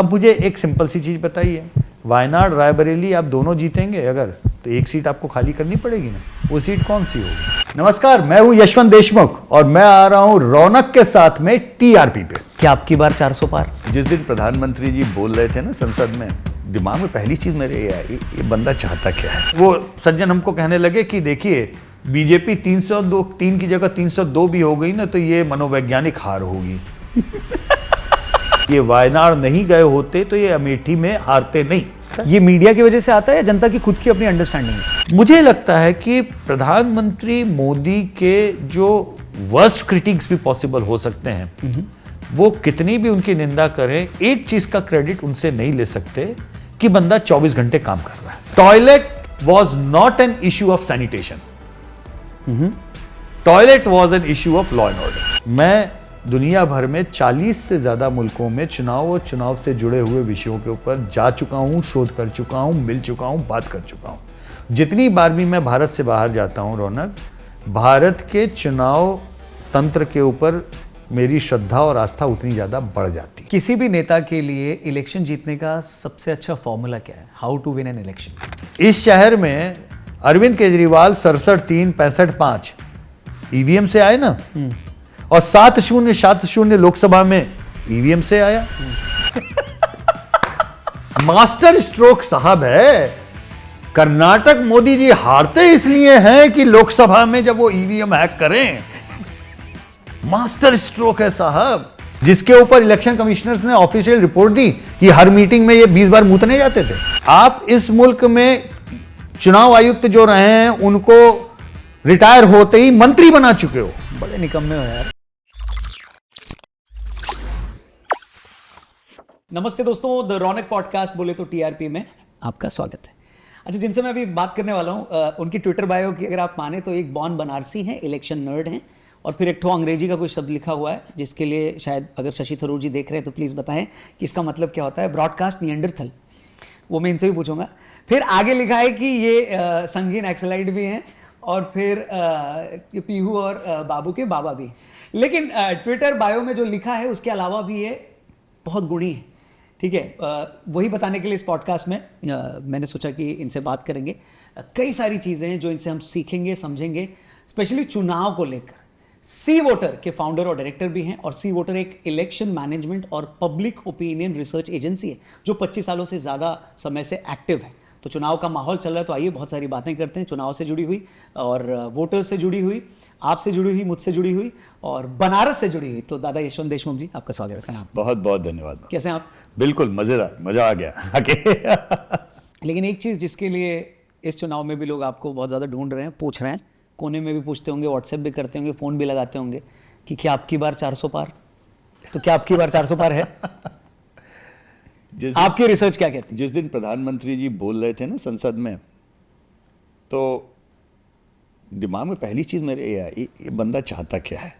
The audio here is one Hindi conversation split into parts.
अब मुझे एक सिंपल सी चीज बताइए, वायनाड रायबरेली आप दोनों जीतेंगे अगर, तो एक सीट आपको खाली करनी पड़ेगी ना, वो सीट कौन सी होगी? नमस्कार, मैं हूं यशवंत देशमुख और मैं आ रहा हूं रौनक के साथ में टीआरपी पे। क्या आपकी बार 400 पार? जिस दिन प्रधानमंत्री जी बोल रहे थे ना संसद में, दिमाग में पहली चीज मेरे ये आई, ये बंदा चाहता क्या है। वो सज्जन हमको कहने लगे कि देखिए बीजेपी 303 की जगह 302 भी हो गई ना, तो ये मनोवैज्ञानिक हार होगी। ये वायनाड नहीं गए होते तो ये अमेठी में हारते नहीं। ये मीडिया की वजह से आता है या जनता की खुद की अपनी अंडरस्टैंडिंग है? मुझे लगता है कि प्रधानमंत्री मोदी के जो वर्स्ट क्रिटिक्स भी पॉसिबल हो सकते हैं, वो कितनी भी उनकी निंदा करें, एक चीज का क्रेडिट उनसे नहीं ले सकते कि बंदा 24 घंटे काम कर रहा है। Toilet was not an issue of sanitation, toilet was an issue of law and order. मैं दुनिया भर में 40 से ज्यादा मुल्कों में चुनाव और चुनाव से जुड़े हुए विषयों के ऊपर जा चुका हूं, शोध कर चुका हूं, मिल चुका हूं, बात कर चुका हूं। जितनी बार भी मैं भारत से बाहर जाता हूं रौनक, भारत के चुनाव तंत्र के ऊपर मेरी श्रद्धा और आस्था उतनी ज्यादा बढ़ जाती है। किसी भी नेता के लिए इलेक्शन जीतने का सबसे अच्छा फॉर्मूला क्या है? How to win an election? इस शहर में अरविंद केजरीवाल 67-3 65-5 ईवीएम से आए ना, और 7-0 लोकसभा में ईवीएम से आया। मास्टर स्ट्रोक साहब है। कर्नाटक मोदी जी हारते इसलिए हैं कि लोकसभा में जब वो ईवीएम हैक करें, मास्टर स्ट्रोक है साहब, जिसके ऊपर इलेक्शन कमिश्नर्स ने ऑफिशियल रिपोर्ट दी कि हर मीटिंग में ये 20 बार मूतने जाते थे। आप इस मुल्क में चुनाव आयुक्त जो रहे हैं उनको रिटायर होते ही मंत्री बना चुके हो। बड़े निकम्मे हो यार। नमस्ते दोस्तों, द रौनक पॉडकास्ट बोले तो टीआरपी में आपका स्वागत है। अच्छा, जिनसे मैं अभी बात करने वाला हूँ, उनकी ट्विटर बायो की अगर आप माने तो एक बॉर्न बनारसी हैं, इलेक्शन नर्ड हैं, और फिर एक ठो अंग्रेजी का कोई शब्द लिखा हुआ है जिसके लिए शायद अगर शशि थरूर जी देख रहे हैं तो प्लीज़ बताएं कि इसका मतलब क्या होता है। ब्रॉडकास्ट नियंडरथल, वो मैं इनसे भी पूछूंगा। फिर आगे लिखा है कि ये संगीन एक्सलाइड भी हैं, और फिर पीहू और बाबू के बाबा भी। लेकिन ट्विटर बायो में जो लिखा है उसके अलावा भी ये बहुत गुणी है, ठीक है। वही बताने के लिए इस पॉडकास्ट में मैंने सोचा कि इनसे बात करेंगे। कई सारी चीज़ें हैं जो इनसे हम सीखेंगे, समझेंगे, स्पेशली चुनाव को लेकर। सी वोटर के फाउंडर और डायरेक्टर भी हैं, और सी वोटर एक इलेक्शन मैनेजमेंट और पब्लिक ओपिनियन रिसर्च एजेंसी है जो 25 सालों से ज़्यादा समय से एक्टिव है। तो चुनाव का माहौल चल रहा है, तो आइए बहुत सारी बातें करते हैं चुनाव से जुड़ी हुई, और वोटर्स से जुड़ी हुई, आपसे जुड़ी हुई, मुझसे जुड़ी हुई, और बनारस से जुड़ी हुई। तो दादा यशवंत देशमुख जी, आपका स्वागत है। बहुत बहुत धन्यवाद। कैसे हैं आप? बिल्कुल मजेदार, मजा आ गया आके। लेकिन एक चीज़ जिसके लिए इस चुनाव में भी लोग आपको बहुत ज़्यादा ढूंढ रहे हैं, पूछ रहे हैं, कोने में भी पूछते होंगे, व्हाट्सएप भी करते होंगे, फ़ोन भी लगाते होंगे कि क्या आपकी बार 400 पार? तो क्या आपकी बार 400 पार है? आपकी रिसर्च क्या कहती है? जिस दिन प्रधानमंत्री जी बोल रहे थे ना संसद में, तो दिमाग में पहली चीज मेरे ये आई, ये बंदा चाहता क्या है,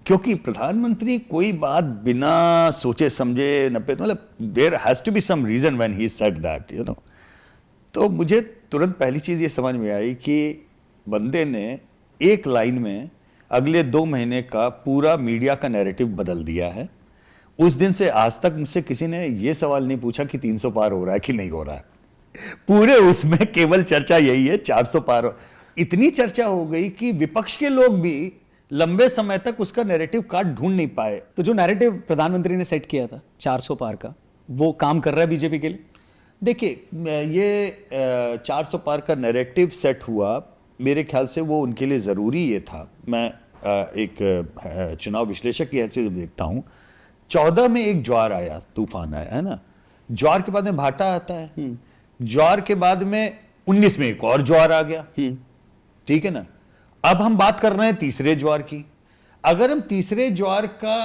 क्योंकि प्रधानमंत्री कोई बात बिना सोचे समझे न पे, मतलब there has to be some reason when he said that, तो मुझे तुरंत पहली चीज ये समझ में आई कि बंदे ने एक लाइन में अगले 2 महीने का पूरा मीडिया का नैरेटिव बदल दिया है। उस दिन से आज तक मुझसे किसी ने यह सवाल नहीं पूछा कि 300 पार हो रहा है कि नहीं हो रहा है। पूरे उसमें केवल चर्चा यही है, 400 पार। इतनी चर्चा हो गई कि विपक्ष के लोग भी लंबे समय तक उसका नैरेटिव कार्ड ढूंढ नहीं पाए। तो जो नैरेटिव प्रधानमंत्री ने सेट किया था 400 पार का, वो काम कर रहा है बीजेपी के लिए? देखिए, ये 400 पार का नैरेटिव सेट हुआ, मेरे ख्याल से वो उनके लिए ज़रूरी ये था। मैं एक चुनाव विश्लेषक की हैसियत से देखता हूँ, 14 में एक ज्वार आया, तूफान आया है ना, ज्वार के बाद में भाटा आता है, ज्वार के बाद में 19 में एक और ज्वार आ गया, ठीक है ना। अब हम बात कर रहे हैं तीसरे ज्वार की। अगर हम तीसरे ज्वार का,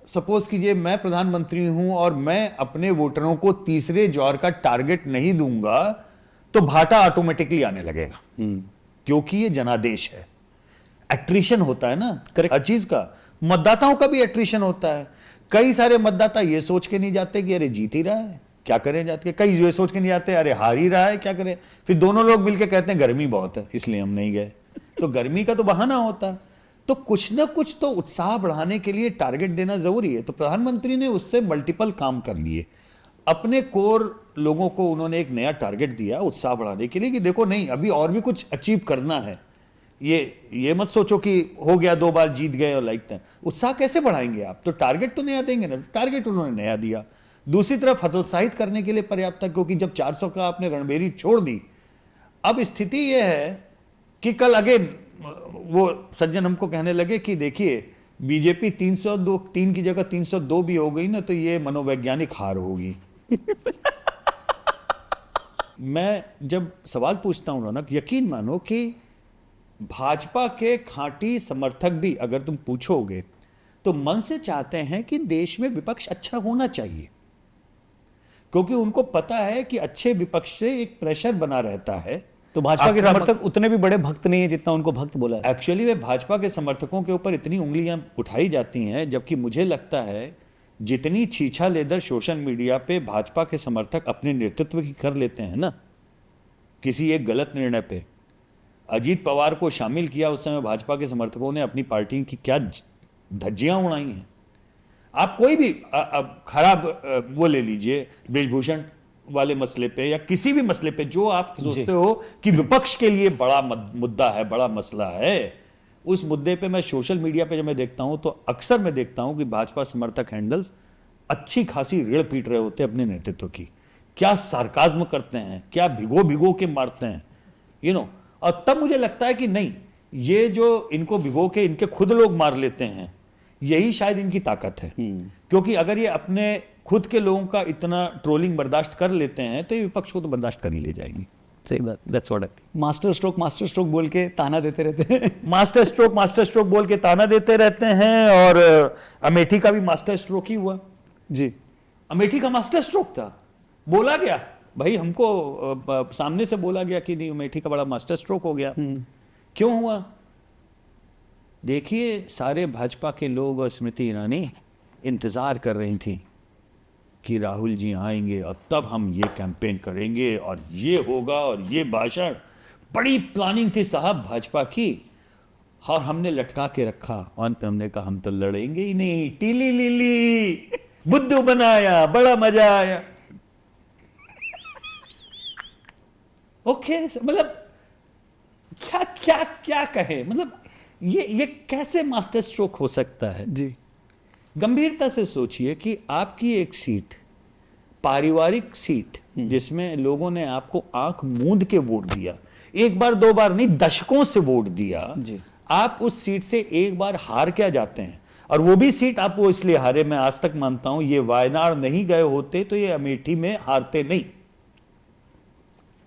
सपोज कीजिए मैं प्रधानमंत्री हूं और मैं अपने वोटरों को तीसरे ज्वार का टारगेट नहीं दूंगा, तो भाटा ऑटोमेटिकली आने लगेगा, क्योंकि ये जनादेश है। एट्रिशन होता है ना हर चीज का, मतदाताओं का भी एट्रिशन होता है। कई सारे मतदाता ये सोच के नहीं जाते कि अरे जीत ही रहा है, क्या करें जाते, कई ये सोच के नहीं जाते अरे हार ही रहा है, क्या करें। फिर दोनों लोग मिलकर कहते हैं गर्मी बहुत है इसलिए हम नहीं गए, तो गर्मी का तो बहाना होता है। तो कुछ ना कुछ तो उत्साह बढ़ाने के लिए टारगेट देना जरूरी है। तो प्रधानमंत्री ने उससे मल्टीपल काम कर लिए। अपने कोर लोगों को उन्होंने एक नया टारगेट दिया उत्साह बढ़ाने के लिए कि देखो नहीं, अभी और भी कुछ अचीव करना है। ये मत सोचो कि हो गया 2 बार जीत गए और लाइक दैट। उत्साह कैसे बढ़ाएंगे आप? तो टारगेट तो नया देंगे ना। टारगेट उन्होंने नया दिया। दूसरी तरफ हतोत्साहित करने के लिए पर्याप्त था, क्योंकि जब 400 का आपने रणबेरी छोड़ दी, अब स्थिति यह है कि कल अगेन वो सज्जन हमको कहने लगे कि देखिए बीजेपी 3 की जगह 302 भी हो गई ना, तो ये मनोवैज्ञानिक हार होगी। मैं जब सवाल पूछता हूं रौनक, यकीन मानो कि भाजपा के खांटी समर्थक भी अगर तुम पूछोगे तो मन से चाहते हैं कि देश में विपक्ष अच्छा होना चाहिए, क्योंकि उनको पता है कि अच्छे विपक्ष से एक प्रेशर बना रहता है। तो भाजपा के समर्थक उतने भी बड़े भक्त नहीं है जितना उनको भक्त बोला है। एक्चुअली वे भाजपा के समर्थकों के ऊपर इतनी उंगलियां उठाई जाती हैं, जबकि मुझे लगता है जितनी छीछा लेदर सोशल मीडिया पे भाजपा के समर्थक अपने नेतृत्व की कर लेते हैं ना, किसी एक गलत निर्णय पे अजीत पवार को शामिल किया उस समय भाजपा के समर्थकों ने, अपनी पार्टी की क्या धज्जियां उड़ाई हैं। आप कोई भी खराब वो ले लीजिए, ब्रिजभूषण वाले मसले पे या किसी भी मसले पे जो आप सोचते हो कि विपक्ष के लिए बड़ा मुद्दा है, बड़ा मसला है, उस मुद्दे पे मैं सोशल मीडिया पे जब मैं देखता हूं तो अक्सर मैं देखता हूं कि भाजपा समर्थक हैंडल्स अच्छी खासी रीढ़ पीट रहे होते हैं अपने नेतृत्व की। क्या सार्काज्म करते हैं, क्या भिगो भिगो के मारते हैं, और तब मुझे लगता है कि नहीं, ये जो इनको भिगो के इनके खुद लोग मार लेते हैं, यही शायद इनकी ताकत है। क्योंकि अगर ये अपने खुद के लोगों का इतना ट्रोलिंग बर्दाश्त कर लेते हैं तो ये विपक्ष को तो बर्दाश्त कर ही ले जाएंगी। सही बात, that's what I think. Master stroke बोल के ताना देते रहते हैं। मास्टर स्ट्रोक बोल के ताना देते रहते हैं। और अमेठी का भी मास्टर स्ट्रोक ही हुआ जी। अमेठी का मास्टर स्ट्रोक था, बोला गया भाई, हमको सामने से बोला गया कि नहीं अमेठी का बड़ा मास्टर स्ट्रोक हो गया। क्यों हुआ? देखिए, सारे भाजपा के लोग और स्मृति ईरानी इंतजार कर रही थी कि राहुल जी आएंगे और तब हम ये कैंपेन करेंगे और ये होगा और ये भाषण, बड़ी प्लानिंग थी साहब भाजपा की, और हमने लटका के रखा। और हमने कहा हम तो लड़ेंगे ही नहीं, टीली लीली बुद्धू बनाया, बड़ा मजा आया। ओके, मतलब क्या क्या क्या कहे, मतलब ये कैसे मास्टर स्ट्रोक हो सकता है जी। गंभीरता से सोचिए कि आपकी एक सीट, पारिवारिक सीट, जिसमें लोगों ने आपको आंख मूंद के वोट दिया, एक बार 2 बार नहीं, दशकों से वोट दिया जी। आप उस सीट से एक बार हार क्या जाते हैं? और वो भी सीट आप वो इसलिए हारे, मैं आज तक मानता हूं ये वायनाड नहीं गए होते तो ये अमेठी में हारते नहीं।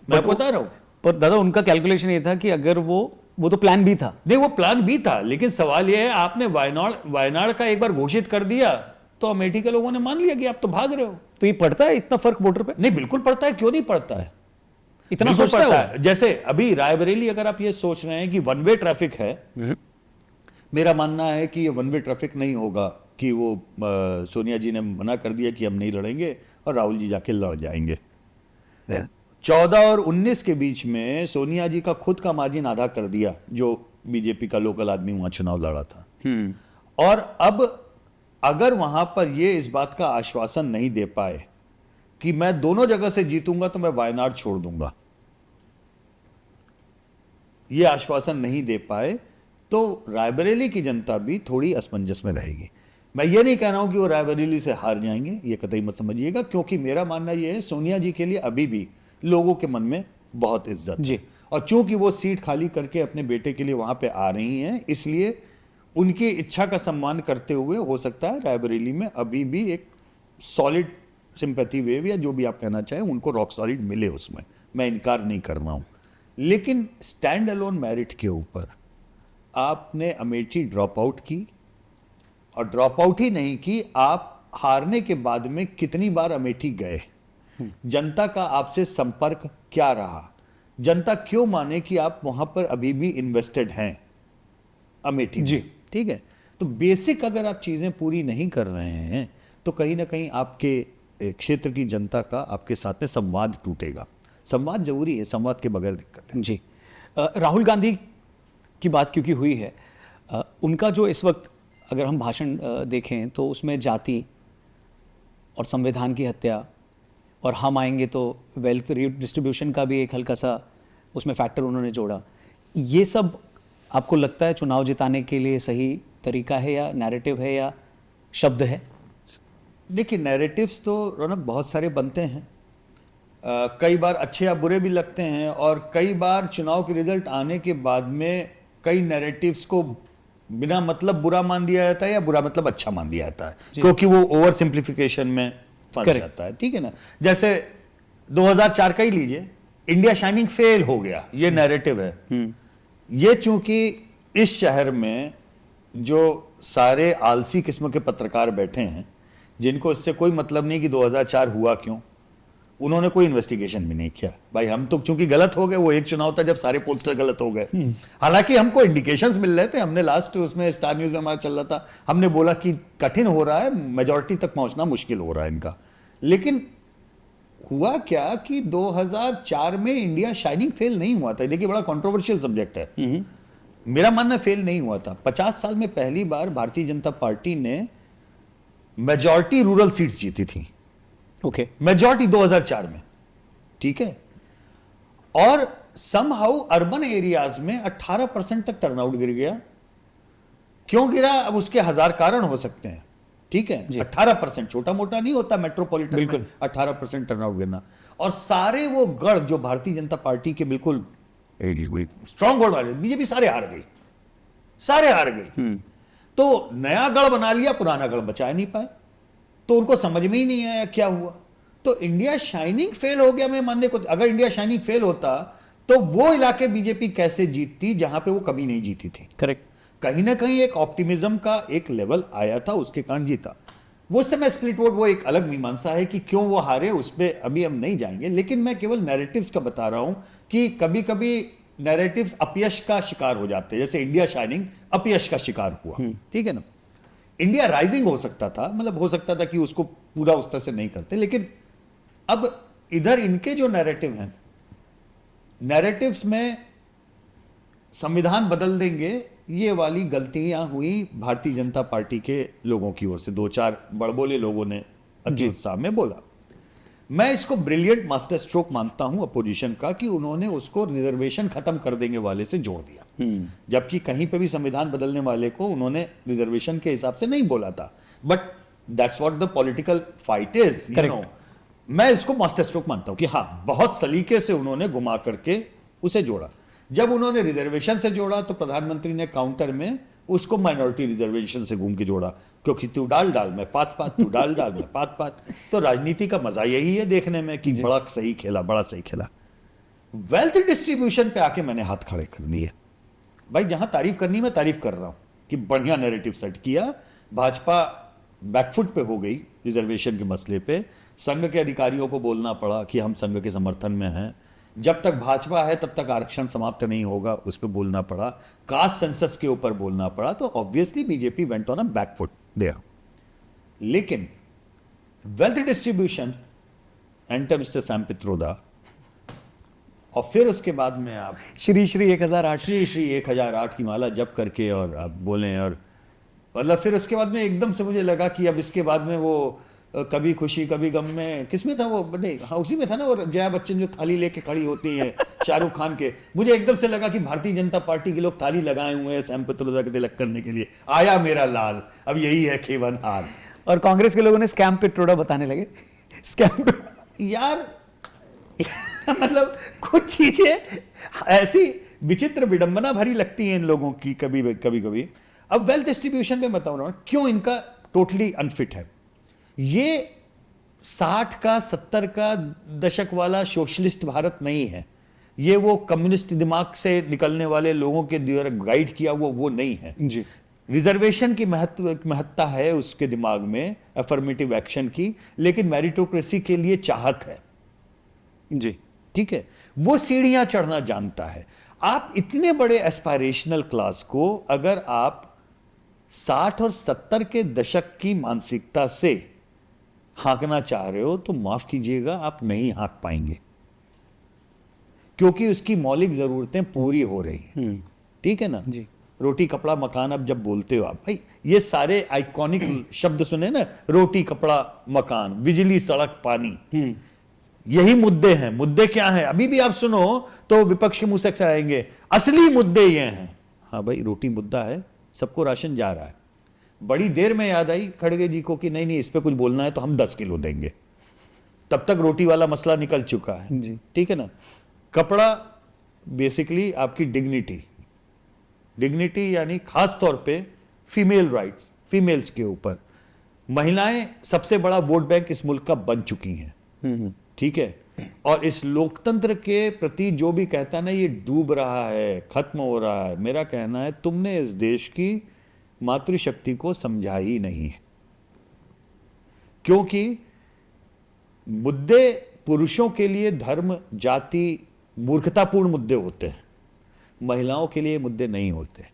मैं बता रहा हूं। पर दादा उनका कैलकुलेशन ये था कि अगर वो तो प्लान भी था। नहीं, वो प्लान भी था, लेकिन सवाल यह है आपने वायनाड का एक बार घोषित कर दिया तो अमेठी के लोगों ने मान लिया कि आप तो भाग रहे हो। तो ये पड़ता है इतना फर्क वोटर पे? नहीं, बिल्कुल पड़ता है, क्यों नहीं पड़ता है, इतना सोचता है। जैसे अभी रायबरेली अगर आप ये सोच रहे हैं कि 1 वे ट्रैफिक है, मेरा मानना है कि ये 1 वे ट्रैफिक नहीं होगा, कि वो सोनिया जी ने मना कर दिया कि हम नहीं लड़ेंगे और राहुल जी जाके लड़ जाएंगे। 14 और 19 के बीच में सोनिया जी का खुद का मार्जिन आधा कर दिया, जो बीजेपी का लोकल आदमी वहां चुनाव लड़ा था। और अब अगर वहां पर ये इस बात का आश्वासन नहीं दे पाए कि मैं दोनों जगह से जीतूंगा तो मैं वायनाड छोड़ दूंगा, ये आश्वासन नहीं दे पाए तो रायबरेली की जनता भी थोड़ी असमंजस में रहेगी। मैं ये नहीं कह रहा हूं कि वो रायबरेली से हार जाएंगे, ये कतई मत समझिएगा, क्योंकि मेरा मानना यह है सोनिया जी के लिए अभी भी लोगों के मन में बहुत इज्जत जी। है। और चूंकि वो सीट खाली करके अपने बेटे के लिए वहां पे आ रही हैं, इसलिए उनकी इच्छा का सम्मान करते हुए हो सकता है रायबरेली में अभी भी एक सॉलिड सिंपैथी वेव या जो भी आप कहना चाहें उनको रॉक सॉलिड मिले, उसमें मैं इनकार नहीं कर रहा हूं। लेकिन स्टैंड अलोन मेरिट के ऊपर आपने अमेठी ड्रॉप आउट की, और ड्रॉप आउट ही नहीं की, आप हारने के बाद में कितनी बार अमेठी गए, जनता का आपसे संपर्क क्या रहा, जनता क्यों माने कि आप वहां पर अभी भी इन्वेस्टेड हैं अमेठी जी। ठीक है। तो बेसिक अगर आप चीजें पूरी नहीं कर रहे हैं तो कहीं ना कहीं आपके क्षेत्र की जनता का आपके साथ में संवाद टूटेगा। संवाद जरूरी है, संवाद के बगैर दिक्कत है। जी। राहुल गांधी की बात क्योंकि हुई है, उनका जो इस वक्त अगर हम भाषण देखें तो उसमें जाति और संविधान की हत्या और हम आएंगे तो वेल्थ डिस्ट्रीब्यूशन का भी एक हल्का सा उसमें फैक्टर उन्होंने जोड़ा। ये सब आपको लगता है चुनाव जिताने के लिए सही तरीका है या नैरेटिव है या शब्द है? देखिए, नैरेटिव्स तो रौनक बहुत सारे बनते हैं, कई बार अच्छे या बुरे भी लगते हैं, और कई बार चुनाव के रिजल्ट आने के बाद में कई नैरेटिव्स को बिना मतलब बुरा मान दिया जाता है या बुरा मतलब अच्छा मान दिया जाता है, क्योंकि वो ओवर सिंप्लीफिकेशन में फंस जाता है। ठीक है ना, जैसे 2004 का ही लीजिए, इंडिया शाइनिंग फेल हो गया, ये नैरेटिव है। ये चूंकि इस शहर में जो सारे आलसी किस्म के पत्रकार बैठे हैं जिनको इससे कोई मतलब नहीं कि 2004 हुआ क्यों, उन्होंने कोई इन्वेस्टिगेशन भी नहीं किया। भाई हम तो चूंकि गलत हो गए, वो एक चुनाव था जब सारे पोस्टर गलत हो गए। हालांकि हमको इंडिकेशंस मिल रहे थे, हमने लास्ट उसमें स्टार न्यूज में हमारा चल रहा था, हमने बोला कि कठिन हो रहा है, मेजॉरिटी तक पहुंचना मुश्किल हो रहा है इनका। लेकिन हुआ क्या कि 2004 में इंडिया शाइनिंग फेल नहीं हुआ था। देखिए, बड़ा कंट्रोवर्शियल सब्जेक्ट है। मेरा मानना फेल नहीं हुआ था। 50 साल में पहली बार भारतीय जनता पार्टी ने मेजॉरिटी रूरल सीट्स जीती थी। ओके, मेजॉरिटी 2004 में, ठीक है। और समहाउ अर्बन एरियाज में 18% तक टर्नआउट गिर गया। क्यों गिरा, अब उसके हजार कारण हो सकते हैं, ठीक है। 18% छोटा मोटा नहीं होता मेट्रोपॉलिटन, बिल्कुल 18% टर्नआउट गिरना। और सारे वो गढ़ जो भारतीय जनता पार्टी के बिल्कुल स्ट्रॉन्ग होल्ड वाले, बीजेपी सारे हार गई, सारे हार गई। तो नया गढ़ बना लिया, पुराना गढ़ बचा नहीं पाए, तो उनको समझ में ही नहीं आया क्या हुआ। तो इंडिया शाइनिंग फेल हो गया। मैं मानने को, अगर इंडिया शाइनिंग फेल होता तो वो इलाके बीजेपी कैसे जीतती जहां पे वो कभी नहीं जीती थी। करेक्ट। कहीं ना कहीं एक ऑप्टिमिज्म का एक लेवल आया था, उसके कारण जीता। वो समय स्प्लिट वोट, वो एक अलग मीमांसा है कि क्यों वो हारे, उस पर अभी हम नहीं जाएंगे। लेकिन मैं केवल नैरेटिव्स का बता रहा हूं कि कभी कभी नैरेटिव्स अपयश का शिकार हो जाते हैं। जैसे इंडिया शाइनिंग अपयश का शिकार हुआ, ठीक है ना। इंडिया राइजिंग हो सकता था, मतलब हो सकता था कि उसको पूरा उस तरह से नहीं करते। लेकिन अब इधर इनके जो नैरेटिव हैं, नैरेटिव्स में संविधान बदल देंगे, ये वाली गलतियां हुई भारतीय जनता पार्टी के लोगों की ओर से। 2-4 बड़बोले लोगों ने अति उत्साह में बोला। मैं इसको ब्रिलियंट मास्टर स्ट्रोक मानता हूं अपोजिशन का कि उन्होंने उसको रिजर्वेशन खत्म कर देंगे वाले से जोड़ दिया, जबकि कहीं पे भी संविधान बदलने वाले को उन्होंने रिजर्वेशन के हिसाब से नहीं बोला था। But that's what the political fight is, you know. मैं इसको मास्टर स्ट्रोक मानता हूं कि हाँ, बहुत सलीके से उन्होंने घुमा करके उसे जोड़ा। जब उन्होंने रिजर्वेशन से जोड़ा तो प्रधानमंत्री ने काउंटर में उसको माइनॉरिटी रिजर्वेशन से घूम के जोड़ा, क्योंकि तू डाल डाल में पात पात, तू डाल डाल में पात पात। तो राजनीति का मजा यही है देखने में कि बड़ा सही खेला, बड़ा सही खेला। वेल्थ डिस्ट्रीब्यूशन पे आके मैंने हाथ खड़े कर दिए। भाई, जहां तारीफ करनी मैं तारीफ कर रहा हूं कि बढ़िया नैरेटिव सेट किया। भाजपा बैकफुट पे हो गई रिजर्वेशन के मसले पे। संघ के अधिकारियों को बोलना पड़ा कि हम संघ के समर्थन में हैं, जब तक भाजपा है तब तक आरक्षण समाप्त नहीं होगा, उस पर बोलना पड़ा। कास्ट सेंसस के ऊपर बोलना पड़ा। तो obviously BJP went on a backfoot there. लेकिन wealth distribution, enter mister Sam Pitroda, और फिर उसके बाद में आप श्री श्री 1008 श्री 1008 की माला जप करके और आप बोलें। और मतलब फिर उसके बाद में एकदम से मुझे लगा कि अब इसके बाद में वो कभी खुशी कभी गम में, किसमें था वो, नहीं हाँ उसी में था ना, और जया बच्चन जो थाली लेके खड़ी होती है शाहरुख खान के, मुझे एकदम से लगा कि भारतीय जनता पार्टी के लोग थाली लगाए हुए हैं सैम पित्रोदा के तिलक करने के लिए। आया मेरा लाल, अब यही है खेवन हार। और कांग्रेस के लोगों ने स्कैम पित्रोदा बताने लगे। स्कैम यार मतलब कुछ चीजें ऐसी विचित्र विडंबना भरी लगती हैं इन लोगों की कभी कभी। अब वेल्थ डिस्ट्रीब्यूशन में बताऊं ना क्यों इनका टोटली अनफिट है। ये 60 का 70 का दशक वाला सोशलिस्ट भारत नहीं है। ये वो कम्युनिस्ट दिमाग से निकलने वाले लोगों के द्वारा गाइड किया वो नहीं है जी। रिजर्वेशन की महत्ता है उसके दिमाग में, अफर्मेटिव एक्शन की, लेकिन मेरिटोक्रेसी के लिए चाहत है जी, ठीक है। वो सीढ़ियां चढ़ना जानता है। आप इतने बड़े एस्पायरेशनल क्लास को अगर आप 60 और 70 के दशक की मानसिकता से हाँकना चाह रहे हो तो माफ कीजिएगा, आप नहीं हाँक पाएंगे, क्योंकि उसकी मौलिक जरूरतें पूरी हो रही हैं, ठीक है ना जी। रोटी कपड़ा मकान अब जब बोलते हो आप, भाई ये सारे आइकॉनिक शब्द सुने ना, रोटी कपड़ा मकान, बिजली सड़क पानी, यही मुद्दे हैं। मुद्दे क्या हैं? अभी भी आप सुनो तो विपक्ष के मुंह से अक्सर आएंगे असली मुद्दे ये हैं। हाँ भाई, रोटी मुद्दा है, सबको राशन जा रहा है। बड़ी देर में याद आई खड़गे जी को कि नहीं नहीं, इस पे कुछ बोलना है तो हम 10 किलो देंगे। तब तक रोटी वाला मसला निकल चुका है जी। ठीक है ना। कपड़ा बेसिकली आपकी डिग्निटी यानी खास तौर पे फीमेल राइट्स, फीमेल्स के ऊपर। महिलाएं सबसे बड़ा वोट बैंक इस मुल्क का बन चुकी हैं ठीक है। और इस लोकतंत्र के प्रति जो भी कहता ना ये डूब रहा है, खत्म हो रहा है, मेरा कहना है तुमने इस देश की मातृशक्ति को समझा ही नहीं है। क्योंकि मुद्दे पुरुषों के लिए धर्म, जाति, मूर्खतापूर्ण मुद्दे होते हैं, महिलाओं के लिए मुद्दे नहीं होते।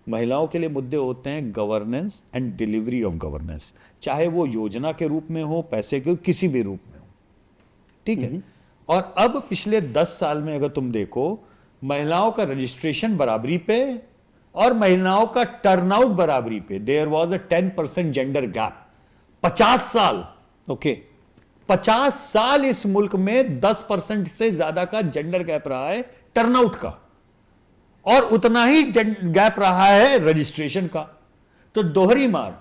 महिलाओं के लिए मुद्दे होते हैं governance and delivery of governance, चाहे वो योजना के रूप में हो, पैसे के किसी भी रूप में हो ठीक है। और अब पिछले 10 साल में अगर तुम देखो, महिलाओं का रजिस्ट्रेशन बराबरी पे और महिलाओं का टर्नआउट बराबरी पे, there was a 10% gender gap. 50 साल, ओके 50 साल इस मुल्क में 10% से ज्यादा का जेंडर गैप रहा है टर्नआउट का, और उतना ही गैप रहा है रजिस्ट्रेशन का। तो दोहरी मार,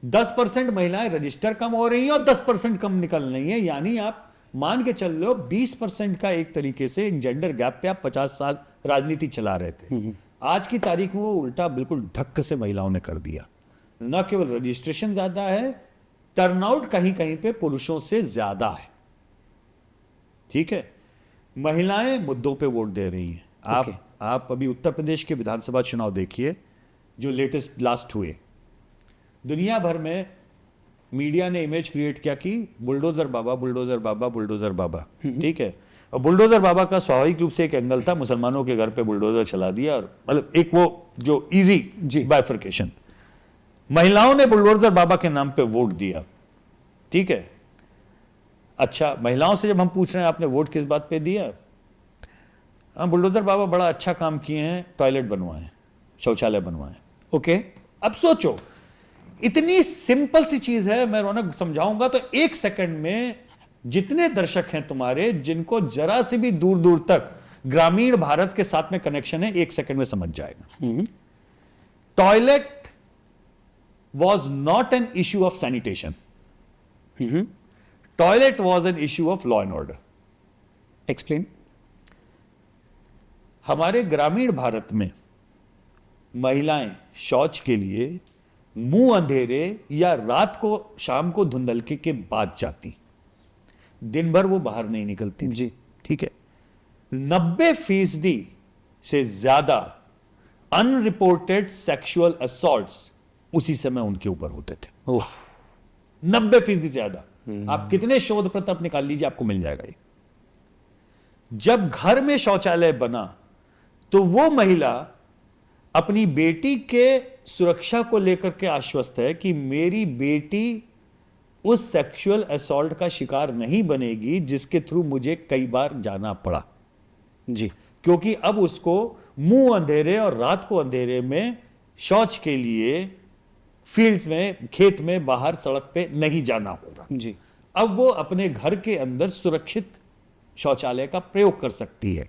10% महिलाएं रजिस्टर कम हो रही हैं और 10% कम निकल रही हैं, यानी आप मान के चल लो 20% का एक तरीके से जेंडर गैप पे आप 50 साल राजनीति चला रहे थे। आज की तारीख में वो उल्टा बिल्कुल ढक से महिलाओं ने कर दिया। न केवल रजिस्ट्रेशन ज्यादा है, टर्नआउट कहीं कहीं पे पुरुषों से ज्यादा है ठीक है। महिलाएं मुद्दों पे वोट दे रही हैं। आप अभी उत्तर प्रदेश के विधानसभा चुनाव देखिए जो लेटेस्ट लास्ट हुए। दुनिया भर में मीडिया ने इमेज क्रिएट क्या की, बुलडोजर बाबा बुलडोजर बाबा बुलडोजर बाबा ठीक है। और बुलडोजर बाबा का स्वाभाविक रूप से एक एंगल था, मुसलमानों के घर पे बुलडोजर चला दिया, और मतलब एक वो जो इजी बाइफर्केशन। महिलाओं ने बुलडोजर बाबा के नाम पे वोट दिया ठीक है। अच्छा, महिलाओं से जब हम पूछ रहे हैं आपने वोट किस बात पे दिया, हाँ बुलडोजर बाबा बड़ा अच्छा काम किए हैं, टॉयलेट बनवाए, शौचालय बनवाए। ओके अब सोचो, इतनी सिंपल सी चीज है, मैं रौनक समझाऊंगा तो 1 सेकंड में जितने दर्शक हैं तुम्हारे, जिनको जरा से भी दूर दूर तक ग्रामीण भारत के साथ में कनेक्शन है, 1 सेकंड में समझ जाएगा। Toilet was not an issue of sanitation, toilet was an issue of law and order. Explain. हमारे ग्रामीण भारत में महिलाएं शौच के लिए मुंह अंधेरे या रात को, शाम को धुंधलके के बाद जाती, दिन भर वो बाहर नहीं निकलती जी ठीक है। 90% से ज्यादा अनरिपोर्टेड सेक्सुअल असॉल्ट्स उसी समय उनके ऊपर होते थे। 90% से ज्यादा। आप कितने शोध पत्र निकाल लीजिए, आपको मिल जाएगा ये। जब घर में शौचालय बना तो वो महिला अपनी बेटी के सुरक्षा को लेकर के आश्वस्त है कि मेरी बेटी उस सेक्सुअल असॉल्ट का शिकार नहीं बनेगी जिसके थ्रू मुझे कई बार जाना पड़ा जी। क्योंकि अब उसको मुंह अंधेरे और रात को अंधेरे में शौच के लिए फील्ड में, खेत में, बाहर सड़क पे नहीं जाना होगा जी। अब वो अपने घर के अंदर सुरक्षित शौचालय का प्रयोग कर सकती है।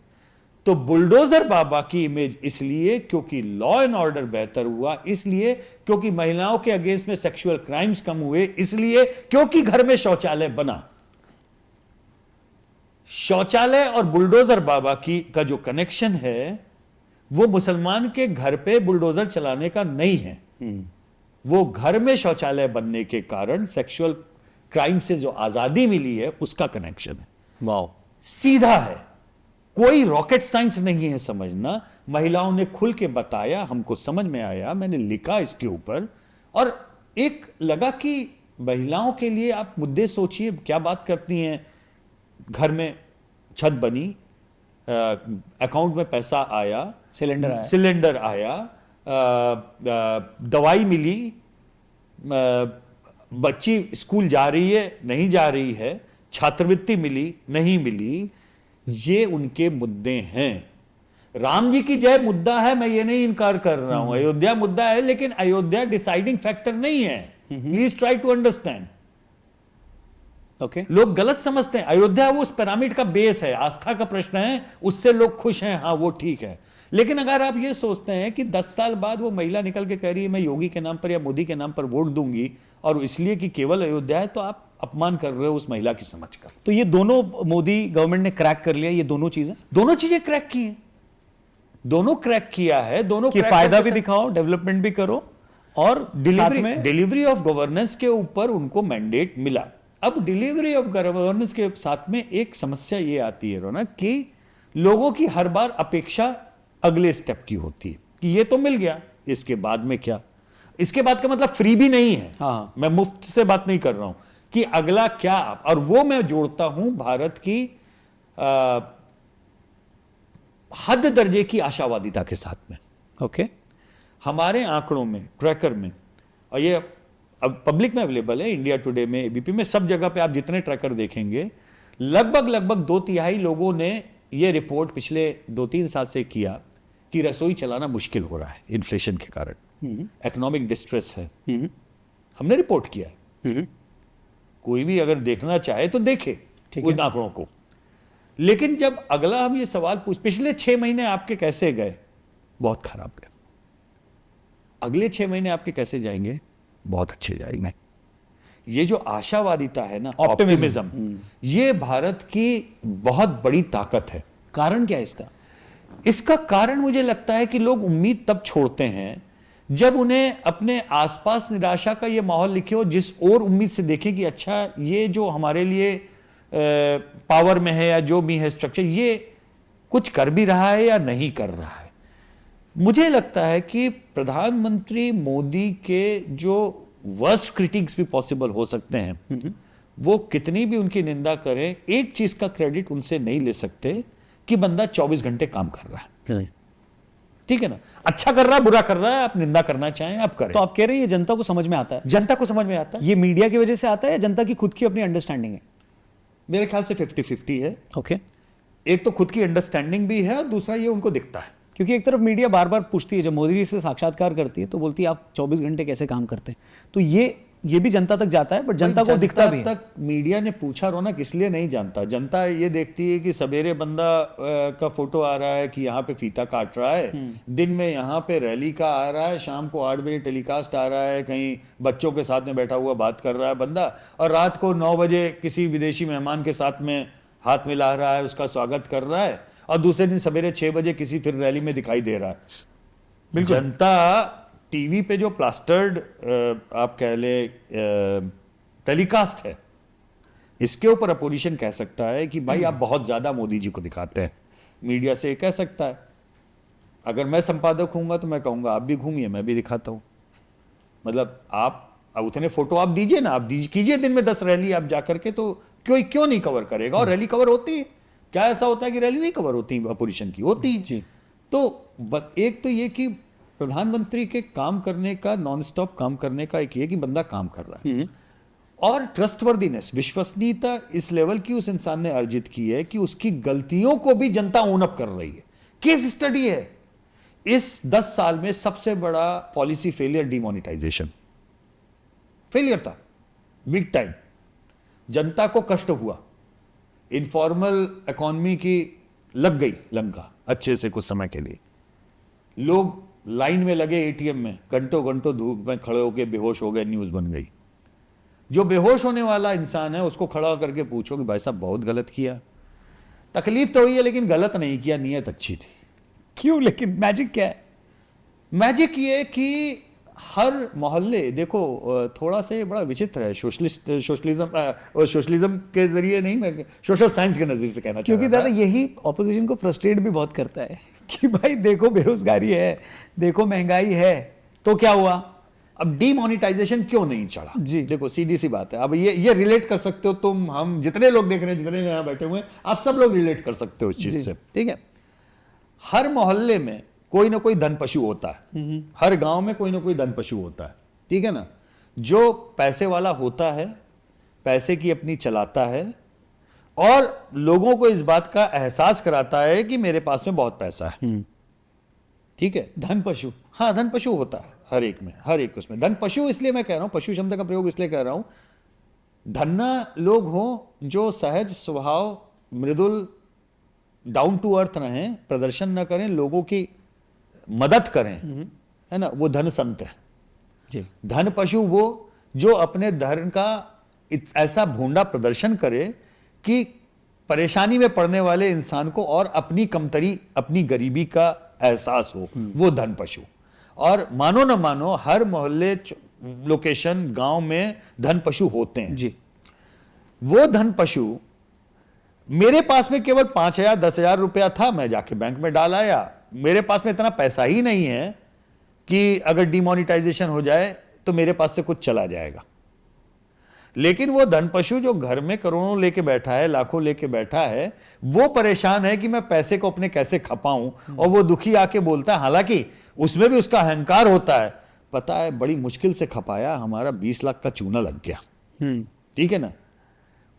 तो बुलडोजर बाबा की इमेज इसलिए क्योंकि लॉ एंड ऑर्डर बेहतर हुआ, इसलिए क्योंकि महिलाओं के अगेंस्ट में सेक्सुअल क्राइम्स कम हुए, इसलिए क्योंकि घर में शौचालय बना। शौचालय और बुलडोजर बाबा की का जो कनेक्शन है वो मुसलमान के घर पे बुलडोजर चलाने का नहीं है, वो घर में शौचालय बनने के कारण सेक्सुअल क्राइम से जो आजादी मिली है उसका कनेक्शन है। वाओ, सीधा है, कोई रॉकेट साइंस नहीं है समझना। महिलाओं ने खुल के बताया, हमको समझ में आया, मैंने लिखा इसके ऊपर, और एक लगा कि महिलाओं के लिए आप मुद्दे सोचिए, क्या बात करती हैं। घर में छत बनी, अकाउंट में पैसा आया, सिलेंडर आया, दवाई मिली, बच्ची स्कूल जा रही है नहीं जा रही है, छात्रवृत्ति मिली नहीं मिली, ये उनके मुद्दे हैं। राम जी की जय मुद्दा है, मैं ये नहीं इनकार कर रहा हूं, अयोध्या मुद्दा है, लेकिन अयोध्या डिसाइडिंग फैक्टर नहीं है। Please try to understand. Okay लोग गलत समझते हैं, अयोध्या वो उस पिरामिड का बेस है, आस्था का प्रश्न है, उससे लोग खुश हैं, हाँ वो ठीक है। लेकिन अगर आप ये सोचते हैं कि 10 साल बाद वो महिला निकल के कह रही है मैं योगी के नाम पर या मोदी के नाम पर वोट दूंगी और इसलिए कि केवल अयोध्या है, तो आप अपमान कर रहे हो उस महिला की समझ का। तो ये दोनों मोदी गवर्नमेंट ने क्रैक कर लिया, ये दोनों चीजें, दोनों चीजें क्रैक की हैं, दोनों क्रैक किया है, दोनों कि crack फायदा करके भी दिखाओ, डेवलपमेंट भी करो, और साथ में डिलीवरी ऑफ गवर्नेंस के ऊपर उनको मैंडेट मिला। अब डिलीवरी ऑफ गवर्नेंस के साथ में एक समस्या ये आती है रौनक कि लोगों की हर बार अपेक्षा अगले स्टेप की होती है कि ये तो मिल गया, इसके बाद में क्या। इसके बाद का मतलब फ्री भी नहीं है, हाँ। मैं मुफ्त से बात नहीं कर रहा हूं कि अगला क्या। और वो मैं जोड़ता हूं भारत की हद दर्जे की आशावादिता के साथ में। ओके हमारे आंकड़ों में, ट्रैकर में, और ये अब पब्लिक में अवेलेबल है, इंडिया टुडे में, एबीपी में, सब जगह पे आप जितने ट्रैकर देखेंगे, लगभग 2/3 लोगों ने ये रिपोर्ट पिछले 2-3 साल से किया कि रसोई चलाना मुश्किल हो रहा है इन्फ्लेशन के कारण, इकोनॉमिक डिस्ट्रेस है। हमने रिपोर्ट किया है, कोई भी अगर देखना चाहे तो देखे उन आंकड़ों को। लेकिन जब अगला हम ये सवाल पिछले 6 महीने आपके कैसे गए, बहुत खराब गए। अगले 6 महीने आपके कैसे जाएंगे, बहुत अच्छे जाएंगे। ये जो आशावादिता है ना, ऑप्टिमिज्म, ये भारत की बहुत बड़ी ताकत है। कारण क्या है इसका? इसका कारण मुझे लगता है कि लोग उम्मीद तब छोड़ते हैं जब उन्हें अपने आसपास निराशा का ये माहौल लिखे हो, जिस और उम्मीद से देखें कि अच्छा ये जो हमारे लिए पावर में है या जो भी है स्ट्रक्चर, ये कुछ कर भी रहा है या नहीं कर रहा है। मुझे लगता है कि प्रधानमंत्री मोदी के जो वर्स्ट क्रिटिक्स भी पॉसिबल हो सकते हैं, वो कितनी भी उनकी निंदा करें, एक चीज का क्रेडिट उनसे नहीं ले सकते कि बंदा 24 घंटे काम कर रहा है। ठीक है ना, अच्छा कर रहा है, बुरा कर रहा है, आप निंदा करना चाहें आप करें। तो आप कह रहे हैं ये जनता को समझ में आता है? जनता को समझ में आता है। ये मीडिया की वजह से आता है या जनता की खुद की अपनी अंडरस्टैंडिंग है? मेरे ख्याल से 50-50 है। ओके एक तो खुद की अंडरस्टैंडिंग भी है और दूसरा ये उनको दिखता है। क्योंकि एक तरफ मीडिया बार बार पूछती है, जब मोदी जी से साक्षात्कार करती है तो बोलती है आप 24 घंटे कैसे काम करते हैं, तो ये भी जनता तक जाता है, बट जनता को दिखता भी है। तक मीडिया ने पूछा रौनक इसलिए नहीं जानता, जनता ये देखती है कि सवेरे बंदा का फोटो आ रहा है कि यहाँ पे फीता काट रहा है, दिन में यहाँ पे रैली का आ रहा है, शाम को 8 बजे टेलीकास्ट आ रहा है, कहीं बच्चों के साथ में बैठा हुआ बात कर रहा है बंदा, और रात को 9 बजे किसी विदेशी मेहमान के साथ में हाथ मिला रहा है, उसका स्वागत कर रहा है, और दूसरे दिन सवेरे 6 बजे किसी फिर रैली में दिखाई दे रहा है। जनता टीवी पे जो प्लास्टर्ड आप कह ले टेलीकास्ट है, इसके ऊपर अपोजिशन कह सकता है कि भाई आप बहुत ज्यादा मोदी जी को दिखाते हैं। मीडिया से कह सकता है, अगर मैं संपादक हूंगा तो मैं कहूंगा आप भी घूमिए, मैं भी दिखाता हूं। मतलब आप उतने फोटो आप दीजिए ना, आप कीजिए दिन में 10 रैली आप जाकर के, तो क्यों नहीं कवर करेगा। और रैली कवर होती है क्या? ऐसा होता है कि रैली नहीं कवर होती अपोजिशन की? होती है जी। तो एक तो ये कि प्रधानमंत्री के काम करने का, नॉन स्टॉप काम करने का एक ये कि बंदा काम कर रहा है, और ट्रस्टवर्दीनेस, विश्वसनीयता इस लेवल की उस इंसान ने अर्जित की है कि उसकी गलतियों को भी जनता ओन अप कर रही है। केस स्टडी है, इस 10 साल में सबसे बड़ा पॉलिसी फेलियर डिमोनेटाइजेशन फेलियर था, बिग टाइम। जनता को कष्ट हुआ, इनफॉर्मल इकोनॉमी की लग गई लंका अच्छे से कुछ समय के लिए। लोग लाइन में लगे एटीएम में, घंटों घंटों धूप में खड़े होकर बेहोश हो गए, न्यूज बन गई। जो बेहोश होने वाला इंसान है उसको खड़ा करके पूछो कि भाई साहब बहुत गलत किया, तकलीफ तो हुई है लेकिन गलत नहीं किया, नियत अच्छी थी। क्यों? लेकिन मैजिक क्या है? मैजिक ये कि हर मोहल्ले, देखो थोड़ा सा बड़ा विचित्र है, सोशलिज्म के जरिए नहीं, मैं सोशल साइंस के नजरिए से कहना चाहता हूं। क्योंकि दादा यही ऑपोजिशन को फ्रस्ट्रेट भी बहुत करता है कि भाई देखो बेरोजगारी है, देखो महंगाई है, तो क्या हुआ? अब डीमोनेटाइजेशन क्यों नहीं चढ़ा जी? देखो सीधी सी बात है, अब ये रिलेट कर सकते हो तुम, हम जितने लोग देख रहे हैं, जितने यहां बैठे हुए हैं, आप सब लोग रिलेट कर सकते हो इस चीज से। ठीक है, हर मोहल्ले में कोई ना कोई धन पशु होता है, हर गांव में कोई ना कोई धन पशु होता है। ठीक है ना, जो पैसे वाला होता है, पैसे की अपनी चलाता है, और लोगों को इस बात का एहसास कराता है कि मेरे पास में बहुत पैसा है। ठीक है, धन पशु। हाँ, धन पशु होता है हर एक में, हर एक उसमें धन पशु। इसलिए मैं कह रहा हूं, पशु शब्द का प्रयोग इसलिए कर रहा हूं, धन्ना लोग हो जो सहज स्वभाव, मृदुल, डाउन टू अर्थ रहें, प्रदर्शन न करें, लोगों की मदद करें, है ना, वो धन संत है। जी। धन पशु वो जो अपने धर्म का ऐसा भूंडा प्रदर्शन करे कि परेशानी में पड़ने वाले इंसान को और अपनी कमतरी, अपनी गरीबी का एहसास हो, वो धन पशु। और मानो न मानो हर मोहल्ले, लोकेशन, गांव में धन पशु होते हैं। जी। वो धन पशु, मेरे पास में केवल 5,000 10,000 रुपया था, मैं जाके बैंक में डाल आया। मेरे पास में इतना पैसा ही नहीं है कि अगर डिमोनिटाइजेशन हो जाए तो मेरे पास से कुछ चला जाएगा। लेकिन वो धन पशु जो घर में करोड़ों लेके बैठा है, लाखों लेके बैठा है, वो परेशान है कि मैं पैसे को अपने कैसे खपाऊं, और वो दुखी आके बोलता है, हालांकि उसमें भी उसका अहंकार होता है, पता है बड़ी मुश्किल से खपाया, हमारा 20 लाख का चूना लग गया। ठीक है ना,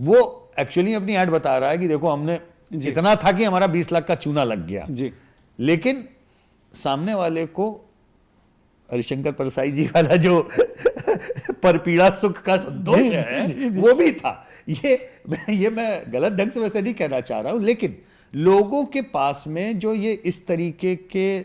वो एक्चुअली अपनी ऐड बता रहा है कि देखो हमने इतना था कि हमारा 20 लाख का चूना लग गया जी। लेकिन सामने वाले को हरिशंकर परसाई जी वाला जो परपीड़ा सुख का संतोष है वो भी था। ये मैं गलत ढंग से वैसे नहीं कहना चाह रहा हूं, लेकिन लोगों के पास में जो ये इस तरीके के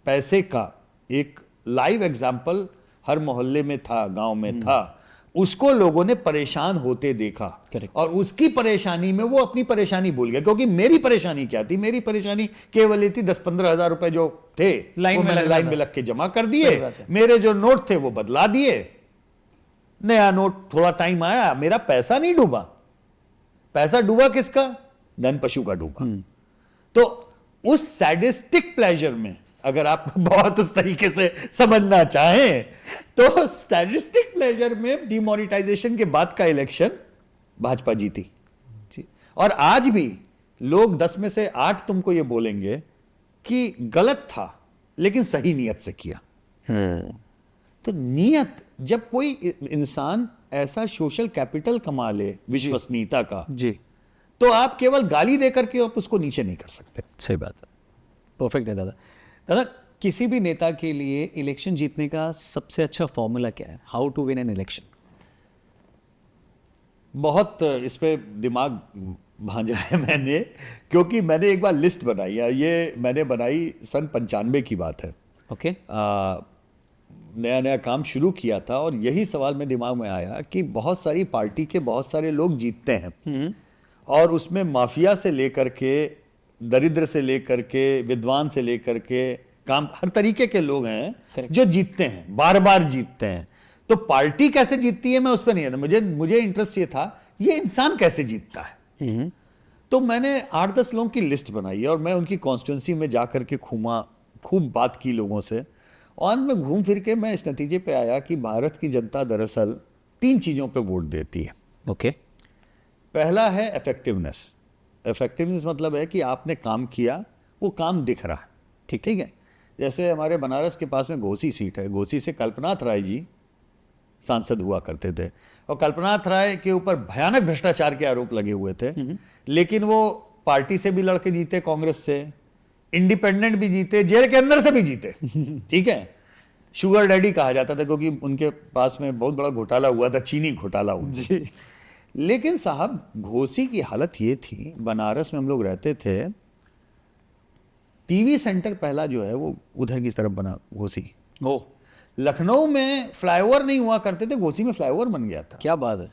पैसे का एक लाइव एग्जाम्पल हर मोहल्ले में था, गांव में था, उसको लोगों ने परेशान होते देखा। Correct. और उसकी परेशानी में वो अपनी परेशानी भूल गया, क्योंकि मेरी परेशानी क्या थी, मेरी परेशानी केवल ये थी 10-15 हजार रुपए जो थे वो मैंने लाइन में लग के जमा कर दिए, मेरे जो नोट थे वो बदला दिए, नया नोट, थोड़ा टाइम आया, मेरा पैसा नहीं डूबा। पैसा डूबा किसका? धन पशु का डूबा। तो उस सैडिस्टिक प्लेजर में अगर आप बहुत उस तरीके से समझना चाहें तो स्टैटिस्टिक प्लेजर में डिमोनिटाइजेशन के बाद का इलेक्शन भाजपा जीती। और आज भी लोग 10 में से 8 तुमको ये बोलेंगे कि गलत था लेकिन सही नीयत से किया। तो नीयत, जब कोई इंसान ऐसा सोशल कैपिटल कमा ले विश्वसनीयता का, जी, तो आप केवल गाली देकर के आप उसको नीचे नहीं कर सकते। सही बात है, परफेक्ट है दादा। दादा, किसी भी नेता के लिए इलेक्शन जीतने का सबसे अच्छा फॉर्मूला क्या है? How to win an election? बहुत इस पे दिमाग भांजा है मैंने, क्योंकि मैंने एक बार लिस्ट बनाई है, ये मैंने बनाई सन 95 की बात है। ओके। नया नया काम शुरू किया था और यही सवाल मेरे दिमाग में आया कि बहुत सारी पार्टी के बहुत सारे लोग जीतते हैं और उसमें माफिया से लेकर के, दरिद्र से लेकर के, विद्वान से लेकर के, काम हर तरीके के लोग हैं जो जीतते हैं, बार बार जीतते हैं। तो पार्टी कैसे जीतती है मैं उस पर नहीं आता, मुझे इंटरेस्ट ये था ये इंसान कैसे जीतता है। तो मैंने 8-10 लोगों की लिस्ट बनाई और मैं उनकी कॉन्स्टिट्यूंसी में जाकर के खूब बात की लोगों से, और मैं घूम फिर के मैं इस नतीजे पे आया कि भारत की जनता दरअसल 3 चीजों पे वोट देती है। ओके। पहला है इफेक्टिवनेस। इफेक्टिवनेस मतलब है कि आपने काम किया, वो काम दिख रहा है। ठीक है। जैसे हमारे बनारस के पास में घोसी सीट है, घोसी से कल्पनाथ राय जी सांसद हुआ करते थे और कल्पनाथ राय के ऊपर भयानक भ्रष्टाचार के आरोप लगे हुए थे, लेकिन वो पार्टी से भी लड़के जीते, कांग्रेस से, इंडिपेंडेंट भी जीते, जेल के अंदर से भी जीते। ठीक है। शुगर डैडी कहा जाता था क्योंकि उनके पास में बहुत बड़ा घोटाला हुआ था, चीनी घोटाला हुआ। लेकिन साहब घोसी की हालत ये थी, बनारस में हम लोग रहते थे, टीवी सेंटर पहला जो है वो उधर की तरफ बना, घोसी। ओ, लखनऊ में फ्लाईओवर नहीं हुआ करते थे, घोसी में फ्लाईओवर बन गया था। क्या बात है।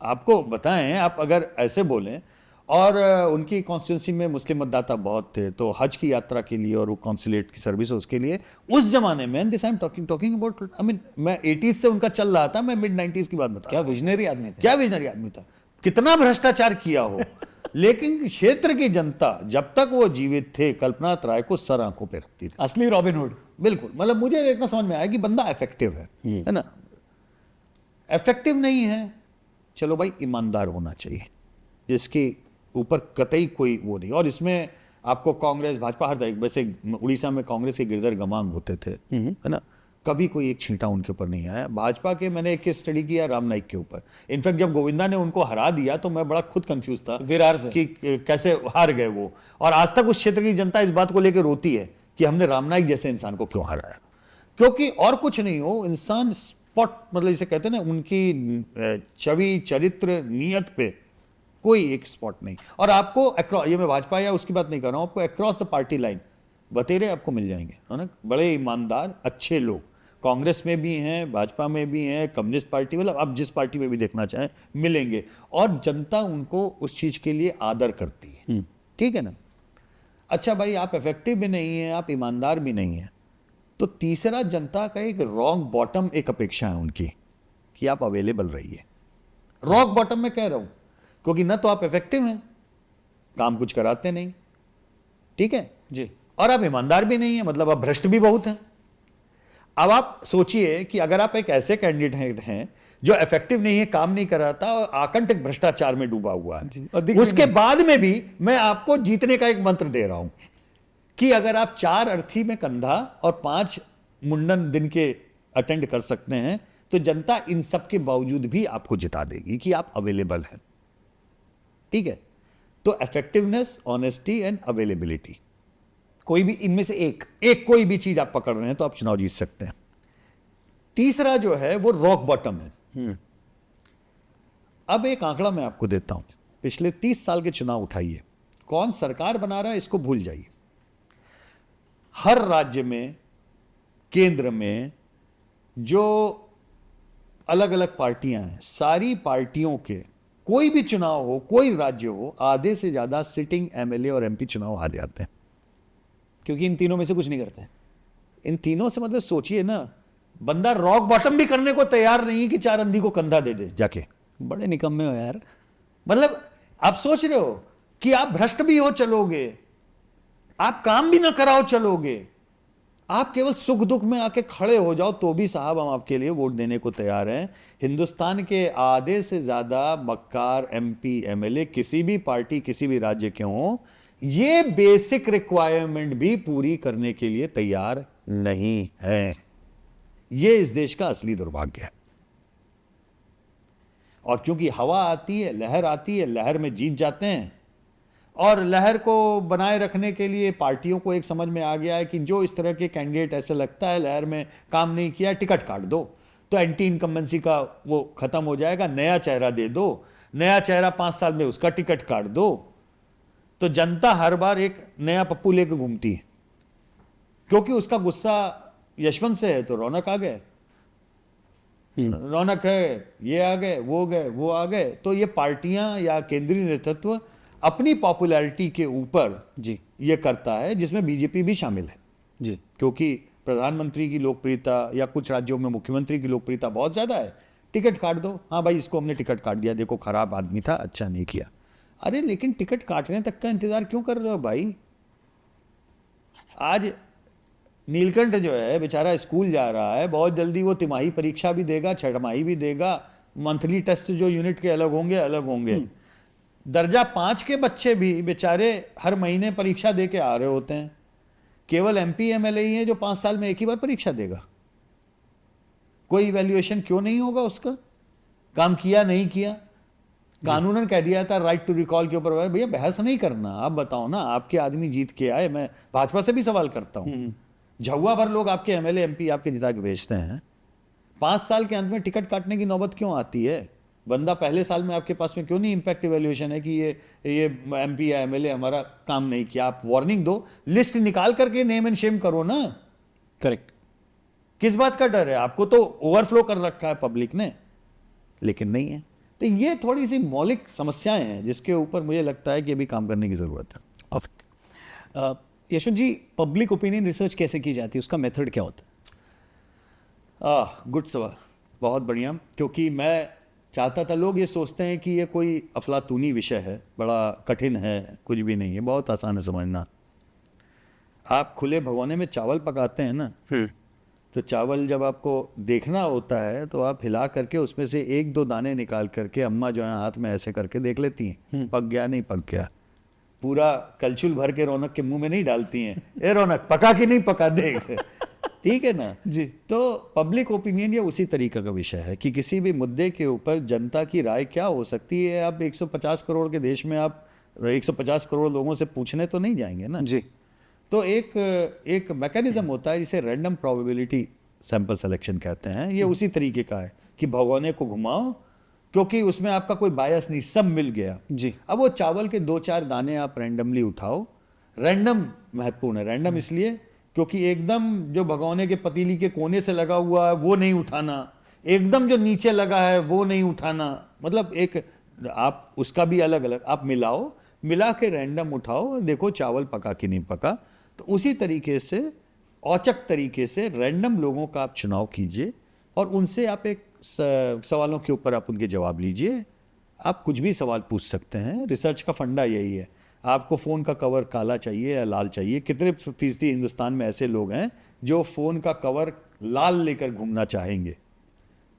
आपको बताएं, आप अगर ऐसे बोलें, और उनकी कॉन्स्टिट्यूंसी में मुस्लिम मतदाता बहुत थे, तो हज की यात्रा के लिए और वो कॉन्सुलेट की सर्विस है उसके लिए उस जमाने में, this I am talking about, I mean मैं 80s से उनका चल रहा था, मैं मिड 90s की बात बता। क्या विजनरी आदमी थे, क्या विजनरी आदमी था, कितना भ्रष्टाचार किया हो। लेकिन क्षेत्र की जनता जब तक वो जीवित थे कल्पनाथ राय को सर आंखों पे रखती थी। असली रॉबिन हुड। बिल्कुल, मतलब मुझे इतना समझ में आया कि बंदा इफेक्टिव है ना। इफेक्टिव नहीं है, चलो भाई ईमानदार होना चाहिए, जिसके ऊपर कतई कोई वो नहीं। और इसमें आपको कांग्रेस भाजपा हर तरह, वैसे उड़ीसा में कांग्रेस के गिरधर गमांग होते थे, है ना, कभी कोई एक छींटा उनके ऊपर नहीं आया। भाजपा के मैंने एक केस स्टडी किया राम नाईक के ऊपर। इनफैक्ट जब गोविंदा ने उनको हरा दिया तो मैं बड़ा खुद कंफ्यूज था विरार से कि कैसे हार गए वो, और आज तक उस क्षेत्र की जनता इस बात को लेकर रोती है कि हमने राम नाईक जैसे इंसान को क्यों हराया। क्योंकि और कुछ नहीं हो, इंसान स्पॉट, मतलब इसे कहते हैं ना, उनकी छवि, चरित्र, नियत पे कोई एक स्पॉट नहीं। और आपको ये मैं भाजपा या उसकी बात नहीं कर रहा हूं, आपको अक्रॉस द पार्टी लाइन बतेरे आपको मिल जाएंगे, है ना, बड़े ईमानदार अच्छे लोग। कांग्रेस में भी हैं, भाजपा में भी हैं, कम्युनिस्ट पार्टी, मतलब आप जिस पार्टी में भी देखना चाहें मिलेंगे, और जनता उनको उस चीज के लिए आदर करती है। ठीक है ना। अच्छा भाई, आप इफेक्टिव भी नहीं है, आप ईमानदार भी नहीं है, तो तीसरा जनता का एक रॉक बॉटम एक अपेक्षा है उनकी कि आप अवेलेबल रहिए। रॉक बॉटम में कह रहा हूं क्योंकि ना तो आप इफेक्टिव हैं, काम कुछ कराते नहीं, ठीक है जी, और आप ईमानदार भी नहीं है, मतलब आप भ्रष्ट भी बहुत हैं। अब आप सोचिए कि अगर आप एक ऐसे कैंडिडेट हैं जो इफेक्टिव नहीं है, काम नहीं कराता और आकंठित भ्रष्टाचार में डूबा हुआ है, उसके बाद में भी मैं आपको जीतने का एक मंत्र दे रहा हूं कि अगर आप 4 अर्थी में कंधा और 5 मुंडन दिन के अटेंड कर सकते हैं तो जनता इन सब के बावजूद भी आपको जिता देगी कि आप अवेलेबल हैं। ठीक है, तो इफेक्टिवनेस, ऑनेस्टी एंड अवेलेबिलिटी, कोई भी इनमें से एक कोई भी चीज आप पकड़ रहे हैं तो आप चुनाव जीत सकते हैं। तीसरा जो है वो रॉक बॉटम है। अब एक आंकड़ा मैं आपको देता हूं, पिछले 30 साल के चुनाव उठाइए, कौन सरकार बना रहा है इसको भूल जाइए। हर राज्य में, केंद्र में जो अलग अलग पार्टियां हैं, सारी पार्टियों के कोई भी चुनाव हो, कोई राज्य हो, आधे से ज्यादा सिटिंग एमएलए और एमपी चुनाव हार जाते हैं, क्योंकि इन तीनों में से कुछ नहीं करते। इन तीनों से मतलब सोचिए ना, बंदा रॉक बॉटम भी करने को तैयार नहीं कि 4 अंधी को कंधा दे दे जाके। बड़े निकम्मे हो यार। मतलब आप सोच रहे हो कि आप भ्रष्ट भी हो चलोगे, आप काम भी ना कराओ चलोगे, आप केवल सुख दुख में आके खड़े हो जाओ तो भी साहब हम आपके लिए वोट देने को तैयार हैं। हिंदुस्तान के आधे से ज्यादा मक्कार एमपी एमएलए किसी भी पार्टी, किसी भी राज्य के हों, ये बेसिक रिक्वायरमेंट भी पूरी करने के लिए तैयार नहीं है। ये इस देश का असली दुर्भाग्य है। और क्योंकि हवा आती है, लहर आती है, लहर में जीत जाते हैं, और लहर को बनाए रखने के लिए पार्टियों को एक समझ में आ गया है कि जो इस तरह के कैंडिडेट ऐसे लगता है लहर में काम नहीं किया, टिकट काट दो तो एंटी इनकम्बेंसी का वो खत्म हो जाएगा, नया चेहरा दे दो, नया चेहरा 5 साल में उसका टिकट काट दो। तो जनता हर बार एक नया पप्पू लेकर घूमती है, क्योंकि उसका गुस्सा यशवंत से है तो रौनक आ गए, रौनक है, ये आ गए, वो आ गए। तो ये पार्टियां या केंद्रीय नेतृत्व अपनी पॉपुलैरिटी के ऊपर जी ये करता है, जिसमें बीजेपी भी शामिल है जी, क्योंकि प्रधानमंत्री की लोकप्रियता या कुछ राज्यों में मुख्यमंत्री की लोकप्रियता बहुत ज्यादा है। टिकट काट दो, हाँ भाई इसको हमने टिकट काट दिया, देखो खराब आदमी था, अच्छा नहीं किया। अरे लेकिन टिकट काटने तक का इंतजार क्यों कर रहे हो भाई? आज नीलकंठ जो है बेचारा स्कूल जा रहा है, बहुत जल्दी वो तिमाही परीक्षा भी देगा, छठमाही भी देगा, मंथली टेस्ट जो यूनिट के अलग होंगे। दर्जा 5 के बच्चे भी बेचारे हर महीने परीक्षा दे के आ रहे होते हैं। केवल एमपी एमएलए ही है जो 5 साल में एक ही बार परीक्षा देगा। कोई इवैल्यूएशन क्यों नहीं होगा उसका? काम किया नहीं किया, कानूनन कह दिया था राइट टू रिकॉल के ऊपर। भैया बहस नहीं करना, आप बताओ ना, आपके आदमी जीत के आए। मैं भाजपा से भी सवाल करता हूं, झुआ भर लोग आपके एमएलए एमपी आपके जिता के भेजते हैं, 5 साल के अंत में टिकट काटने की नौबत क्यों आती है? बंदा पहले साल में आपके पास में क्यों नहीं इंपैक्ट इवैल्यूएशन है कि ये एमपी या एमएलए हमारा काम नहीं किया? आप वार्निंग दो, लिस्ट निकाल करके नेम एंड शेम करो ना। करेक्ट। किस बात का डर है? आपको तो ओवरफ्लो कर रखा है पब्लिक ने, लेकिन नहीं है। तो ये थोड़ी सी मौलिक समस्याएं हैं जिसके ऊपर मुझे लगता है कि अभी काम करने की जरूरत है। यशवंत जी, पब्लिक ओपिनियन रिसर्च कैसे की जाती है, उसका मेथड क्या होता है? गुड सवाल, बहुत बढ़िया। क्योंकि मैं चाहता था, लोग ये सोचते हैं कि ये कोई अफलातूनी विषय है, बड़ा कठिन है, कुछ भी नहीं है, बहुत आसान है समझना। आप खुले भगोने में चावल पकाते हैं ना, तो चावल जब आपको देखना होता है तो आप हिला करके उसमें से 1-2 दाने निकाल करके अम्मा जो है हाथ में ऐसे करके देख लेती हैं, पक गया नहीं पक गया। पूरा कलछुल भर के रौनक के मुंह में नहीं डालती हैं, ए रौनक पका कि नहीं पका, देख। ठीक है ना जी। तो पब्लिक ओपिनियन ये उसी तरीके का विषय है कि किसी भी मुद्दे के ऊपर जनता की राय क्या हो सकती है। आप 150 करोड़ के देश में आप 150 करोड़ लोगों से पूछने तो नहीं जाएंगे ना। जी। तो एक मैकेनिज्म होता है जिसे रैंडम प्रोबेबिलिटी सैंपल सिलेक्शन कहते हैं। ये उसी तरीके का है कि भगोने को घुमाओ, क्योंकि उसमें आपका कोई बायस नहीं, सब मिल गया। जी। अब वो चावल के 2-4 दाने आप रैंडमली उठाओ। रैंडम महत्वपूर्ण है। रैंडम इसलिए क्योंकि एकदम जो भगोने के पतीली के कोने से लगा हुआ है वो नहीं उठाना, एकदम जो नीचे लगा है वो नहीं उठाना। मतलब एक आप उसका भी अलग अलग आप मिलाओ, मिला के रैंडम उठाओ और देखो चावल पका कि नहीं पका। तो उसी तरीके से औचक तरीके से रैंडम लोगों का आप चुनाव कीजिए और उनसे आप एक सवालों के ऊपर आप उनके जवाब लीजिए। आप कुछ भी सवाल पूछ सकते हैं। रिसर्च का फंडा यही है। आपको फ़ोन का कवर काला चाहिए या लाल चाहिए? कितने फीसदी हिंदुस्तान में ऐसे लोग हैं जो फ़ोन का कवर लाल लेकर घूमना चाहेंगे?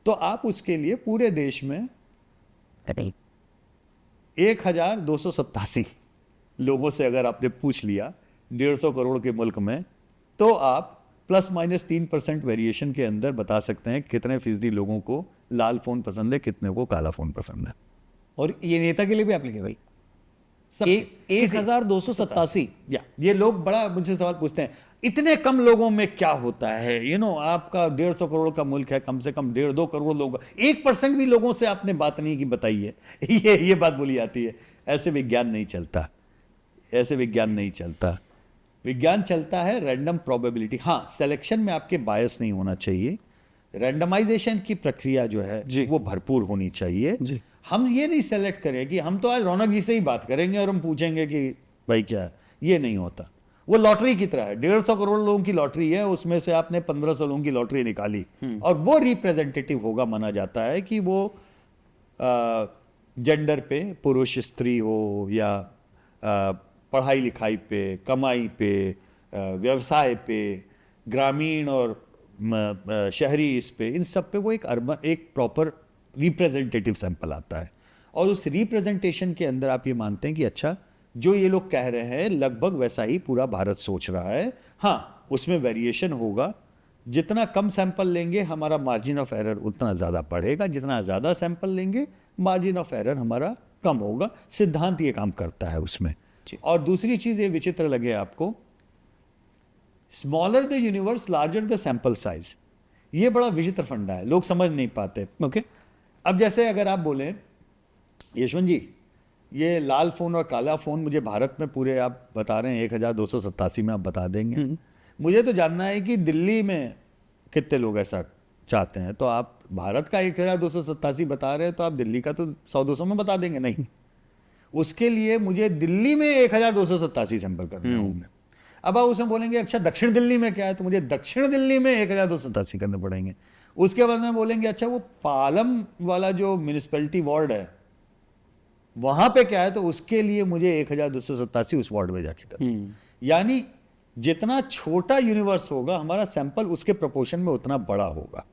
तो आप उसके लिए पूरे देश में 1287 लोगों से अगर आपने पूछ लिया 150 करोड़ के मुल्क में, तो आप ±3% वेरिएशन के अंदर बता सकते हैं कितने फीसदी लोगों को लाल फोन पसंद है, कितने को काला फोन पसंद है। और ये नेता के लिए भी एप्लीकेबल। सब 1287। या ये लोग बड़ा मुझसे सवाल पूछते हैं, इतने कम लोगों में क्या होता है? आपका 150 करोड़ का मुल्क है, कम से कम 1.5-2 करोड़ लोग, 1% भी लोगों से आपने बात नहीं की, बताइए। ये बात बोली जाती है। ऐसे विज्ञान नहीं चलता, ऐसे विज्ञान नहीं चलता। विज्ञान चलता है रैंडम प्रोबेबिलिटी। हाँ, सिलेक्शन में आपके बायस नहीं होना चाहिए। रैंडमाइजेशन की प्रक्रिया जो है वो भरपूर होनी चाहिए। जी। हम ये नहीं सेलेक्ट करें कि हम तो आज रौनक जी से ही बात करेंगे और हम पूछेंगे कि भाई क्या है। ये नहीं होता। वो लॉटरी की तरह है। 150 करोड़ लोगों की लॉटरी है, उसमें से आपने 1500 लोगों की लॉटरी निकाली और वो रिप्रेजेंटेटिव होगा। माना जाता है कि वो जेंडर पे, पुरुष स्त्री हो या पढ़ाई लिखाई पे, कमाई पे, व्यवसाय पे, ग्रामीण और शहरी इस पे, इन सब पे वो एक प्रॉपर रिप्रेजेंटेटिव सैंपल आता है। और उस रिप्रेजेंटेशन के अंदर आप ये मानते हैं कि अच्छा, जो ये लोग कह रहे हैं लगभग वैसा ही पूरा भारत सोच रहा है। हाँ, उसमें वेरिएशन होगा। जितना कम सैंपल लेंगे हमारा मार्जिन ऑफ एरर उतना ज़्यादा बढ़ेगा, जितना ज़्यादा सैंपल लेंगे मार्जिन ऑफ एरर हमारा कम होगा। सिद्धांत ये काम करता है उसमें। और दूसरी चीज़ ये विचित्र लगे आपको, smaller the universe larger the sample size. ये बड़ा विचित्र फंडा है, लोग समझ नहीं पाते। ओके। अब जैसे अगर आप बोलें यशवंत जी, ये लाल फोन और काला फोन मुझे भारत में पूरे आप बता रहे हैं 1287 में आप बता देंगे। मुझे तो जानना है कि दिल्ली में कितने लोग ऐसा चाहते हैं। तो आप भारत का 1287 बता रहे हैं, तो आप दिल्ली का तो 100-200 में बता देंगे? नहीं, उसके लिए मुझे दिल्ली में 1287 सैंपल करने होंगे। अब आप उसमें बोलेंगे अच्छा दक्षिण दिल्ली में क्या है, तो मुझे दक्षिण दिल्ली में 1287 करने पड़ेंगे। उसके बाद में बोलेंगे अच्छा वो पालम वाला जो म्यूनिसिपैलिटी वार्ड है वहां पे क्या है, तो उसके लिए मुझे 1287 उस वार्ड में जाके करना। यानी जितना छोटा यूनिवर्स होगा हमारा सैंपल, उसके प्रोपोर्शन में उतना बड़ा होगा।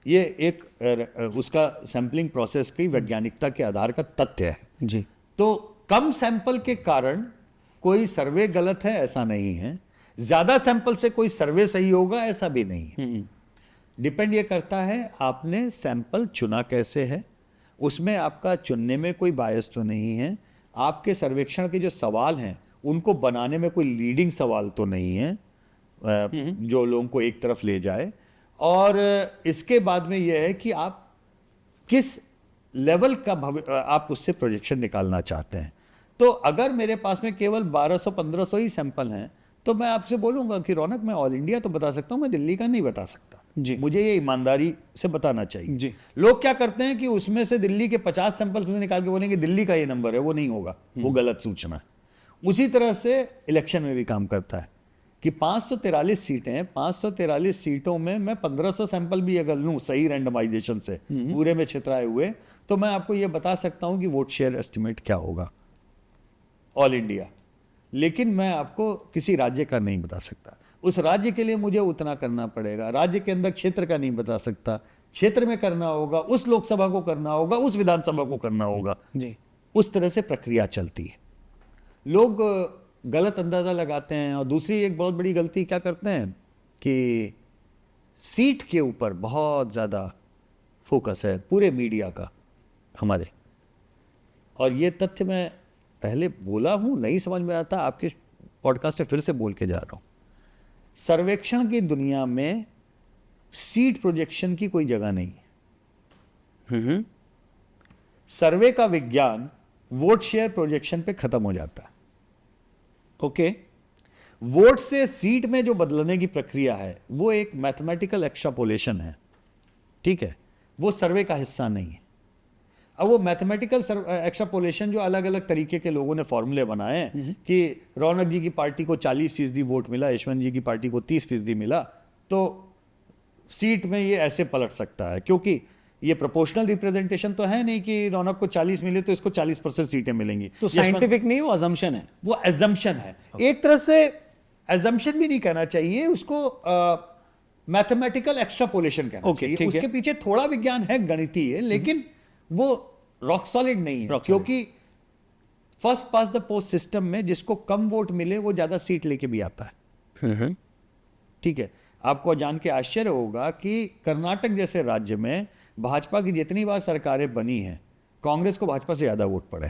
ये एक उसका सैंपलिंग प्रोसेस की वैज्ञानिकता के आधार का तथ्य है जी। तो कम सैंपल के कारण कोई सर्वे गलत है ऐसा नहीं है, ज्यादा सैंपल से कोई सर्वे सही होगा ऐसा भी नहीं है। डिपेंड ये करता है आपने सैंपल चुना कैसे है, उसमें आपका चुनने में कोई बायस तो नहीं है, आपके सर्वेक्षण के जो सवाल हैं उनको बनाने में कोई लीडिंग सवाल तो नहीं है जो लोगों को एक तरफ ले जाए, और इसके बाद में यह है कि आप किस लेवल का आप उससे प्रोजेक्शन निकालना चाहते हैं। तो अगर मेरे पास में केवल 1200-1500 ही सैंपल हैं तो मैं आपसे बोलूंगा कि रौनक मैं ऑल इंडिया तो बता सकता हूं, मैं दिल्ली का नहीं बता सकता जी। मुझे ये ईमानदारी से बताना चाहिए जी। लोग क्या करते हैं कि उसमें से दिल्ली के 50 सैंपल से निकाल के बोलेंगे दिल्ली का ये नंबर है, वो नहीं होगा, वो गलत सूचना है। उसी तरह से इलेक्शन में भी काम करता है कि 543 सीटें, 543 सीटों में मैं 1500 सैंपल भी अगर लूं सही रैंडमाइजेशन से पूरे में छितराए हुए, तो मैं आपको यह बता सकता हूं कि वोट शेयर एस्टिमेट क्या होगा ऑल इंडिया। लेकिन मैं आपको किसी राज्य का नहीं बता सकता, उस राज्य के लिए मुझे उतना करना पड़ेगा। राज्य के अंदर क्षेत्र का नहीं बता सकता, क्षेत्र में करना होगा, उस लोकसभा को करना होगा, उस विधानसभा को करना होगा जी। उस तरह से प्रक्रिया चलती है। लोग गलत अंदाजा लगाते हैं। और दूसरी एक बहुत बड़ी गलती क्या करते हैं कि सीट के ऊपर बहुत ज़्यादा फोकस है पूरे मीडिया का हमारे। और ये तथ्य मैं पहले बोला हूँ, नहीं समझ में आता, आपके पॉडकास्ट में फिर से बोल के जा रहा हूँ। सर्वेक्षण की दुनिया में सीट प्रोजेक्शन की कोई जगह नहीं है। सर्वे का विज्ञान वोट शेयर प्रोजेक्शन पे खत्म हो जाता है। ओके, वोट से सीट में जो बदलने की प्रक्रिया है वो एक मैथमेटिकल एक्सट्रापोलेशन है, ठीक है, वो सर्वे का हिस्सा नहीं है। अब वो मैथमेटिकल एक्सट्रापोलेशन जो अलग अलग तरीके के लोगों ने फॉर्मूले बनाए हैं कि रौनक जी की पार्टी को 40% वोट मिला, यशवंत जी की पार्टी को 30% मिला, तो सीट में ये ऐसे पलट सकता है, क्योंकि ये प्रोपोर्शनल रिप्रेजेंटेशन तो है नहीं कि रौनक को 40 मिले तो इसको 40% सीटें मिलेंगी। तो साइंटिफिक नहीं, वो अजम्पशन है। वो एजम्पशन है, एक तरह से एजम्पशन भी नहीं कहना चाहिए उसको, मैथमेटिकल एक्सट्रापोलेशन कहना चाहिए। ठीक है। उसके पीछे थोड़ा विज्ञान है, गणितीय, लेकिन वो रॉक सॉलिड नहीं है, क्योंकि first pass the post system में जिसको कम वोट मिले वो ज्यादा सीट लेके भी आता है। ठीक है, आपको जान के आश्चर्य होगा कि कर्नाटक जैसे राज्य में भाजपा की जितनी बार सरकारें बनी हैं, कांग्रेस को भाजपा से ज्यादा वोट पड़े।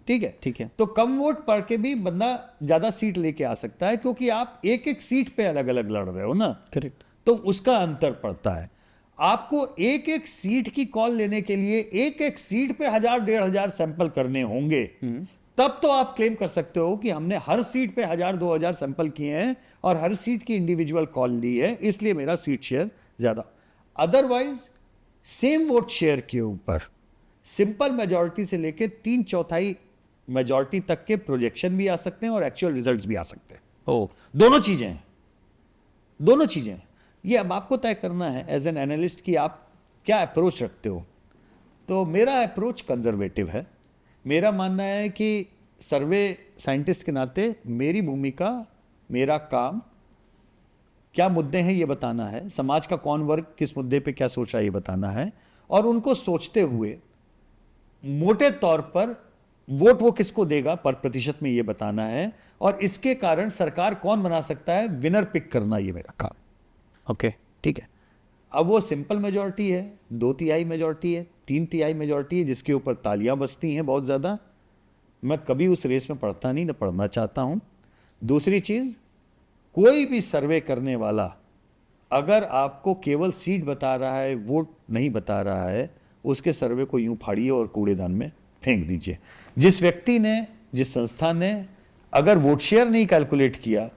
ठीक है, ठीक है। तो कम वोट पड़ के भी बंदा ज्यादा सीट लेके आ सकता है, क्योंकि आप एक एक सीट पे अलग अलग लड़ रहे हो ना। करेक्ट। तो उसका अंतर पड़ता है। आपको एक एक सीट की कॉल लेने के लिए एक एक सीट पे 1000-1500 सैंपल करने होंगे, तब तो आप क्लेम कर सकते हो कि हमने हर सीट पे 1000-2000 सैंपल किए हैं और हर सीट की इंडिविजुअल कॉल ली है, इसलिए मेरा सीट शेयर ज्यादा। अदरवाइज सेम वोट शेयर के ऊपर सिंपल मेजॉरिटी से लेके 3/4 मेजॉरिटी तक के प्रोजेक्शन भी आ सकते हैं और एक्चुअल रिजल्ट्स भी आ सकते हैं। ओ, दोनों चीजें हैं, दोनों चीजें हैं। ये अब आपको तय करना है एज एन एनालिस्ट कि आप क्या अप्रोच रखते हो। तो मेरा अप्रोच कंजर्वेटिव है। मेरा मानना है कि सर्वे साइंटिस्ट के नाते मेरी भूमिका, मेरा काम, क्या मुद्दे हैं ये बताना है, समाज का कौन वर्ग किस मुद्दे पे क्या सोच रहा है ये बताना है, और उनको सोचते हुए मोटे तौर पर वोट वो किसको देगा पर प्रतिशत में ये बताना है, और इसके कारण सरकार कौन बना सकता है विनर पिक करना, ये मेरा काम। ओके, ठीक है, अब वो सिंपल मेजॉरिटी है, 2/3 मेजॉरिटी है, 3/3 मेजॉरिटी है, जिसके ऊपर तालियां बजती हैं बहुत ज्यादा। मैं कभी उस रेस में पढ़ता नहीं, ना पढ़ना चाहता हूं। दूसरी चीज, कोई भी सर्वे करने वाला अगर आपको केवल सीट बता रहा है, वोट नहीं बता रहा है, उसके सर्वे को यूं फाड़िए और कूड़ेदान में फेंक दीजिए। जिस व्यक्ति ने, जिस संस्था ने अगर वोट शेयर नहीं कैलकुलेट किया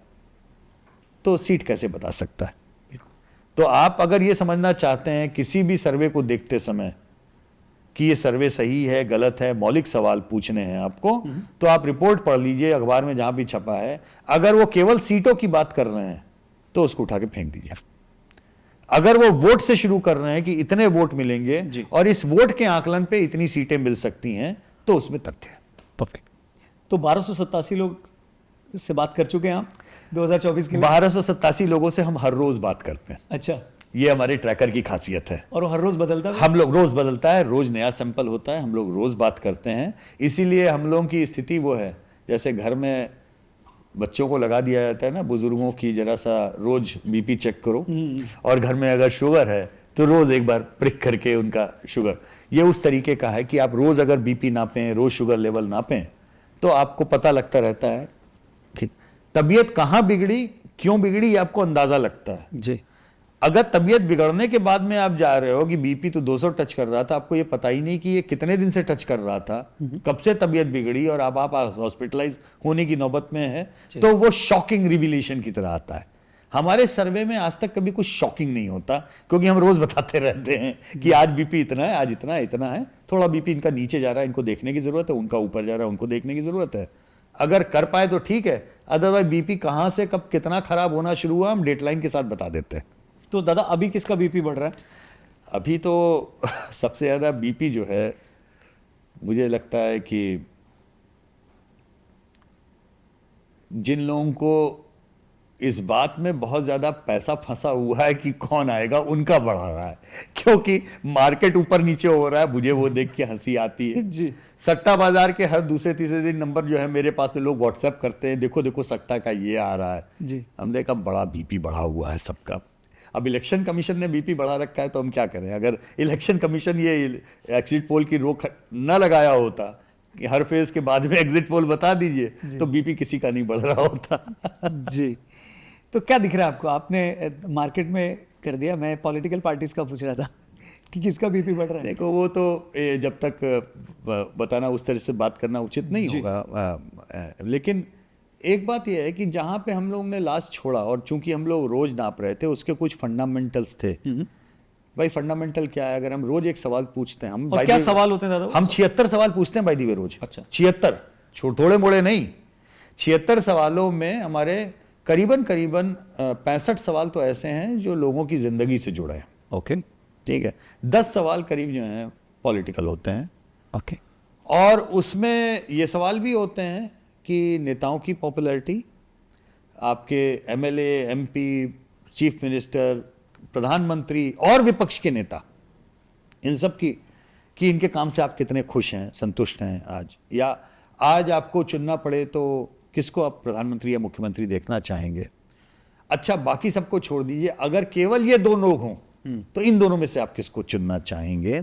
तो सीट कैसे बता सकता है। तो आप अगर ये समझना चाहते हैं किसी भी सर्वे को देखते समय कि ये सर्वे सही है गलत है, मौलिक सवाल पूछने हैं आपको, तो आप रिपोर्ट पढ़ लीजिए अखबार में जहां भी छपा है। अगर वो केवल सीटों की बात कर रहे हैं तो उसको उठा के फेंक दीजिए। अगर वो वोट से शुरू कर रहे हैं कि इतने वोट मिलेंगे और इस वोट के आकलन पे इतनी सीटें मिल सकती हैं, तो उसमें तथ्य है। परफेक्ट। तो 1287 लोग से बात कर चुके हैं आप 2024 के लिए? 1287 लोगों से हम हर रोज बात करते हैं। अच्छा, ये हमारे ट्रैकर की खासियत है। और वो हर रोज बदलता है? हम लोग रोज बदलता है, रोज नया सैंपल होता है, हम लोग रोज बात करते हैं। इसीलिए हम लोगों की स्थिति वो है जैसे घर में बच्चों को लगा दिया जाता है ना, बुजुर्गों की जरा सा रोज बीपी चेक करो, और घर में अगर शुगर है तो रोज एक बार प्रिक करके उनका शुगर, ये उस तरीके का है कि आप रोज अगर बीपी नापें, रोज शुगर लेवल नापें, तो आपको पता लगता रहता है कि तबीयत कहाँ बिगड़ी, क्यों बिगड़ी, ये आपको अंदाजा लगता है जी। अगर तबीयत बिगड़ने के बाद में आप जा रहे हो कि बीपी तो 200 टच कर रहा था, आपको ये पता ही नहीं कि ये कितने दिन से टच कर रहा था, कब से तबीयत बिगड़ी, और अब आप हॉस्पिटलाइज होने की नौबत में है, तो वो शॉकिंग रिवीलेशन की तरह आता है। हमारे सर्वे में आज तक कभी कुछ शॉकिंग नहीं होता, क्योंकि हम रोज बताते रहते हैं कि आज बीपी इतना है, आज इतना है, इतना है, थोड़ा बीपी इनका नीचे जा रहा है, इनको देखने की जरूरत है, उनका ऊपर जा रहा है, उनको देखने की जरूरत है। अगर कर पाए तो ठीक है, अदरवाइज बीपी कहां से कब कितना खराब होना शुरू हुआ हम डेडलाइन के साथ बता देते हैं। तो दादा अभी किसका बीपी बढ़ रहा है? अभी तो सबसे ज्यादा बीपी जो है, मुझे लगता है कि जिन लोगों को इस बात में बहुत ज्यादा पैसा फंसा हुआ है कि कौन आएगा, उनका बढ़ा रहा है, क्योंकि मार्केट ऊपर नीचे हो रहा है। मुझे वो देख के हंसी आती है जी। सट्टा बाजार के हर दूसरे तीसरे दिन नंबर जो है मेरे पास में लोग व्हाट्सएप करते हैं, देखो देखो सट्टा का ये आ रहा है। जी। हमने कहा बड़ा बीपी बढ़ा हुआ है सबका। अब इलेक्शन कमीशन ने बीपी बढ़ा रखा है तो हम क्या करें। अगर इलेक्शन कमीशन ये एग्जिट पोल की रोक न लगाया होता कि हर फेज के बाद में एग्जिट पोल बता दीजिए, तो बीपी किसी का नहीं बढ़ रहा होता। जी। तो क्या दिख रहा है आपको? आपने मार्केट में कर दिया, मैं पॉलिटिकल पार्टीज का पूछ रहा था कि किसका बीपी बढ़ रहा है। देखो वो तो जब तक बताना, उस तरह से बात करना उचित नहीं होगा। लेकिन एक बात यह है कि जहां पे हम लोग ने लास्ट छोड़ा, और चूंकि हम लोग रोज नाप रहे थे, उसके कुछ फंडामेंटल्स थे। भाई फंडामेंटल क्या है? अगर हम रोज एक सवाल पूछते हैं, हम और क्या सवाल होते हैं दादा? हम 76 सवाल पूछते हैं भाई दी रोज। अच्छा। 76, थोड़े मोड़े नहीं, 76 सवालों में हमारे करीबन 65 सवाल तो ऐसे हैं जो लोगों की जिंदगी से जुड़े हैं। ओके। ठीक है, 10 सवाल करीब जो हैं पॉलिटिकल होते हैं। ओके। और उसमें ये सवाल भी होते हैं कि नेताओं की पॉपुलैरिटी, आपके एमएलए, एमपी, चीफ मिनिस्टर, प्रधानमंत्री और विपक्ष के नेता, इन सब की कि इनके काम से आप कितने खुश हैं, संतुष्ट हैं आज, या आज आपको चुनना पड़े तो किसको आप प्रधानमंत्री या मुख्यमंत्री देखना चाहेंगे। अच्छा, बाकी सबको छोड़ दीजिए, अगर केवल ये दो लोग हों तो इन दोनों में से आप किसको चुनना चाहेंगे।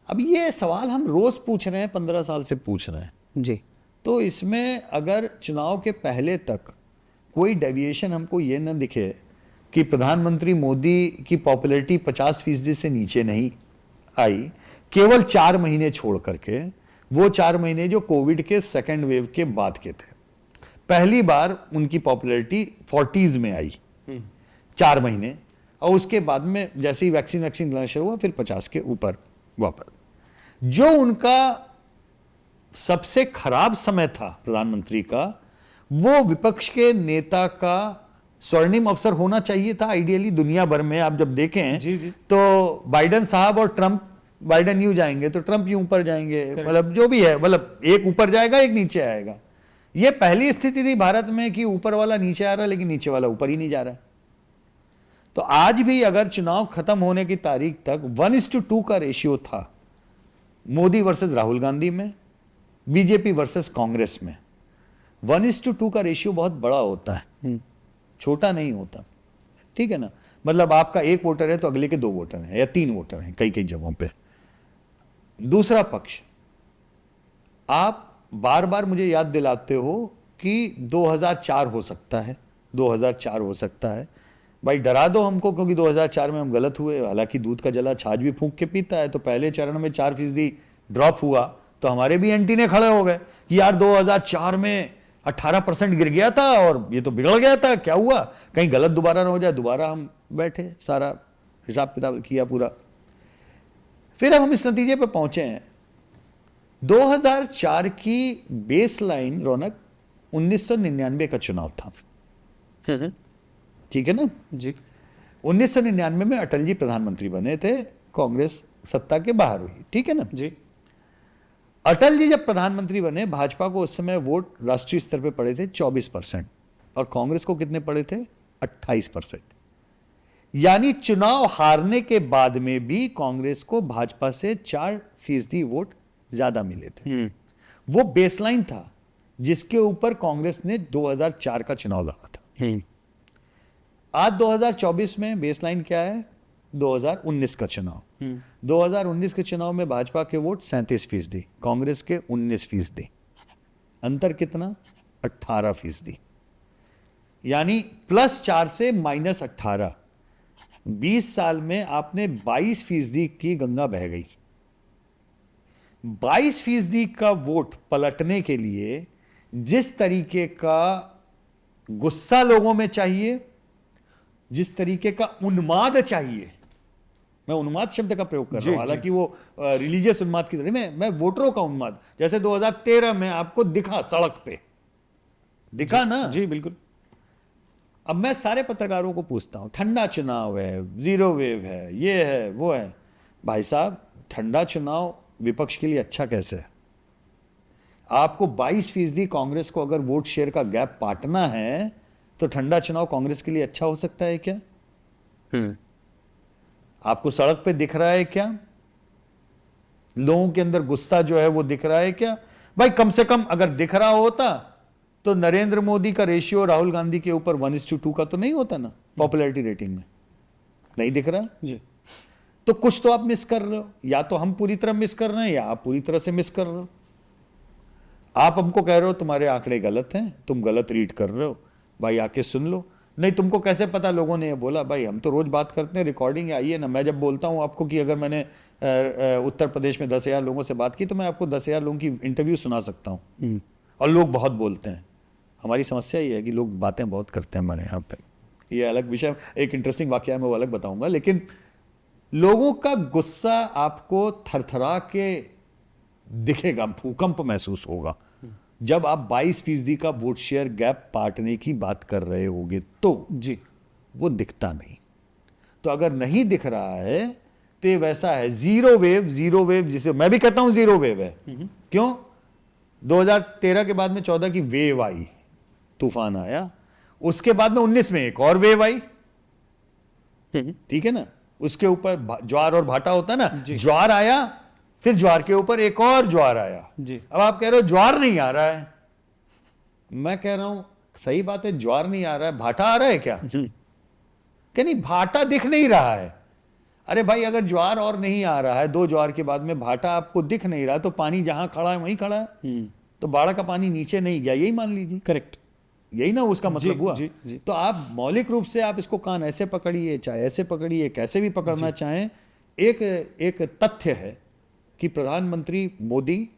अब ये सवाल हम रोज पूछ रहे हैं, 15 साल से पूछ रहे हैं जी। तो इसमें अगर चुनाव के पहले तक कोई डेविएशन हमको ये न दिखे कि प्रधानमंत्री मोदी की पॉपुलैरिटी 50% से नीचे नहीं आई, केवल 4 महीने छोड़ करके, वो 4 महीने जो कोविड के सेकेंड वेव के बाद के थे, पहली बार उनकी पॉपुलैरिटी 40s में आई 4 महीने, और उसके बाद में जैसे ही वैक्सीन लेना शुरू हुआ, फिर 50 के ऊपर वापस। जो उनका सबसे खराब समय था प्रधानमंत्री का, वो विपक्ष के नेता का स्वर्णिम अवसर होना चाहिए था आइडियली। दुनिया भर में आप जब देखें जी जी। तो बाइडेन साहब और ट्रंप, बाइडेन यूं जाएंगे तो ट्रंप यूं ऊपर जाएंगे, मतलब जो भी है, मतलब एक ऊपर जाएगा एक नीचे आएगा। ये पहली स्थिति थी भारत में कि ऊपर वाला नीचे आ रहा है, लेकिन नीचे वाला ऊपर ही नहीं जा रहा है। तो आज भी अगर चुनाव खत्म होने की तारीख तक 1:2 का रेशियो था, मोदी वर्सेस राहुल गांधी में, बीजेपी वर्सेस कांग्रेस में, 1:2 का रेशियो बहुत बड़ा होता है, छोटा नहीं होता। ठीक है ना, मतलब आपका एक वोटर है तो अगले के 2 वोटर हैं या 3 वोटर हैं कई कई जगहों पे। दूसरा पक्ष, आप बार बार मुझे याद दिलाते हो कि 2004 हो सकता है, 2004 हो सकता है। भाई डरा दो हमको, क्योंकि 2004 में हम गलत हुए। हालांकि दूध का जला छाछ भी फूंक के पीता है, तो पहले चरण में 4% ड्रॉप हुआ तो हमारे भी एंटीने खड़े हो गए कि यार 2004 में 18% गिर गया था और ये तो बिगड़ गया था, क्या हुआ, कहीं गलत दोबारा ना हो जाए। दोबारा हम बैठे, सारा हिसाब किताब किया पूरा, फिर अब हम इस नतीजे पे पहुंचे हैं। 2004 की बेस लाइन, रौनक, 1999 का चुनाव था, ठीक है ना जी। 1999 में अटल जी प्रधानमंत्री बने थे, कांग्रेस सत्ता के बाहर हुई, ठीक है ना जी। अटल जी जब प्रधानमंत्री बने, भाजपा को उस समय वोट राष्ट्रीय स्तर पे पड़े थे 24% और कांग्रेस को कितने पड़े थे? 28%। यानी चुनाव हारने के बाद में भी कांग्रेस को भाजपा से 4% वोट ज्यादा मिले थे। वो बेसलाइन था जिसके ऊपर कांग्रेस ने 2004 का चुनाव लड़ा था। आज 2024 में बेसलाइन क्या है? 2019 का चुनाव। 2019 के चुनाव में भाजपा के वोट 37%, कांग्रेस के 19%। अंतर कितना? 18%। यानी +4 से -18। 20 साल में आपने 22% की गंगा बह गई। 22% का वोट पलटने के लिए जिस तरीके का गुस्सा लोगों में चाहिए, जिस तरीके का उन्माद चाहिए, मैं उन्माद शब्द का प्रयोग कर रहा हूं, हालांकि वो रिलीजियस उन्माद की तरह, मैं वोटरों का उन्माद, जैसे 2013 में आपको दिखा सड़क पे, दिखा ना? जी बिल्कुल। अब मैं सारे पत्रकारों को पूछता हूं, ठंडा चुनाव है, 0 वेव है, ये है वो है। भाई साहब, ठंडा चुनाव विपक्ष के लिए अच्छा कैसे है? आपको 22% कांग्रेस को अगर वोट शेयर का गैप पाटना है तो ठंडा चुनाव कांग्रेस के लिए अच्छा हो सकता है क्या? आपको सड़क पे दिख रहा है क्या? लोगों के अंदर गुस्सा जो है वो दिख रहा है क्या? भाई कम से कम अगर दिख रहा होता तो नरेंद्र मोदी का रेशियो राहुल गांधी के ऊपर 1:2 का तो नहीं होता ना पॉपुलैरिटी रेटिंग में। नहीं दिख रहा जी। तो कुछ तो आप मिस कर रहे हो, या तो हम पूरी तरह मिस कर रहे हैं या आप पूरी तरह से मिस कर रहे हो। आप हमको कह रहे हो तुम्हारे आंकड़े गलत हैं, तुम गलत रीड कर रहे हो, भाई आके सुन लो। नहीं तुमको कैसे पता लोगों ने ये बोला? भाई हम तो रोज बात करते हैं, रिकॉर्डिंग आई है ना। मैं जब बोलता हूं आपको कि अगर मैंने उत्तर प्रदेश में 10,000 लोगों से बात की तो मैं आपको 10,000 लोगों की इंटरव्यू सुना सकता हूं। और लोग बहुत बोलते हैं। हमारी समस्या ये है कि लोग बातें बहुत करते हैं हमारे यहाँ पे। ये अलग विषय, एक इंटरेस्टिंग वाकया मैं वो अलग बताऊंगा। लेकिन लोगों का गुस्सा आपको थरथरा के दिखेगा, भूकंप महसूस होगा जब आप 22% का वोट शेयर गैप पाटने की बात कर रहे होगे तो। जी। वो दिखता नहीं। तो अगर नहीं दिख रहा है तो ये वैसा है जीरो वेव, जिसे मैं भी कहता हूं जीरो वेव है। क्यों? 2013 के बाद में 14 की वेव आई, तूफान आया, उसके बाद में 19 में एक और वेव आई, ठीक है ना। उसके ऊपर ज्वार और भाटा होता है ना, ज्वार आया, फिर ज्वार के ऊपर एक और ज्वार आया जी। अब आप कह रहे हो ज्वार नहीं आ रहा है। मैं कह रहा हूं सही बात है, ज्वार नहीं आ रहा है, भाटा आ रहा है क्या? क्या नहीं, भाटा दिख नहीं रहा है। अरे भाई अगर ज्वार और नहीं आ रहा है, 2 ज्वार के बाद में भाटा आपको दिख नहीं रहा है, तो पानी जहां खड़ा है वहीं खड़ा है। तो बाढ़ का पानी नीचे नहीं गया, यही मान लीजिए। करेक्ट। यही ना उसका मतलब हुआ। जी, जी। तो आप मौलिक रूप से आप इसको कान ऐसे पकड़िए, चाहे ऐसे पकड़िए, कैसे भी पकड़ना चाहें, एक तथ्य है कि प्रधानमंत्री मोदी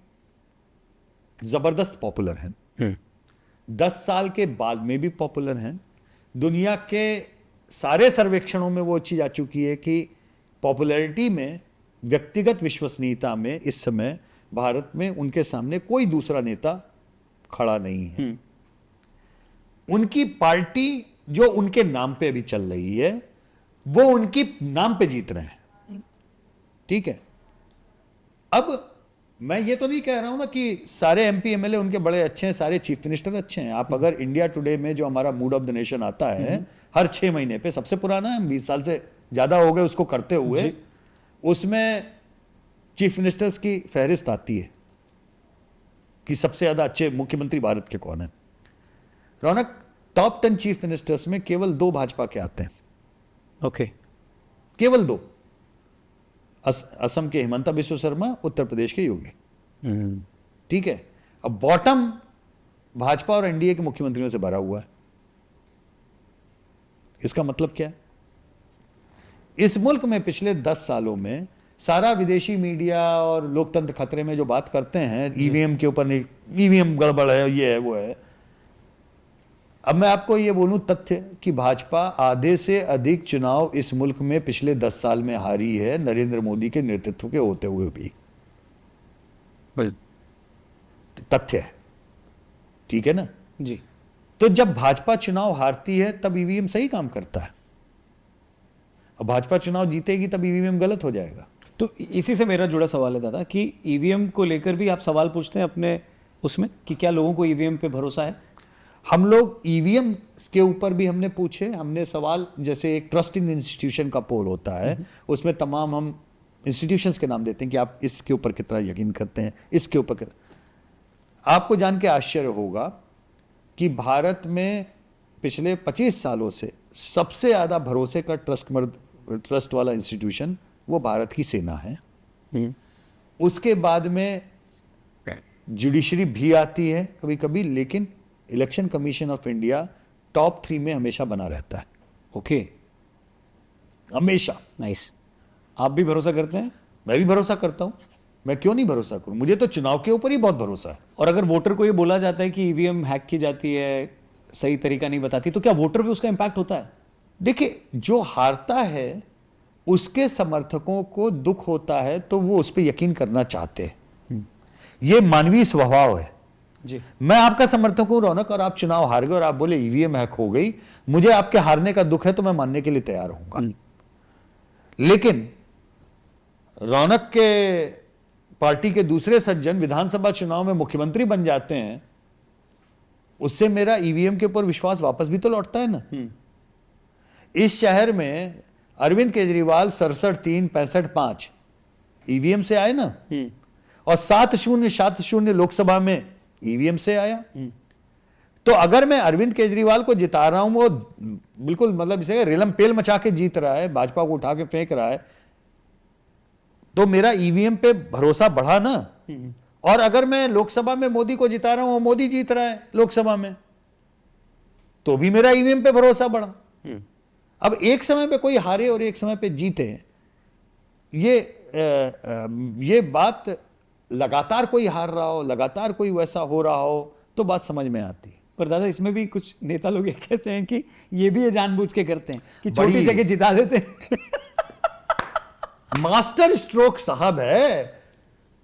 जबरदस्त पॉपुलर हैं। 10 साल के बाद में भी पॉपुलर हैं। दुनिया के सारे सर्वेक्षणों में वो चीज आ चुकी है कि पॉपुलैरिटी में, व्यक्तिगत विश्वसनीयता में इस समय भारत में उनके सामने कोई दूसरा नेता खड़ा नहीं है। उनकी पार्टी जो उनके नाम पे अभी चल रही है वो उनकी नाम पे जीत रहे हैं, ठीक है। अब मैं ये तो नहीं कह रहा हूं ना कि सारे एमपी एमएलए उनके बड़े अच्छे हैं, सारे चीफ मिनिस्टर अच्छे हैं। आप अगर इंडिया टुडे में जो हमारा मूड ऑफ द नेशन आता है हर 6 महीने पे, सबसे पुराना है, 20 साल से ज्यादा हो गए उसको करते हुए, उसमें चीफ मिनिस्टर्स की फहरिस्त आती है कि सबसे ज्यादा अच्छे मुख्यमंत्री भारत के कौन है। रौनक, टॉप 10 चीफ मिनिस्टर्स में केवल 2 भाजपा के आते हैं। ओके। केवल 2। असम के हिमंता बिस्वा शर्मा, उत्तर प्रदेश के योगी, ठीक है। अब बॉटम भाजपा और एनडीए के मुख्यमंत्रियों से भरा हुआ है। इसका मतलब क्या है? इस मुल्क में पिछले 10 सालों में सारा विदेशी मीडिया और लोकतंत्र खतरे में जो बात करते हैं ईवीएम के ऊपर, नहीं ईवीएम गड़बड़ है, ये है वो है। अब मैं आपको ये बोलूं तथ्य कि भाजपा आधे से अधिक चुनाव इस मुल्क में पिछले 10 साल में हारी है, नरेंद्र मोदी के नेतृत्व के होते हुए भी। तथ्य है, ठीक है ना जी। तो जब भाजपा चुनाव हारती है तब ईवीएम सही काम करता है, अब भाजपा चुनाव जीतेगी तब ईवीएम गलत हो जाएगा। तो इसी से मेरा जुड़ा सवाल है दादा कि ईवीएम को लेकर भी आप सवाल पूछते हैं अपने उसमें कि क्या लोगों को ईवीएम पे भरोसा है? हम लोग ईवीएम के ऊपर भी हमने पूछे, हमने सवाल, जैसे एक ट्रस्ट इन इंस्टीट्यूशन का पोल होता है, उसमें तमाम हम इंस्टीट्यूशंस के नाम देते हैं कि आप इसके ऊपर कितना यकीन करते हैं, इसके ऊपर कितना। आपको जान के आश्चर्य होगा कि भारत में पिछले 25 सालों से सबसे ज्यादा भरोसे का ट्रस्ट वाला इंस्टीट्यूशन वो भारत की सेना है। उसके बाद में जुडिशरी भी आती है कभी कभी, लेकिन election commission of India top 3 में हमेशा बना रहता है। ओके, हमेशा। नाइस। आप भी भरोसा करते हैं? मैं भी भरोसा करता हूं, मैं क्यों नहीं भरोसा करूं, मुझे तो चुनाव के ऊपर ही बहुत भरोसा है। और अगर वोटर को ये बोला जाता है कि ईवीएम हैक की जाती है, सही तरीका नहीं बताती, तो क्या वोटर पे उसका इंपैक्ट होता है? देखिए, जो हारता है उसके समर्थकों को दुख होता है तो वो उस पर यकीन करना चाहते हैं, ये मानवीय स्वभाव है जी। मैं आपका समर्थक हूं रौनक, और आप चुनाव हार गए और आप बोले ईवीएम हैक हो गई, मुझे आपके हारने का दुख है तो मैं मानने के लिए तैयार हूंगा। लेकिन रौनक के पार्टी के दूसरे सज्जन विधानसभा चुनाव में मुख्यमंत्री बन जाते हैं उससे मेरा ईवीएम के ऊपर विश्वास वापस भी तो लौटता है ना। इस शहर में अरविंद केजरीवाल 67-3 65-5 ईवीएम से आए ना, और 7-0 लोकसभा में ईवीएम से आया। तो अगर मैं अरविंद केजरीवाल को जिता रहा हूं, वो बिल्कुल मतलब इसे रेलम पेल मचा के जीत रहा है, भाजपा को उठा के फेंक रहा है, तो मेरा ईवीएम पे भरोसा बढ़ा ना। और अगर मैं लोकसभा में मोदी को जिता रहा हूं, वो मोदी जीत रहा है लोकसभा में, तो भी मेरा ईवीएम पे भरोसा बढ़ा। अब एक समय पे कोई हारे और एक समय पे जीते, ये बात लगातार कोई हार रहा हो, लगातार कोई वैसा हो रहा हो, तो बात समझ में आती है। पर दादा इसमें भी कुछ नेता लोग ये कहते हैं कि ये भी ये जानबूझ के करते हैं कि छोटी बड़ी- जगह जिता देते हैं। मास्टर स्ट्रोक साहब है।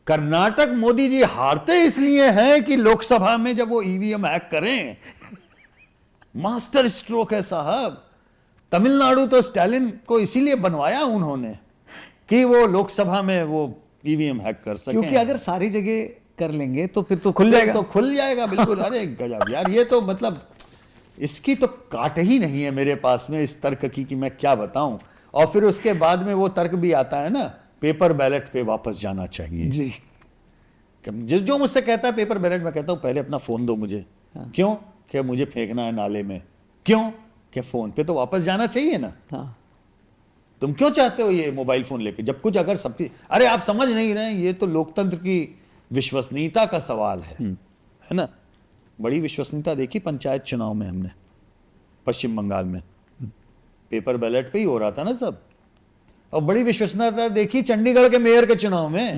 कर्नाटक मोदी जी हारते इसलिए हैं कि लोकसभा में जब वो ईवीएम हैक करें, मास्टर स्ट्रोक है साहब। तमिलनाडु तो स्टालिन को इसीलिए बनवाया उन्होंने कि वो लोकसभा में वो ईवीएम हैक कर सकें। क्योंकि अगर सारी जगह कर लेंगे तो फिर तो खुल जाएगा। तो खुल जाएगा बिल्कुल। अरे गजब यार, ये तो मतलब इसकी तो काट ही नहीं है मेरे पास में इस तर्क की कि मैं क्या बताऊं। और फिर उसके बाद में वो तर्क भी आता है ना, पेपर बैलेट पे वापस जाना चाहिए जी। जिस जो मुझसे कहता है पेपर बैलेट, मैं कहता हूं पहले अपना फोन दो मुझे। क्यों? कि मुझे फेंकना है नाले में। क्यों? कि फोन पे तो वापस जाना चाहिए ना। हाँ। तुम क्यों चाहते हो ये मोबाइल फोन लेके, जब कुछ अगर सबकी, अरे आप समझ नहीं रहे हैं, ये तो लोकतंत्र की विश्वसनीयता का सवाल है ना। बड़ी विश्वसनीयता देखी पंचायत चुनाव में हमने पश्चिम बंगाल में, पेपर बैलेट पे ही हो रहा था ना सब। और बड़ी विश्वसनीयता देखी चंडीगढ़ के मेयर के चुनाव में,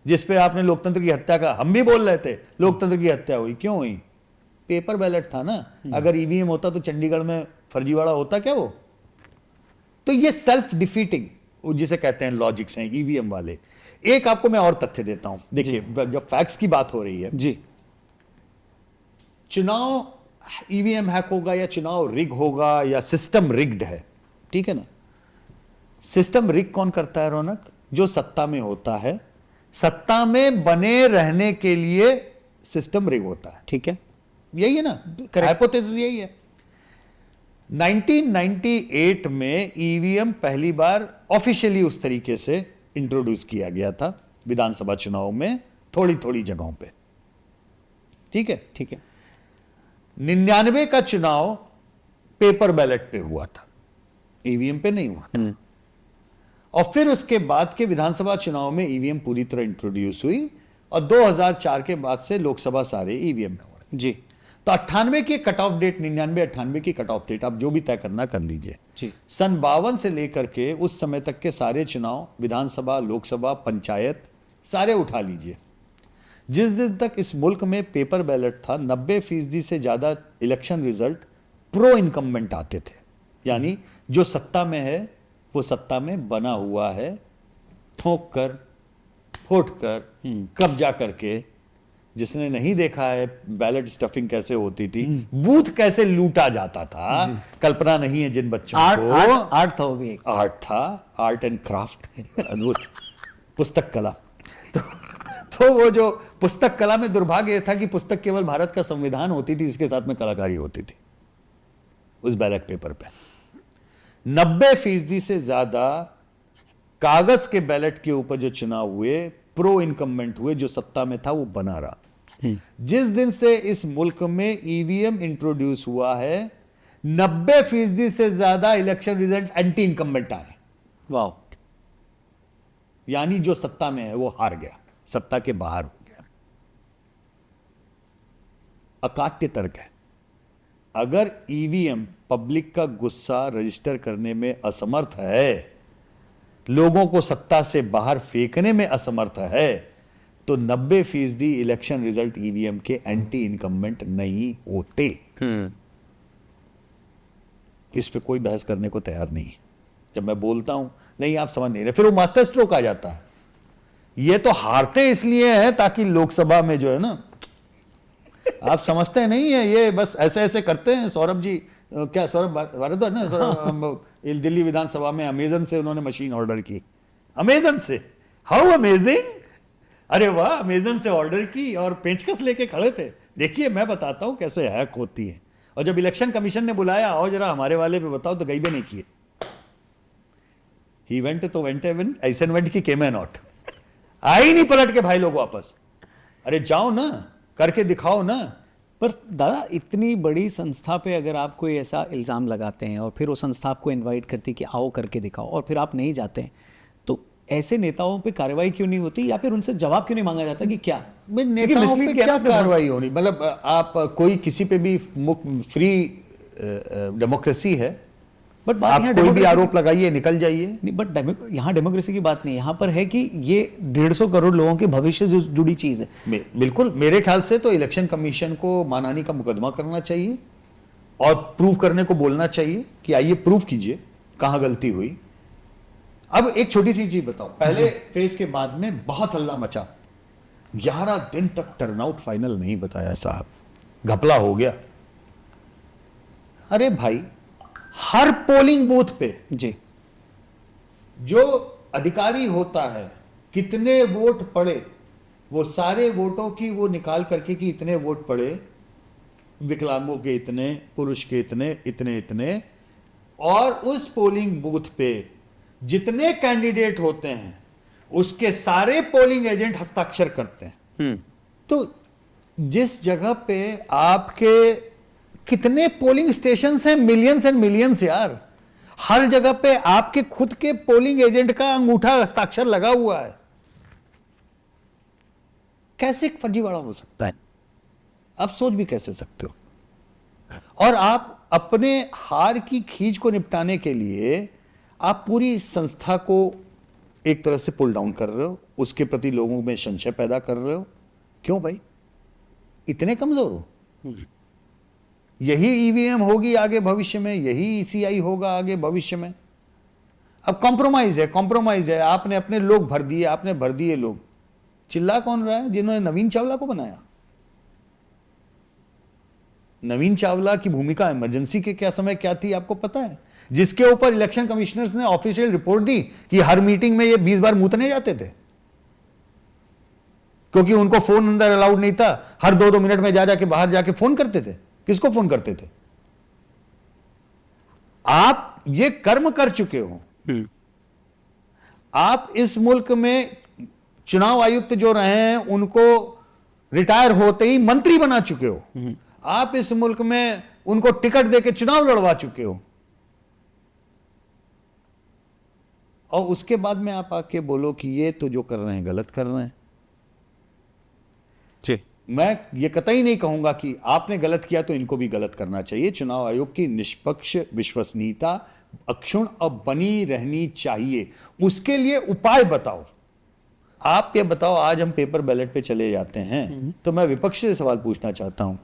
जिसपे आपने लोकतंत्र की हत्या का, हम भी बोल रहे थे लोकतंत्र की हत्या हुई। क्यों हुई? पेपर बैलेट था ना। अगर ईवीएम होता तो चंडीगढ़ में फर्जीवाड़ा होता क्या वो? तो ये सेल्फ डिफीटिंग जिसे कहते हैं लॉजिक्स हैं ईवीएम वाले। एक आपको मैं और तथ्य देता हूं, देखिए जब फैक्ट्स की बात हो रही है जी। चुनाव ईवीएम हैक होगा या चुनाव रिग होगा या सिस्टम रिग्ड है, ठीक है ना। सिस्टम रिग कौन करता है रौनक? जो सत्ता में होता है, सत्ता में बने रहने के लिए सिस्टम रिग होता है। ठीक है। यही है ना, हाइपोथेसिस यही है। 1998 में ईवीएम पहली बार ऑफिशियली उस तरीके से इंट्रोड्यूस किया गया था विधानसभा चुनाव में, थोड़ी थोड़ी जगहों पे, ठीक है। ठीक है। 99 का चुनाव पेपर बैलेट पे हुआ था, ईवीएम पे नहीं हुआ था। और फिर उसके बाद के विधानसभा चुनाव में ईवीएम पूरी तरह इंट्रोड्यूस हुई, और 2004 के बाद से लोकसभा सारे ईवीएम में हो रहे। जी। तो 98 की कट ऑफ डेट, 99-98 की कट ऑफ डेट, आप जो भी तय करना कर लीजिए। जी। सन 52 से लेकर के उस समय तक के सारे चुनाव, विधानसभा, लोकसभा, पंचायत, सारे उठा लीजिए। जिस दिन तक इस मुल्क में पेपर बैलेट था, 90% से ज्यादा इलेक्शन रिजल्ट प्रो इनकम्बेंट आते थे। यानी जो सत्ता में है वो सत्ता में बना हुआ है, ठोक कर, फोड़ कर, कब्जा करके। जिसने नहीं देखा है बैलेट स्टफिंग कैसे होती थी, बूथ कैसे लूटा जाता था, कल्पना नहीं है जिन बच्चों को। आर्ट था वो भी एक। आर्ट था, आर्ट एंड क्राफ्ट, अद्भुत पुस्तक कला। तो वो जो पुस्तक कला में दुर्भाग्य यह था कि पुस्तक केवल भारत का संविधान होती थी, इसके साथ में कलाकारी होती थी उस बैलेट पेपर पे। 90% से ज्यादा कागज के बैलेट के ऊपर जो चुनाव हुए, प्रो इनकम्बेंट हुए, जो सत्ता में था वो बना रहा। जिस दिन से इस मुल्क में ईवीएम इंट्रोड्यूस हुआ है, 90% से ज्यादा इलेक्शन रिजल्ट एंटी इनकम्बेंट आए। वाह। यानी जो सत्ता में है वो हार गया, सत्ता के बाहर हो गया। अकाट्य तर्क है। अगर ईवीएम पब्लिक का गुस्सा रजिस्टर करने में असमर्थ है, लोगों को सत्ता से बाहर फेंकने में असमर्थ है, तो 90% इलेक्शन रिजल्ट ईवीएम के एंटी इनकम्बेंट नहीं होते। इस पे कोई बहस करने को तैयार नहीं है। जब मैं बोलता हूं नहीं आप समझ नहीं रहे, फिर वो मास्टर स्ट्रोक आ जाता है। ये तो हारते इसलिए हैं ताकि लोकसभा में जो है ना, आप समझते नहीं है, ये बस ऐसे ऐसे करते हैं। सौरभ जी, क्या सौरभ भारद्वाज ना, दिल्ली विधानसभा में अमेजन से उन्होंने मशीन ऑर्डर की, अमेजन से। How amazing! अरे वाह, अमेजन से ऑर्डर की और पेचकस लेके खड़े थे। देखिए मैं बताता हूं कैसे हैक होती है। और जब इलेक्शन कमीशन ने बुलाया, आओ जरा हमारे वाले पे बताओ, तो गई भी नहीं किए। ही वेंट तो वेंट एवन, ऐसे वेंट की केम नॉट, आए ही नहीं पलट के भाई लोग वापस। अरे जाओ ना, करके दिखाओ ना। पर दादा, इतनी बड़ी संस्था पे अगर आप कोई ऐसा इल्ज़ाम लगाते हैं और फिर वो संस्था आपको इनवाइट करती है कि आओ करके दिखाओ, और फिर आप नहीं जाते हैं, तो ऐसे नेताओं पे कार्रवाई क्यों नहीं होती, या फिर उनसे जवाब क्यों नहीं मांगा जाता कि क्या भाई क्योंकि नेताओं mislead पे किया ना क्या आपने कार्रवाई हो रही? मतलब आप कोई किसी पे भी फ्री डेमोक्रेसी है, बट बात आप यहाँ कोई भी democracy आरोप लगाइए, निकल जाइए। नहीं, बट यहाँ डेमोक्रेसी की बात नहीं, यहाँ पर है कि ये 150 करोड़ लोगों के भविष्य से जुड़ी चीज है। बिल्कुल, मेरे ख्याल से तो इलेक्शन कमीशन को मानहानि का मुकदमा करना चाहिए और प्रूव करने को बोलना चाहिए कि आइए प्रूव कीजिए कहां गलती हुई। अब एक छोटी सी चीज बताओ, पहले फेज के बाद में बहुत हल्ला मचा, 11 दिन तक टर्नआउट फाइनल नहीं बताया साहब, घपला हो गया। अरे भाई, हर पोलिंग बूथ पे जी, जो अधिकारी होता है, कितने वोट पड़े, वो सारे वोटों की वो निकाल करके कि इतने वोट पड़े, विकलांगों के इतने, पुरुष के इतने, इतने इतने, और उस पोलिंग बूथ पे जितने कैंडिडेट होते हैं उसके सारे पोलिंग एजेंट हस्ताक्षर करते हैं। तो जिस जगह पे आपके कितने पोलिंग स्टेशन हैं, मिलियंस एंड मिलियंस यार, हर जगह पे आपके खुद के पोलिंग एजेंट का अंगूठा हस्ताक्षर लगा हुआ है, कैसे एक फर्जीवाड़ा हो सकता है? आप सोच भी कैसे सकते हो? और आप अपने हार की खींच को निपटाने के लिए आप पूरी संस्था को एक तरह से पुल डाउन कर रहे हो, उसके प्रति लोगों में संशय पैदा कर रहे हो। क्यों भाई, इतने कमजोर हो? यही ईवीएम होगी आगे भविष्य में, यही ईसीआई होगा आगे भविष्य में। अब कॉम्प्रोमाइज है, कॉम्प्रोमाइज है, आपने अपने लोग भर दिए, आपने भर दिए लोग। चिल्ला कौन रहा है? जिन्होंने नवीन चावला को बनाया। नवीन चावला की भूमिका इमरजेंसी के क्या समय क्या थी आपको पता है? जिसके ऊपर इलेक्शन कमिश्नर्स ने ऑफिशियल रिपोर्ट दी कि हर मीटिंग में ये 20 बार मूतने जाते थे, क्योंकि उनको फोन अंदर अलाउड नहीं था। हर 2-2 मिनट में जा जाके बाहर जाके फोन करते थे। किसको फोन करते थे? आप ये कर्म कर चुके हो। आप इस मुल्क में चुनाव आयुक्त जो रहे हैं उनको रिटायर होते ही मंत्री बना चुके हो। आप इस मुल्क में उनको टिकट देके चुनाव लड़वा चुके हो, और उसके बाद में आप आके बोलो कि ये तो जो कर रहे हैं गलत कर रहे हैं। जी, मैं ये कतई नहीं कहूंगा कि आपने गलत किया तो इनको भी गलत करना चाहिए। चुनाव आयोग की निष्पक्ष विश्वसनीयता अक्षुण्ण और बनी रहनी चाहिए। उसके लिए उपाय बताओ। आप ये बताओ, आज हम पेपर बैलेट पे चले जाते हैं तो मैं विपक्ष से सवाल पूछना चाहता हूं,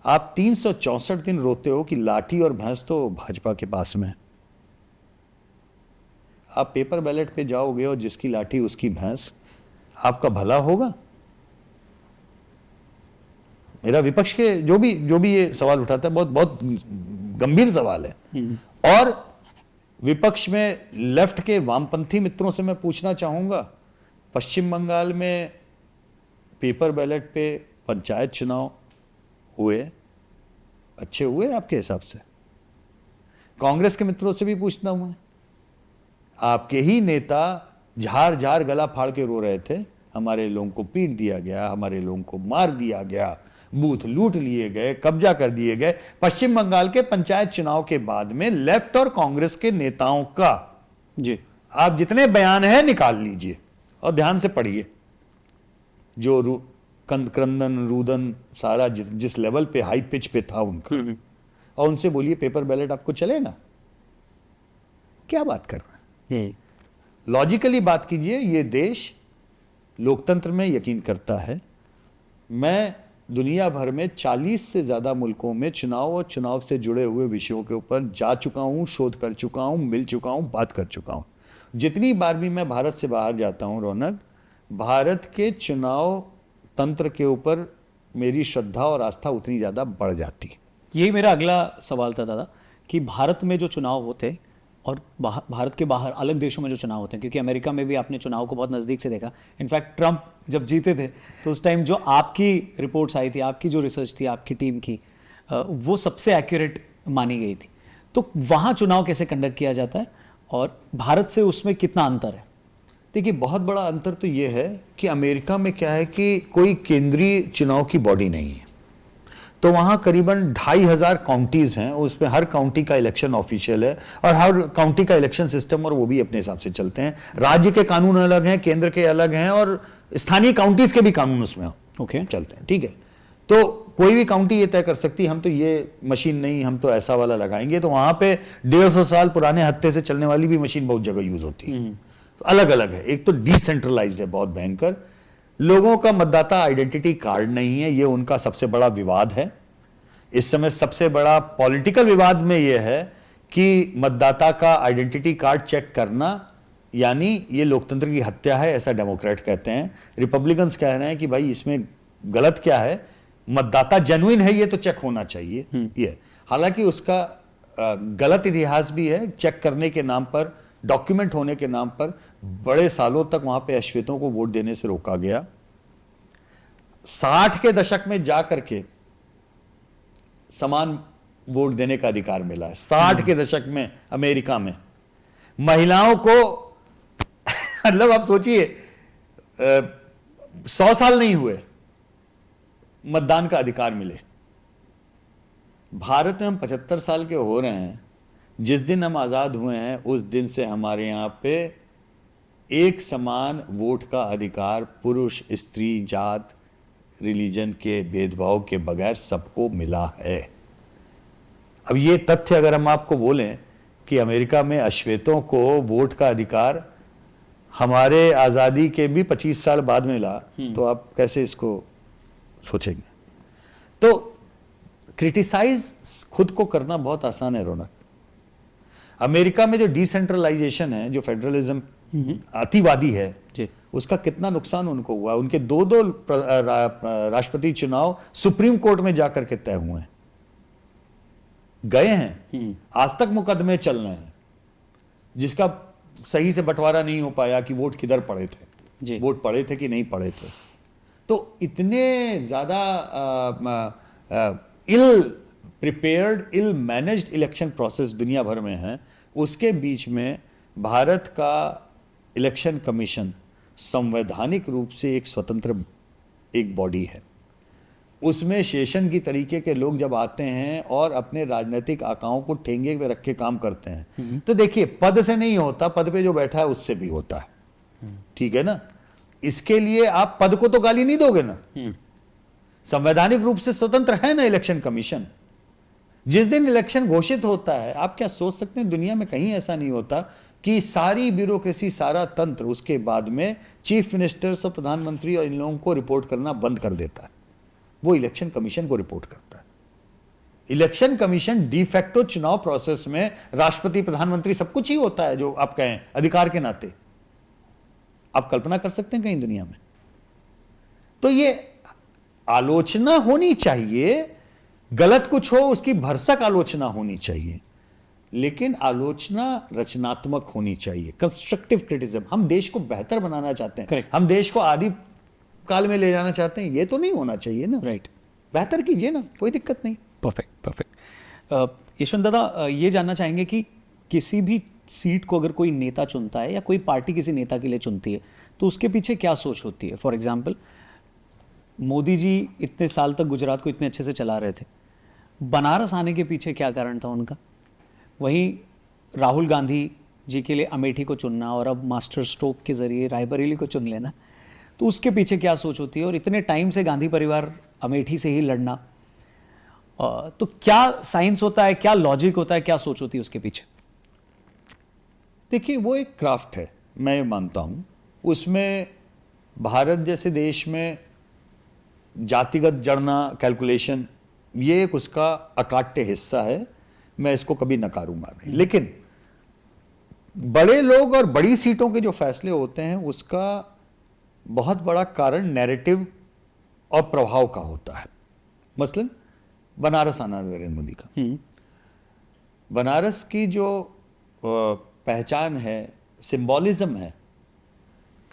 आप 364 दिन रोते हो कि लाठी और भैंस तो भाजपा के पास में है। आप पेपर बैलेट पे जाओगे और जिसकी लाठी उसकी भैंस, आपका भला होगा? मेरा विपक्ष के जो भी ये सवाल उठाता है, बहुत बहुत गंभीर सवाल है। और विपक्ष में लेफ्ट के वामपंथी मित्रों से मैं पूछना चाहूंगा, पश्चिम बंगाल में पेपर बैलेट पे पंचायत चुनाव हुए, अच्छे हुए आपके हिसाब से? कांग्रेस के मित्रों से भी पूछना हुआ, आपके ही नेता झार झार गला फाड़ के रो रहे थे, हमारे लोगों को पीट दिया गया, हमारे लोगों को मार दिया गया, बूथ लूट लिए गए, कब्जा कर दिए गए। पश्चिम बंगाल के पंचायत चुनाव के बाद में लेफ्ट और कांग्रेस के नेताओं का जी, आप जितने बयान है निकाल लीजिए और ध्यान से पढ़िए। जो क्रंदन रुदन सारा जिस लेवल पे हाई पिच पे था उनका, और उनसे बोलिए पेपर बैलेट आपको चलेगा? क्या बात कर रहे हैं? लॉजिकली बात कीजिए। ये देश लोकतंत्र में यकीन करता है। मैं दुनिया भर में 40 से ज्यादा मुल्कों में चुनाव और चुनाव से जुड़े हुए विषयों के ऊपर जा चुका हूं, शोध कर चुका हूं, मिल चुका हूं, बात कर चुका हूं। जितनी बार भी मैं भारत से बाहर जाता हूं रौनक, भारत के चुनाव तंत्र के ऊपर मेरी श्रद्धा और आस्था उतनी ज्यादा बढ़ जाती। यही मेरा अगला सवाल था दादा, कि भारत में जो चुनाव होते और भारत के बाहर अलग देशों में जो चुनाव होते हैं, क्योंकि अमेरिका में भी आपने चुनाव को बहुत नज़दीक से देखा, इनफैक्ट ट्रंप जब जीते थे तो उस टाइम जो आपकी रिपोर्ट्स आई थी, आपकी जो रिसर्च थी आपकी टीम की, वो सबसे एक्यूरेट मानी गई थी। तो वहाँ चुनाव कैसे कंडक्ट किया जाता है और भारत से उसमें कितना अंतर है? देखिए, बहुत बड़ा अंतर तो ये है कि अमेरिका में क्या है कि कोई केंद्रीय चुनाव की बॉडी नहीं है, तो वहाँ करीबन 2500 काउंटीज हैं, उसमें हर काउंटी का इलेक्शन ऑफिशियल है और हर काउंटी का इलेक्शन सिस्टम और वो भी अपने हिसाब से चलते हैं। राज्य के कानून अलग हैं, केंद्र के अलग हैं और स्थानीय काउंटीज के भी कानून उसमें चलते हैं। ठीक है, तो कोई भी काउंटी ये तय कर सकती है हम तो ये मशीन नहीं, हम तो ऐसा वाला लगाएंगे। तो वहां पे 150 साल पुराने हत्थे से चलने वाली भी मशीन बहुत जगह यूज होती है। तो अलग अलग है। एक तो डिसेंट्रलाइज्ड है बहुत भयंकर, लोगों का मतदाता आइडेंटिटी कार्ड नहीं है, ये उनका सबसे बड़ा विवाद है इस समय। सबसे बड़ा पॉलिटिकल विवाद में यह है कि मतदाता का आइडेंटिटी कार्ड चेक करना यानी ये लोकतंत्र की हत्या है, ऐसा डेमोक्रेट कहते हैं। रिपब्लिकन्स कह रहे हैं कि भाई इसमें गलत क्या है, मतदाता जेन्युइन है ये तो चेक होना चाहिए। ये हालांकि उसका गलत इतिहास भी है। चेक करने के नाम पर, डॉक्यूमेंट होने के नाम पर बड़े सालों तक वहां पे अश्वेतों को वोट देने से रोका गया। 60 के दशक में जाकर के समान वोट देने का अधिकार मिला है। 60 के दशक में अमेरिका में महिलाओं को मतलब आप सोचिए 100 साल नहीं हुए मतदान का अधिकार मिले। भारत में हम 75 साल के हो रहे हैं। जिस दिन हम आजाद हुए हैं उस दिन से हमारे यहां पे एक समान वोट का अधिकार पुरुष, स्त्री, जात, रिलीजन के भेदभाव के बगैर सबको मिला है। अब ये तथ्य अगर हम आपको बोलें कि अमेरिका में अश्वेतों को वोट का अधिकार हमारे आजादी के भी 25 साल बाद मिला, तो आप कैसे इसको सोचेंगे? तो क्रिटिसाइज खुद को करना बहुत आसान है रौनक। अमेरिका में जो डिसेंट्रलाइजेशन है, जो फेडरलिज्म अतिवादी है, उसका कितना नुकसान उनको हुआ। उनके दो राष्ट्रपति चुनाव सुप्रीम कोर्ट में जाकर के तय हुए हैं, गए हैं, आज तक मुकदमे चल रहे हैं, जिसका सही से बंटवारा नहीं हो पाया कि वोट किधर पड़े थे, वोट पड़े थे कि नहीं पड़े थे। तो इतने ज्यादा इल प्रिपेयर्ड, इल मैनेज्ड इलेक्शन प्रोसेस दुनिया भर में है। उसके बीच में भारत का इलेक्शन कमीशन संवैधानिक रूप से एक स्वतंत्र एक बॉडी है। उसमें शेषन की तरीके के लोग जब आते हैं और अपने राजनीतिक आकाओं को ठेंगे पे रख के काम करते हैं, तो देखिए पद से नहीं होता, पद पे जो बैठा है उससे भी होता है। ठीक है ना? इसके लिए आप पद को तो गाली नहीं दोगे ना। संवैधानिक रूप से स्वतंत्र है ना इलेक्शन कमीशन। जिस दिन इलेक्शन घोषित होता है, आप क्या सोच सकते हैं, दुनिया में कहीं ऐसा नहीं होता कि सारी ब्यूरोक्रेसी, सारा तंत्र उसके बाद में चीफ मिनिस्टर्स और प्रधानमंत्री और इन लोगों को रिपोर्ट करना बंद कर देता है। वो इलेक्शन कमीशन को रिपोर्ट करता है। इलेक्शन कमीशन डिफैक्टो चुनाव प्रोसेस में राष्ट्रपति, प्रधानमंत्री सब कुछ ही होता है जो आप कहें अधिकार के नाते। आप कल्पना कर सकते हैं कहीं दुनिया में? तो ये आलोचना होनी चाहिए, गलत कुछ हो उसकी भरसक आलोचना होनी चाहिए, लेकिन आलोचना रचनात्मक होनी चाहिए, कंस्ट्रक्टिव क्रिटिसिज्म। हम देश को बेहतर बनाना चाहते हैं, हम देश को आदि काल में ले जाना चाहते हैं, ये तो नहीं होना चाहिए ना। राइट, बेहतर कीजिए ना, कोई दिक्कत नहीं। परफेक्ट। यशवंत दादा, ये जानना चाहेंगे कि किसी भी सीट को अगर कोई नेता चुनता है या कोई पार्टी किसी नेता के लिए चुनती है तो उसके पीछे क्या सोच होती है? फॉर एग्जाम्पल, मोदी जी इतने साल तक गुजरात को इतने अच्छे से चला रहे थे, बनारस आने के पीछे क्या कारण था उनका? वहीं राहुल गांधी जी के लिए अमेठी को चुनना और अब मास्टर स्ट्रोक के जरिए रायबरेली को चुन लेना, तो उसके पीछे क्या सोच होती है? और इतने टाइम से गांधी परिवार अमेठी से ही लड़ना, तो क्या साइंस होता है, क्या लॉजिक होता है, क्या सोच होती है उसके पीछे? देखिए, वो एक क्राफ्ट है, मैं ये मानता हूं। उसमें भारत जैसे देश में जातिगत जड़ना, कैलकुलेशन, ये एक उसका अकाट्य हिस्सा है, मैं इसको कभी नकारूंगा नहीं। लेकिन बड़े लोग और बड़ी सीटों के जो फैसले होते हैं उसका बहुत बड़ा कारण नैरेटिव और प्रभाव का होता है। मसलन बनारस आना नरेंद्र मोदी का, बनारस की जो पहचान है, सिंबॉलिज्म है,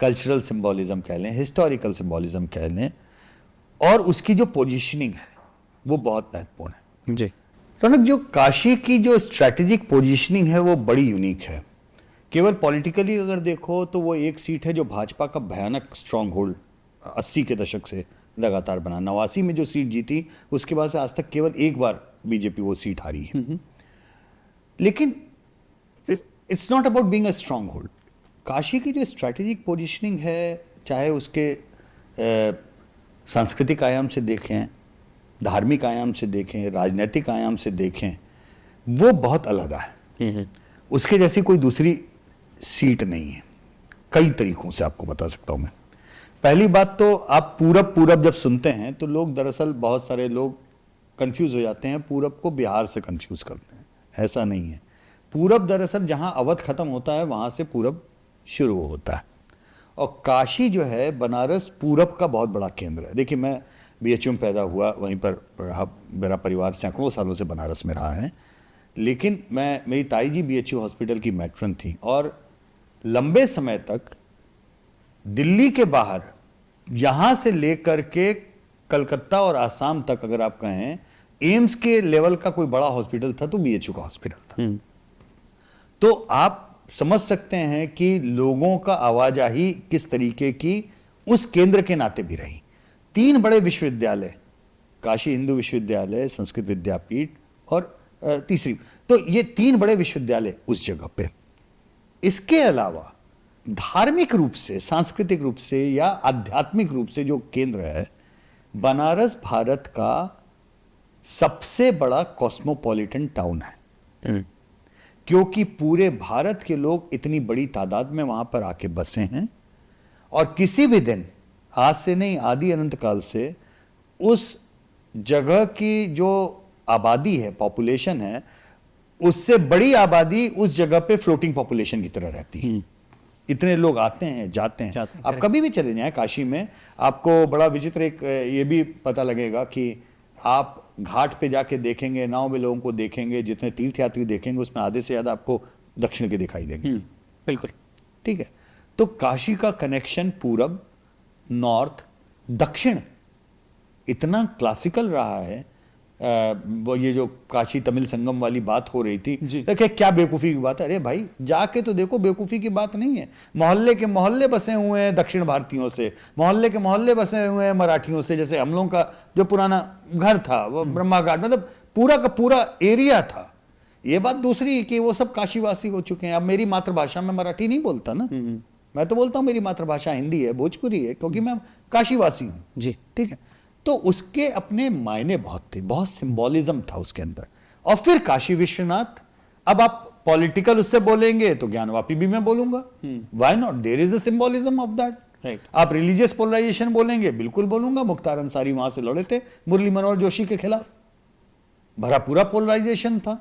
कल्चरल सिंबॉलिज्म कह लें, हिस्टोरिकल सिंबॉलिज्म कह लें, और उसकी जो पोजीशनिंग है वो बहुत महत्वपूर्ण है। जी। रौनक, जो काशी की जो स्ट्रैटेजिक पोजीशनिंग है वो बड़ी यूनिक है। केवल पॉलिटिकली अगर देखो तो वो एक सीट है जो भाजपा का भयानक स्ट्रांग होल्ड 80 के दशक से लगातार बना। 89 में जो सीट जीती उसके बाद से आज तक केवल एक बार बीजेपी वो सीट हारी है। लेकिन it's not about being a strong hold. Kashi की जो स्ट्रैटेजिक पोजीशनिंग है, चाहे उसके सांस्कृतिक आयाम से देखें, धार्मिक आयाम से देखें, राजनीतिक आयाम से देखें, वो बहुत अलग है। उसके जैसी कोई दूसरी सीट नहीं है। कई तरीकों से आपको बता सकता हूं मैं। पहली बात तो आप पूरब पूरब जब सुनते हैं तो लोग, दरअसल बहुत सारे लोग कंफ्यूज हो जाते हैं, पूरब को बिहार से कंफ्यूज करते हैं। ऐसा नहीं है। पूरब दरअसल जहां अवध खत्म होता है वहां से पूरब शुरू होता है, और काशी जो है, बनारस पूरब का बहुत बड़ा केंद्र है। देखिए, मैं बीएचयू में पैदा हुआ, वहीं पर मेरा परिवार सैकड़ों सालों से बनारस में रहा है। लेकिन मेरी ताई जी बीएचयू हॉस्पिटल की मैट्रन थी, और लंबे समय तक दिल्ली के बाहर, यहां से लेकर के कलकत्ता और आसाम तक अगर आप कहें, एम्स के लेवल का कोई बड़ा हॉस्पिटल था तो बीएचयू का हॉस्पिटल था। तो आप समझ सकते हैं कि लोगों का आवाजाही किस तरीके की उस केंद्र के नाते भी रही। 3 बड़े विश्वविद्यालय, काशी हिंदू विश्वविद्यालय, संस्कृत विद्यापीठ और तीसरी, तो ये 3 बड़े विश्वविद्यालय उस जगह पे। इसके अलावा धार्मिक रूप से, सांस्कृतिक रूप से या आध्यात्मिक रूप से जो केंद्र है, बनारस भारत का सबसे बड़ा कॉस्मोपॉलिटन टाउन है। क्योंकि पूरे भारत के लोग इतनी बड़ी तादाद में वहां पर आके बसे हैं, और किसी भी दिन, आज से नहीं, आदि अनंत काल से, उस जगह की जो आबादी है, पॉपुलेशन है, उससे बड़ी आबादी उस जगह पे फ्लोटिंग पॉपुलेशन की तरह रहती है। इतने लोग आते हैं, जाते हैं। आप कभी भी चले जाएं काशी में, आपको बड़ा विचित्र एक ये भी पता लगेगा कि आप घाट पे जाके देखेंगे, नाव में लोगों को देखेंगे, जितने तीर्थयात्री देखेंगे उसमें आधे से ज्यादा आपको दक्षिण के दिखाई देंगे। बिल्कुल ठीक है। तो काशी का कनेक्शन पूरब, नॉर्थ, दक्षिण इतना क्लासिकल रहा है। वो ये जो काशी तमिल संगम वाली बात हो रही थी, देखिए क्या बेवकूफी की बात है। अरे भाई, जाके तो देखो, बेवकूफी की बात नहीं है। मोहल्ले के मोहल्ले बसे हुए हैं दक्षिण भारतीयों से, मोहल्ले के मोहल्ले बसे हुए हैं मराठियों से। जैसे हम लोगों का जो पुराना घर था वो ब्रह्मा घाट, मतलब पूरा का पूरा एरिया था। ये बात दूसरी कि वो सब काशीवासी हो चुके हैं। अब मेरी मातृभाषा में मराठी नहीं बोलता ना, मैं तो बोलता हूँ मेरी मातृभाषा हिंदी है, भोजपुरी है, क्योंकि मैं काशीवासी हूँ जी। ठीक है। तो उसके अपने मायने बहुत थे, बहुत सिंबॉलिज्म था उसके अंदर। और फिर काशी विश्वनाथ, अब आप पॉलिटिकल उससे बोलेंगे तो ज्ञानवापी भी मैं बोलूंगा, why not, there is a symbolism of that. Right. आप रिलीजियस पोलराइजेशन बोलेंगे, बिल्कुल बोलूंगा। मुख्तार अंसारी वहां से लड़े थे मुरली मनोहर जोशी के खिलाफ, भरा पूरा पोलराइजेशन था।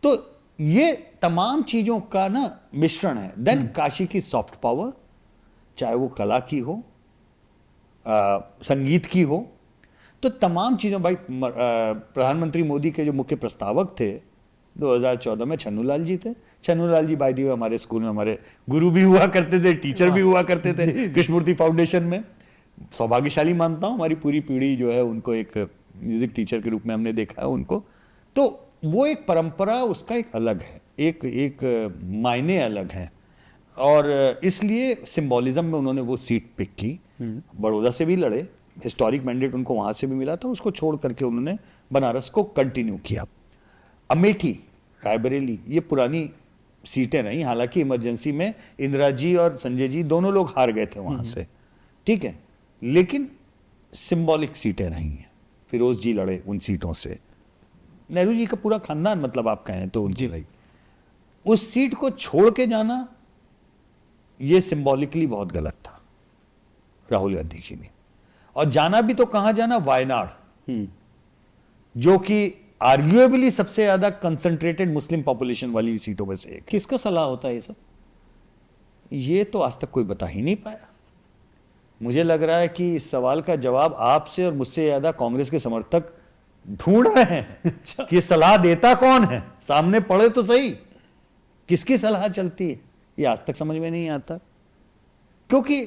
तो ये तमाम चीजों का ना मिश्रण है। देन काशी की सॉफ्ट पावर, चाहे वो कला की हो, संगीत की हो, तो तमाम चीजों। भाई, प्रधानमंत्री मोदी के जो मुख्य प्रस्तावक थे 2014 में छन्नूलाल जी थे। छन्नूलाल जी बाय द वे हमारे स्कूल में हमारे गुरु भी हुआ करते थे, टीचर भी हुआ करते थे कृष्णमूर्ति फाउंडेशन में। सौभाग्यशाली मानता हूं, हमारी पूरी पीढ़ी जो है उनको एक म्यूजिक टीचर के रूप में हमने देखा है उनको। तो वो एक परंपरा, उसका एक अलग है, एक मायने अलग है, और इसलिए सिंबॉलिज्म में उन्होंने वो सीट पिक की। बड़ौदा से भी लड़े, हिस्टोरिक मैंडेट उनको वहां से भी मिला था, उसको छोड़ करके उन्होंने बनारस को कंटिन्यू किया। अमेठी, रायबरेली, ये पुरानी सीटें रही। हालांकि इमरजेंसी में इंदिरा जी और संजय जी दोनों लोग हार गए थे वहां से, ठीक है, लेकिन सिंबॉलिक सीटें रही हैं। फिरोज जी लड़े उन सीटों से, नेहरू जी का पूरा खानदान, मतलब आप कहें तो उनकी रही। उस सीट को छोड़ के जाना ये सिंबॉलिकली बहुत गलत था राहुल गांधी जी ने। और जाना भी तो कहां जाना, वायनाड, जो कि आर्ग्यूएबली सबसे ज्यादा कंसंट्रेटेड मुस्लिम पॉपुलेशन वाली सीटों में से एक। किसका सलाह होता है ये सब? ये तो आज तक कोई बता ही नहीं पाया। मुझे लग रहा है कि इस सवाल का जवाब आपसे और मुझसे ज्यादा कांग्रेस के समर्थक ढूंढ रहे हैं कि सलाह देता कौन है, सामने पड़े तो सही। किसकी सलाह चलती है, ये आज तक समझ में नहीं आता। क्योंकि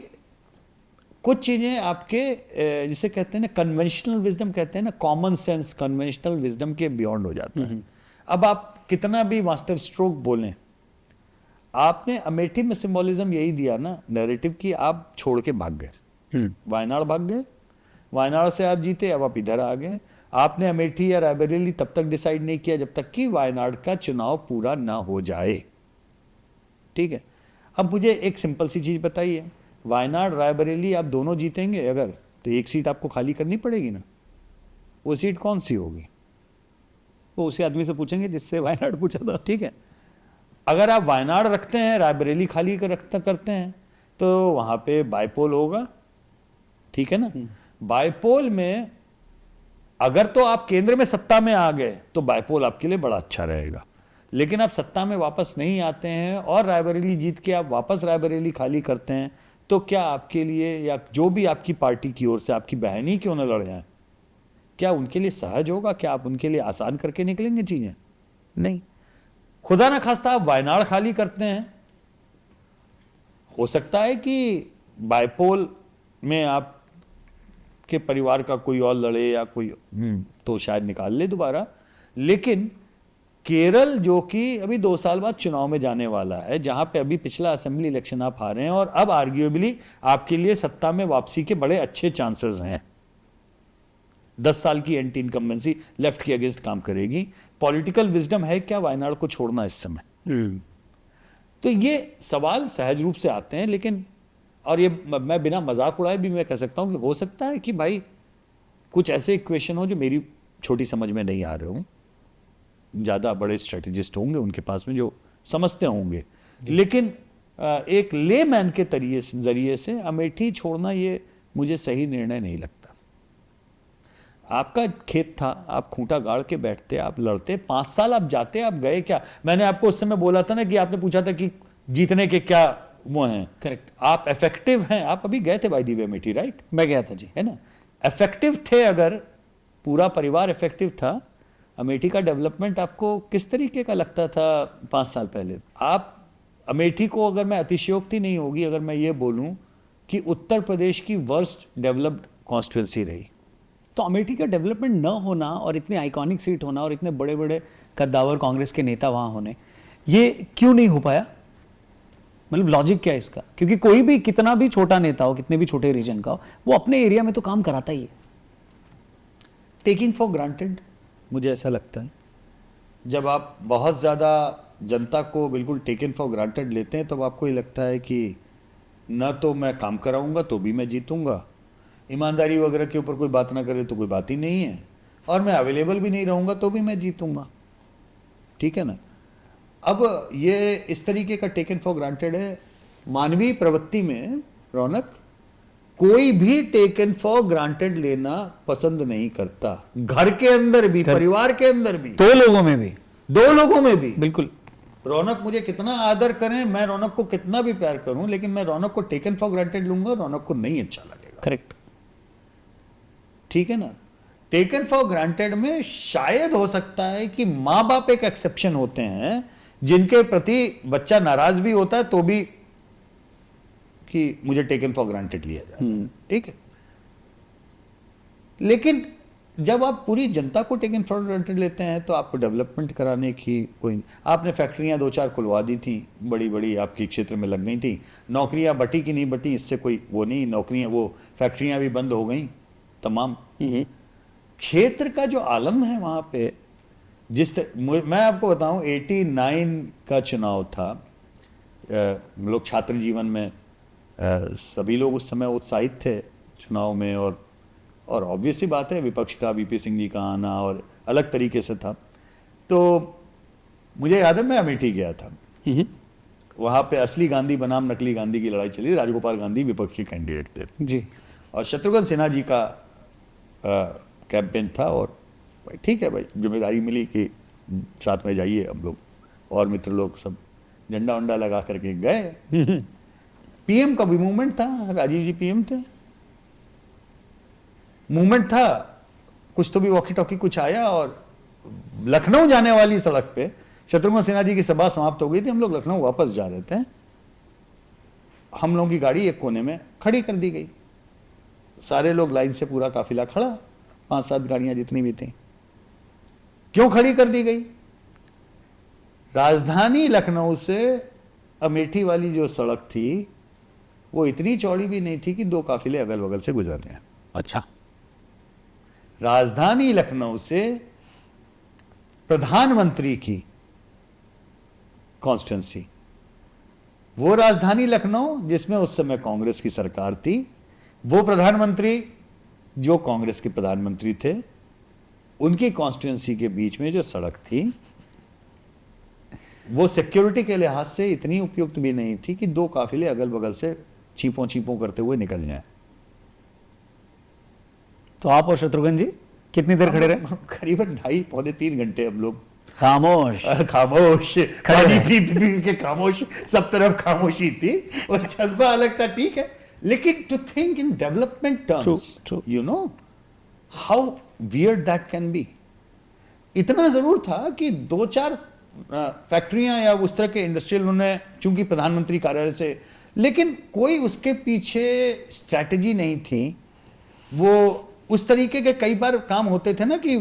कुछ चीजें आपके जिसे कहते हैं ना कन्वेंशनल विजडम कहते हैं ना, कॉमन सेंस कन्वेंशनल विजडम के बियॉन्ड हो जाता है। अब आप कितना भी मास्टर स्ट्रोक बोलें, आपने अमेठी में सिंबोलिज्म यही दिया ना नैरेटिव की, आप छोड़ के भाग गए, वायनाड भाग गए, वायनाड से आप जीते, अब आप इधर आ गए। आपने अमेठी या रायबरेली तब तक डिसाइड नहीं किया जब तक कि वायनाड का चुनाव पूरा ना हो जाए। ठीक है, अब मुझे एक सिंपल सी चीज बताइए, वायनाड रायबरेली आप दोनों जीतेंगे अगर, तो एक सीट आपको खाली करनी पड़ेगी ना, वो सीट कौन सी होगी? वो उसी आदमी से पूछेंगे जिससे वायनाड पूछा था। ठीक है, अगर आप वायनाड रखते हैं, रायबरेली खाली करते हैं, तो वहां पे बाइपोल होगा। ठीक है ना, बाइपोल में अगर तो आप केंद्र में सत्ता में आ गए तो बाइपोल आपके लिए बड़ा अच्छा रहेगा, लेकिन आप सत्ता में वापस नहीं आते हैं और रायबरेली जीत के आप वापस रायबरेली खाली करते हैं, तो क्या आपके लिए या जो भी आपकी पार्टी की ओर से आपकी बहन ही क्यों न लड़ जाए, क्या उनके लिए सहज होगा? क्या आप उनके लिए आसान करके निकलेंगे चीजें? नहीं। खुदा ना खास्ता आप वायनाड खाली करते हैं, हो सकता है कि बाइपोल में आप के परिवार का कोई और लड़े या कोई तो शायद निकाल ले दोबारा, लेकिन केरल जो कि अभी 2 साल बाद चुनाव में जाने वाला है, जहां पे अभी पिछला असेंबली इलेक्शन आप हारे हैं और अब आर्ग्यूएबली आपके लिए सत्ता में वापसी के बड़े अच्छे चांसेस हैं। 10 साल की एंटी इनकम्बेंसी लेफ्ट के अगेंस्ट काम करेगी। पॉलिटिकल विजडम है क्या वायनाड को छोड़ना इस समय? तो ये सवाल सहज रूप से आते हैं, लेकिन और ये मैं बिना मजाक उड़ाए भी मैं कह सकता हूं कि हो सकता है कि भाई कुछ ऐसे इक्वेशन हो जो मेरी छोटी समझ में नहीं आ रहे हो, ज्यादा बड़े स्ट्रेटेजिस्ट होंगे उनके पास में जो समझते होंगे, लेकिन एक लेमैन के जरिए से अमेठी छोड़ना ये मुझे सही निर्णय नहीं लगता। आपका खेत था, आप खूंटा गाड़ के बैठते, आप लड़ते, 5 साल आप जाते, आप गए क्या? मैंने आपको उस समय बोला था ना कि आपने पूछा था कि जीतने के क्या वो हैं। करेक्ट, आप इफेक्टिव हैं, आप अभी गए थे by the way Amethi, right? मैं गया था जी, है ना, इफेक्टिव थे, अगर पूरा परिवार इफेक्टिव था, अमेठी का डेवलपमेंट आपको किस तरीके का लगता था 5 साल पहले? आप अमेठी को, अगर मैं अतिशयोक्ति नहीं होगी अगर मैं ये बोलूं कि उत्तर प्रदेश की वर्स्ट डेवलप्ड कॉन्स्टिट्यूंसी रही। तो अमेठी का डेवलपमेंट न होना और इतनी आइकॉनिक सीट होना और इतने बड़े बड़े कद्दावर कांग्रेस के नेता वहां होने, ये क्यों नहीं हो पाया? मतलब लॉजिक क्या है इसका? क्योंकि कोई भी कितना भी छोटा नेता हो, कितने भी छोटे रीजन का हो, वो अपने एरिया में तो काम कराता ही है। टेकिंग फॉर ग्रांटेड, मुझे ऐसा लगता है, जब आप बहुत ज़्यादा जनता को बिल्कुल टेकन फॉर ग्रांटेड लेते हैं, तब आपको ये लगता है कि न तो मैं काम कराऊंगा तो भी मैं जीतूंगा, ईमानदारी वगैरह के ऊपर कोई बात ना करे तो कोई बात ही नहीं है, और मैं अवेलेबल भी नहीं रहूंगा तो भी मैं जीतूंगा। ठीक है ना? अब ये इस तरीके का टेकन फॉर ग्रांटेड है। मानवीय प्रवृत्ति में रौनक, कोई भी टेकन फॉर ग्रांटेड लेना पसंद नहीं करता, घर के अंदर भी, परिवार के अंदर भी, दो लोगों में भी, दो लोगों में भी। बिल्कुल। रौनक मुझे कितना आदर करें, मैं रौनक को कितना भी प्यार करूं, लेकिन मैं रौनक को टेकन फॉर ग्रांटेड लूंगा, रौनक को नहीं अच्छा लगेगा। करेक्ट, ठीक है ना? टेकन फॉर ग्रांटेड में शायद हो सकता है कि मां बाप एक एक्सेप्शन होते हैं, जिनके प्रति बच्चा नाराज भी होता है तो भी कि मुझे टेकन फॉर ग्रांटेड लिया जाए। ठीक है, लेकिन जब आप पूरी जनता को टेकन फॉर ग्रांटेड लेते हैं तो आपको डेवलपमेंट कराने की कोई, आपने फैक्ट्रियां 2-4 खुलवा दी थी, बड़ी बड़ी आपके क्षेत्र में लग गई थी, नौकरियां बटी कि नहीं बटी इससे कोई वो नहीं, नौकरियां वो फैक्ट्रियां भी बंद हो गई तमाम। क्षेत्र का जो आलम है वहां पे, मैं आपको बताऊं 89 का चुनाव था, लोग छात्र जीवन में सभी लोग उस समय उत्साहित थे चुनाव में, और ऑब्वियस सी बात है विपक्ष का, वीपी सिंह जी का आना और अलग तरीके से था। तो मुझे याद है मैं अमेठी गया था, वहां पे असली गांधी बनाम नकली गांधी की लड़ाई चली, राजगोपाल गांधी विपक्ष के कैंडिडेट थे जी, और शत्रुघ्न सिन्हा जी का कैंपेन था, और ठीक है भाई, जिम्मेदारी मिली कि साथ में जाइए हम लोग और मित्र लोग सब झंडा वंडा लगा करके गए। पीएम का भी मूवमेंट था, राजीव जी पीएम थे, मूवमेंट था, कुछ तो भी वॉकी टॉकी कुछ आया, और लखनऊ जाने वाली सड़क पे शत्रुघ्न सिन्हा जी की सभा समाप्त हो गई थी, हम लोग लखनऊ वापस जा रहे थे, हम लोगों की गाड़ी एक कोने में खड़ी कर दी गई, सारे लोग लाइन से, पूरा काफिला खड़ा, 5-7 गाड़ियां जितनी भी थी। क्यों खड़ी कर दी गई? राजधानी लखनऊ से अमेठी वाली जो सड़क थी वो इतनी चौड़ी भी नहीं थी कि 2 काफिले अगल बगल से गुजर रहे हैं। अच्छा, राजधानी लखनऊ से प्रधानमंत्री की कॉन्स्टिट्यूंसी, वो राजधानी लखनऊ जिसमें उस समय कांग्रेस की सरकार थी, वो प्रधानमंत्री जो कांग्रेस के प्रधानमंत्री थे, उनकी कॉन्स्टिट्यूंसी के बीच में जो सड़क थी वो सिक्योरिटी के लिहाज से इतनी उपयुक्त भी नहीं थी कि 2 काफिले अगल बगल से चीपों चीपों करते हुए निकल जाएं। तो आप और शत्रुघ्न जी कितनी देर खड़े रहे? करीबन 2.5-3 घंटे हम लोग खामोश खामोश, पानी पी पी के खामोश, सब तरफ खामोशी थी और जज्बा अलग था, ठीक है, लेकिन to think in development terms, True. You know how weird that can be. इतना जरूर था कि 2-4 फैक्ट्रियां या उस तरह के इंडस्ट्रियल उन्होंने, चूंकि प्रधानमंत्री कार्यालय से, लेकिन कोई उसके पीछे स्ट्रैटेजी नहीं थी। वो उस तरीके के कई बार काम होते थे ना कि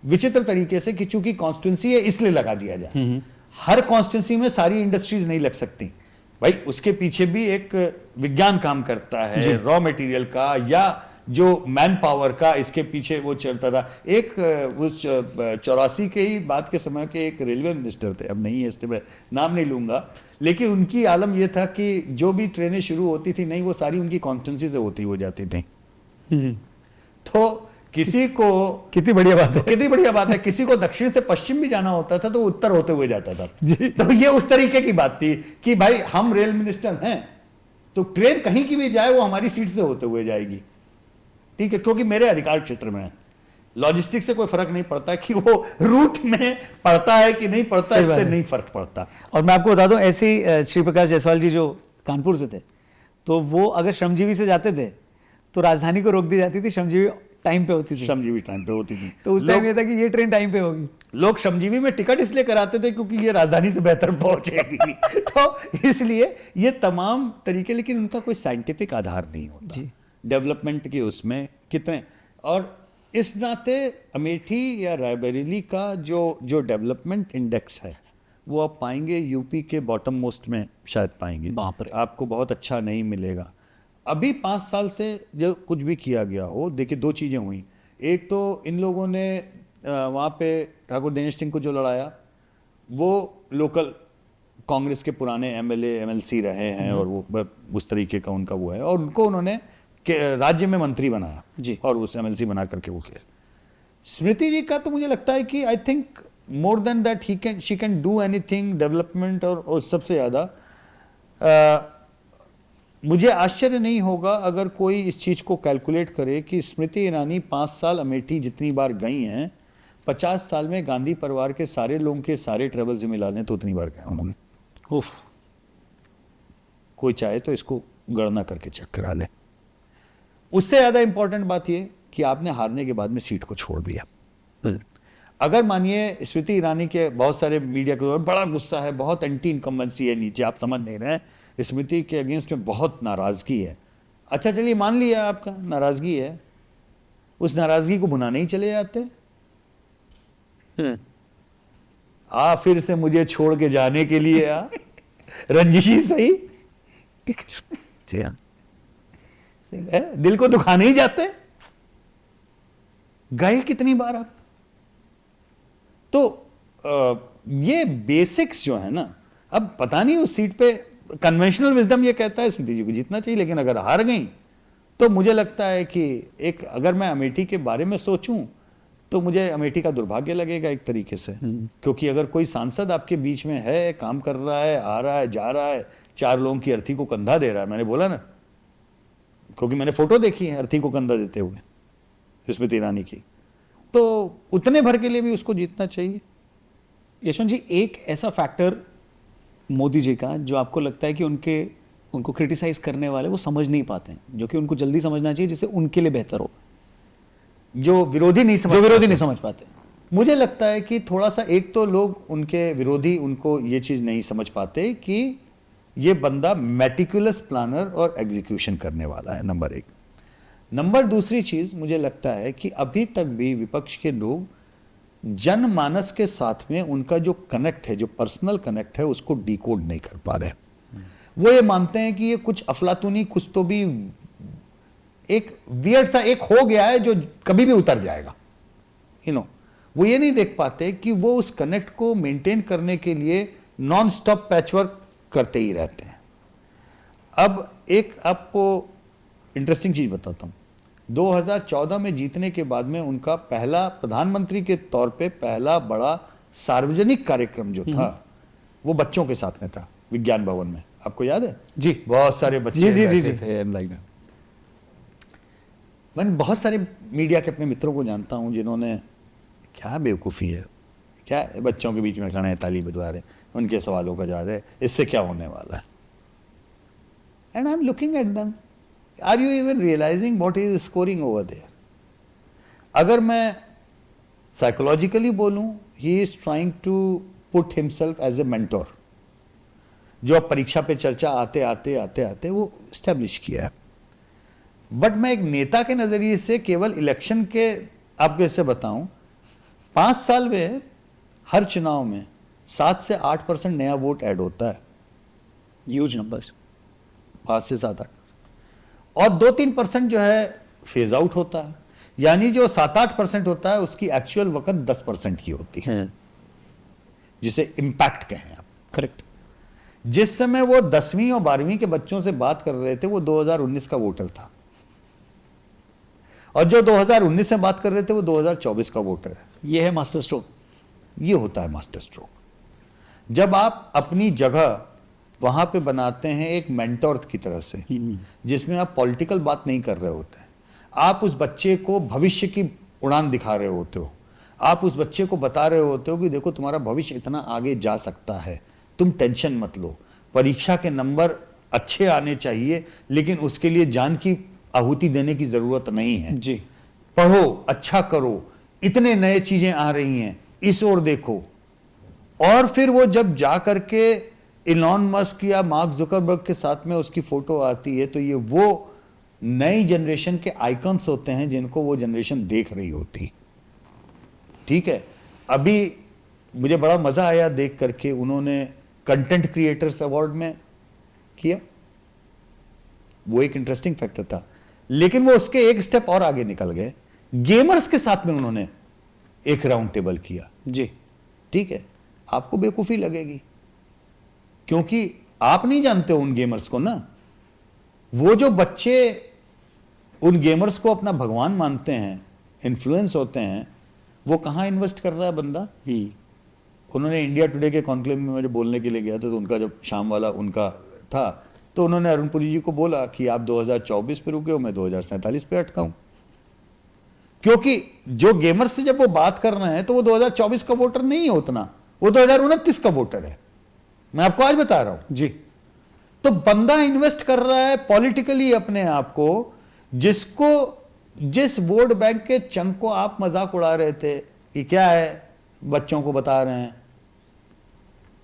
विचित्र तरीके से कि चूंकि कॉन्स्टिट्यूंसी है इसलिए लगा दिया जाए। हर कॉन्स्टिट्यूंसी में सारी इंडस्ट्रीज नहीं लग सकती भाई, उसके पीछे भी एक विज्ञान काम करता है, रॉ मटेरियल का या जो मैन पावर का, इसके पीछे वो चलता था। एक उस 84 के ही बात के समय के एक रेलवे मिनिस्टर थे, अब नहीं है, इसलिए मैं नाम नहीं लूंगा, लेकिन उनकी आलम यह था कि जो भी ट्रेनें शुरू होती थी नहीं, वो सारी उनकी कॉन्स्टिट्यूंसी से होती हो जाती थी। तो किसी को, कितनी बढ़िया बात है, कितनी बढ़िया बात है, किसी को दक्षिण से पश्चिम भी जाना होता था तो उत्तर होते हुए जाता था। तो ये उस तरीके की बात थी कि भाई हम रेल मिनिस्टर हैं तो ट्रेन कहीं की भी जाए वो हमारी सीट से होते हुए जाएगी, ठीक है, क्योंकि मेरे अधिकार क्षेत्र में है। लॉजिस्टिक्स से कोई फर्क नहीं पड़ता कि वो रूट में पड़ता है कि नहीं पड़ता, इससे नहीं फर्क पड़ता। और मैं आपको बता दूं, ऐसे ही श्री प्रकाश जायसवाल जी जो कानपुर से थे, तो वो अगर श्रमजीवी से जाते थे तो राजधानी को रोक दी जाती थी, श्रमजीवी टाइम पे होती थी, श्रमजीवी टाइम पे होती थी। तो उस टाइम ये था कि ये ट्रेन टाइम पे होगी। लोग श्रमजीवी में टिकट इसलिए कराते थे क्योंकि ये राजधानी से बेहतर पहुंचेगी तो इसलिए ये तमाम तरीके, लेकिन उनका कोई साइंटिफिक आधार नहीं होता जी। डेवलपमेंट के उसमें कितने। और इस नाते अमेठी या रायबरेली का जो डेवलपमेंट इंडेक्स है वो आप पाएंगे यूपी के बॉटम मोस्ट में शायद पाएंगे। बाप रे। आपको बहुत अच्छा नहीं मिलेगा। अभी 5 साल से जो कुछ भी किया गया हो, देखिए 2 चीज़ें हुई। एक तो इन लोगों ने वहाँ पे ठाकुर दिनेश सिंह को जो लड़ाया, वो लोकल कांग्रेस के पुराने एमएलए एमएलसी रहे हैं और वो उस तरीके का उनका वो है, और उनको उन्होंने राज्य में मंत्री बनाया जी, और उस एमएलसी बना करके वो किया। स्मृति जी का तो मुझे लगता है कि I think more than that she can do anything development. और सबसे ज़्यादा मुझे आश्चर्य नहीं होगा अगर कोई इस चीज़ को कैलकुलेट करे कि स्मृति ईरानी 5 साल अमेठी जितनी बार गई हैं, 50 साल में गांधी परिवार के सारे लोगों के सारे ट्रेवल से मिला लें तो उतनी बार गए होंगे। उफ, कोई चाहे तो इसको गणना करके चेक करा ले। उससे ज़्यादा इंपॉर्टेंट बात यह कि आपने हारने के बाद में सीट को छोड़ दिया। अगर मानिए स्मृति ईरानी के बहुत सारे मीडिया के बड़ा गुस्सा है, बहुत एंटी इनकम्बेंसी है नीचे, आप समझ नहीं रहे हैं, स्मृति के अगेंस्ट में बहुत नाराजगी है। अच्छा चलिए मान लिया आपका नाराजगी है, उस नाराजगी को भुनाने ही चले जाते। फिर से मुझे छोड़ के जाने के लिए रंजिशी सही दिल को दुखाने ही जाते। गए कितनी बार आप। तो ये बेसिक्स जो है ना, अब पता नहीं उस सीट पे कन्वेंशनल विजडम ये कहता है स्मृति जी को जीतना चाहिए, लेकिन अगर हार गई तो मुझे लगता है कि एक, अगर मैं अमेठी के बारे में सोचूं तो मुझे अमेठी का दुर्भाग्य लगेगा एक तरीके से, क्योंकि अगर कोई सांसद आपके बीच में है, काम कर रहा है, आ रहा है, जा रहा है, 4 लोगों की अर्थी को कंधा दे रहा है, मैंने बोला ना, क्योंकि मैंने फोटो देखी है अर्थी को कंधा देते हुए स्मृति ईरानी की, तो उतने भर के लिए भी उसको जीतना चाहिए। यशवंत जी, एक ऐसा फैक्टर मोदी जी का जो आपको लगता है कि उनको क्रिटिसाइज करने वाले वो समझ नहीं पाते हैं, जो कि उनको जल्दी समझना चाहिए जिससे उनके लिए बेहतर हो, जो विरोधी नहीं समझ समझ पाते। मुझे लगता है कि थोड़ा सा, एक तो लोग उनके विरोधी उनको ये चीज नहीं समझ पाते कि ये बंदा मेटिकुलस प्लानर और एग्जीक्यूशन करने वाला है, नंबर एक। नंबर दूसरी चीज मुझे लगता है कि अभी तक भी विपक्ष के लोग जनमानस के साथ में उनका जो कनेक्ट है, जो पर्सनल कनेक्ट है, उसको डिकोड नहीं कर पा रहे। वो ये मानते हैं कि ये कुछ अफलातूनी, कुछ तो भी एक वियर्ड सा एक हो गया है जो कभी भी उतर जाएगा, वो ये नहीं देख पाते कि वो उस कनेक्ट को मेंटेन करने के लिए नॉन स्टॉप पैचवर्क करते ही रहते हैं। अब एक आपको इंटरेस्टिंग चीज बताता हूं। 2014 में जीतने के बाद में उनका पहला, प्रधानमंत्री के तौर पे पहला बड़ा सार्वजनिक कार्यक्रम जो था वो बच्चों के साथ में था, विज्ञान भवन में। आपको याद है? जी, बहुत सारे बच्चे जी, जी, बैठे जी, जी। थे लाइन में। मैं बहुत सारे मीडिया के अपने मित्रों को जानता हूं जिन्होंने, क्या बेवकूफ़ी है, क्या बच्चों के बीच में खड़े हैं, ताली बजवा रहे हैं, उनके सवालों का जवाब है, इससे क्या होने वाला है? And I am looking at them, are you even realizing what is scoring over there? अगर मैं साइकोलॉजिकली बोलूं, he is trying to put himself as a mentor, जो अब परीक्षा पे चर्चा आते आते आते आते वो स्टैब्लिश किया है। बट मैं एक नेता के नजरिए से केवल इलेक्शन के आपको इससे बताऊं, 5 साल में हर चुनाव में 7 से 8% नया वोट ऐड होता है, ह्यूज नंबर्स। 5 से 7-8, और 2-3% जो है फेज आउट होता है। यानी जो 7-8% होता है उसकी एक्चुअल वक्त 10% की होती है, जिसे इंपैक्ट कहें आप। करेक्ट। जिस समय वो 10वीं और 12वीं के बच्चों से बात कर रहे थे वो 2019 का वोटर था, और जो 2019 से बात कर रहे थे वो 2024 का वोटर है। ये है मास्टर स्ट्रोक। ये होता है मास्टर स्ट्रोक, जब आप अपनी जगह वहां पे बनाते हैं एक मेंटोर की तरह से, जिसमें आप पॉलिटिकल बात नहीं कर रहे होते हैं, आप उस बच्चे को भविष्य की उड़ान दिखा रहे होते हो, आप उस बच्चे को बता रहे होते हो कि देखो तुम्हारा भविष्य इतना आगे जा सकता है, तुम टेंशन मत लो, परीक्षा के नंबर अच्छे आने चाहिए, लेकिन उसके लिए जान की आहुति देने की जरूरत नहीं है जी। पढ़ो, अच्छा करो, इतने नए चीजें आ रही हैं, इस ओर देखो। और फिर वो जब जा करके इलॉन मस्क या मार्क जुकरबर्ग के साथ में उसकी फोटो आती है, तो ये वो नई जनरेशन के आइकन्स होते हैं जिनको वो जनरेशन देख रही होती। ठीक है, अभी मुझे बड़ा मजा आया देख करके, उन्होंने कंटेंट क्रिएटर्स अवार्ड में किया, वो एक इंटरेस्टिंग फैक्टर था। लेकिन वो उसके एक स्टेप और आगे निकल गए, गेमर्स के साथ में उन्होंने एक राउंड टेबल किया। जी। ठीक है, आपको बेवकूफी लगेगी क्योंकि आप नहीं जानते उन गेमर्स को ना। वो जो बच्चे उन गेमर्स को अपना भगवान मानते हैं, इन्फ्लुएंस होते हैं, वो कहां इन्वेस्ट कर रहा है बंदा। उन्होंने इंडिया टुडे के कॉन्क्लेव में मुझे बोलने के लिए गया था, तो उनका जब शाम वाला उनका था, तो उन्होंने अरुण पुरी जी को बोला कि आप 2024 पे रुके हो, मैं 2047 पे अटका हूं। क्योंकि जो गेमर्स से जब वो बात कर रहे हैं तो वो 2024 का वोटर नहीं है उतना, वो 2029 का वोटर है। मैं आपको आज बता रहा हूं जी। तो बंदा इन्वेस्ट कर रहा है पॉलिटिकली अपने आप को, जिस वोट बैंक के चंक को आप मजाक उड़ा रहे थे कि क्या है, बच्चों को बता रहे हैं,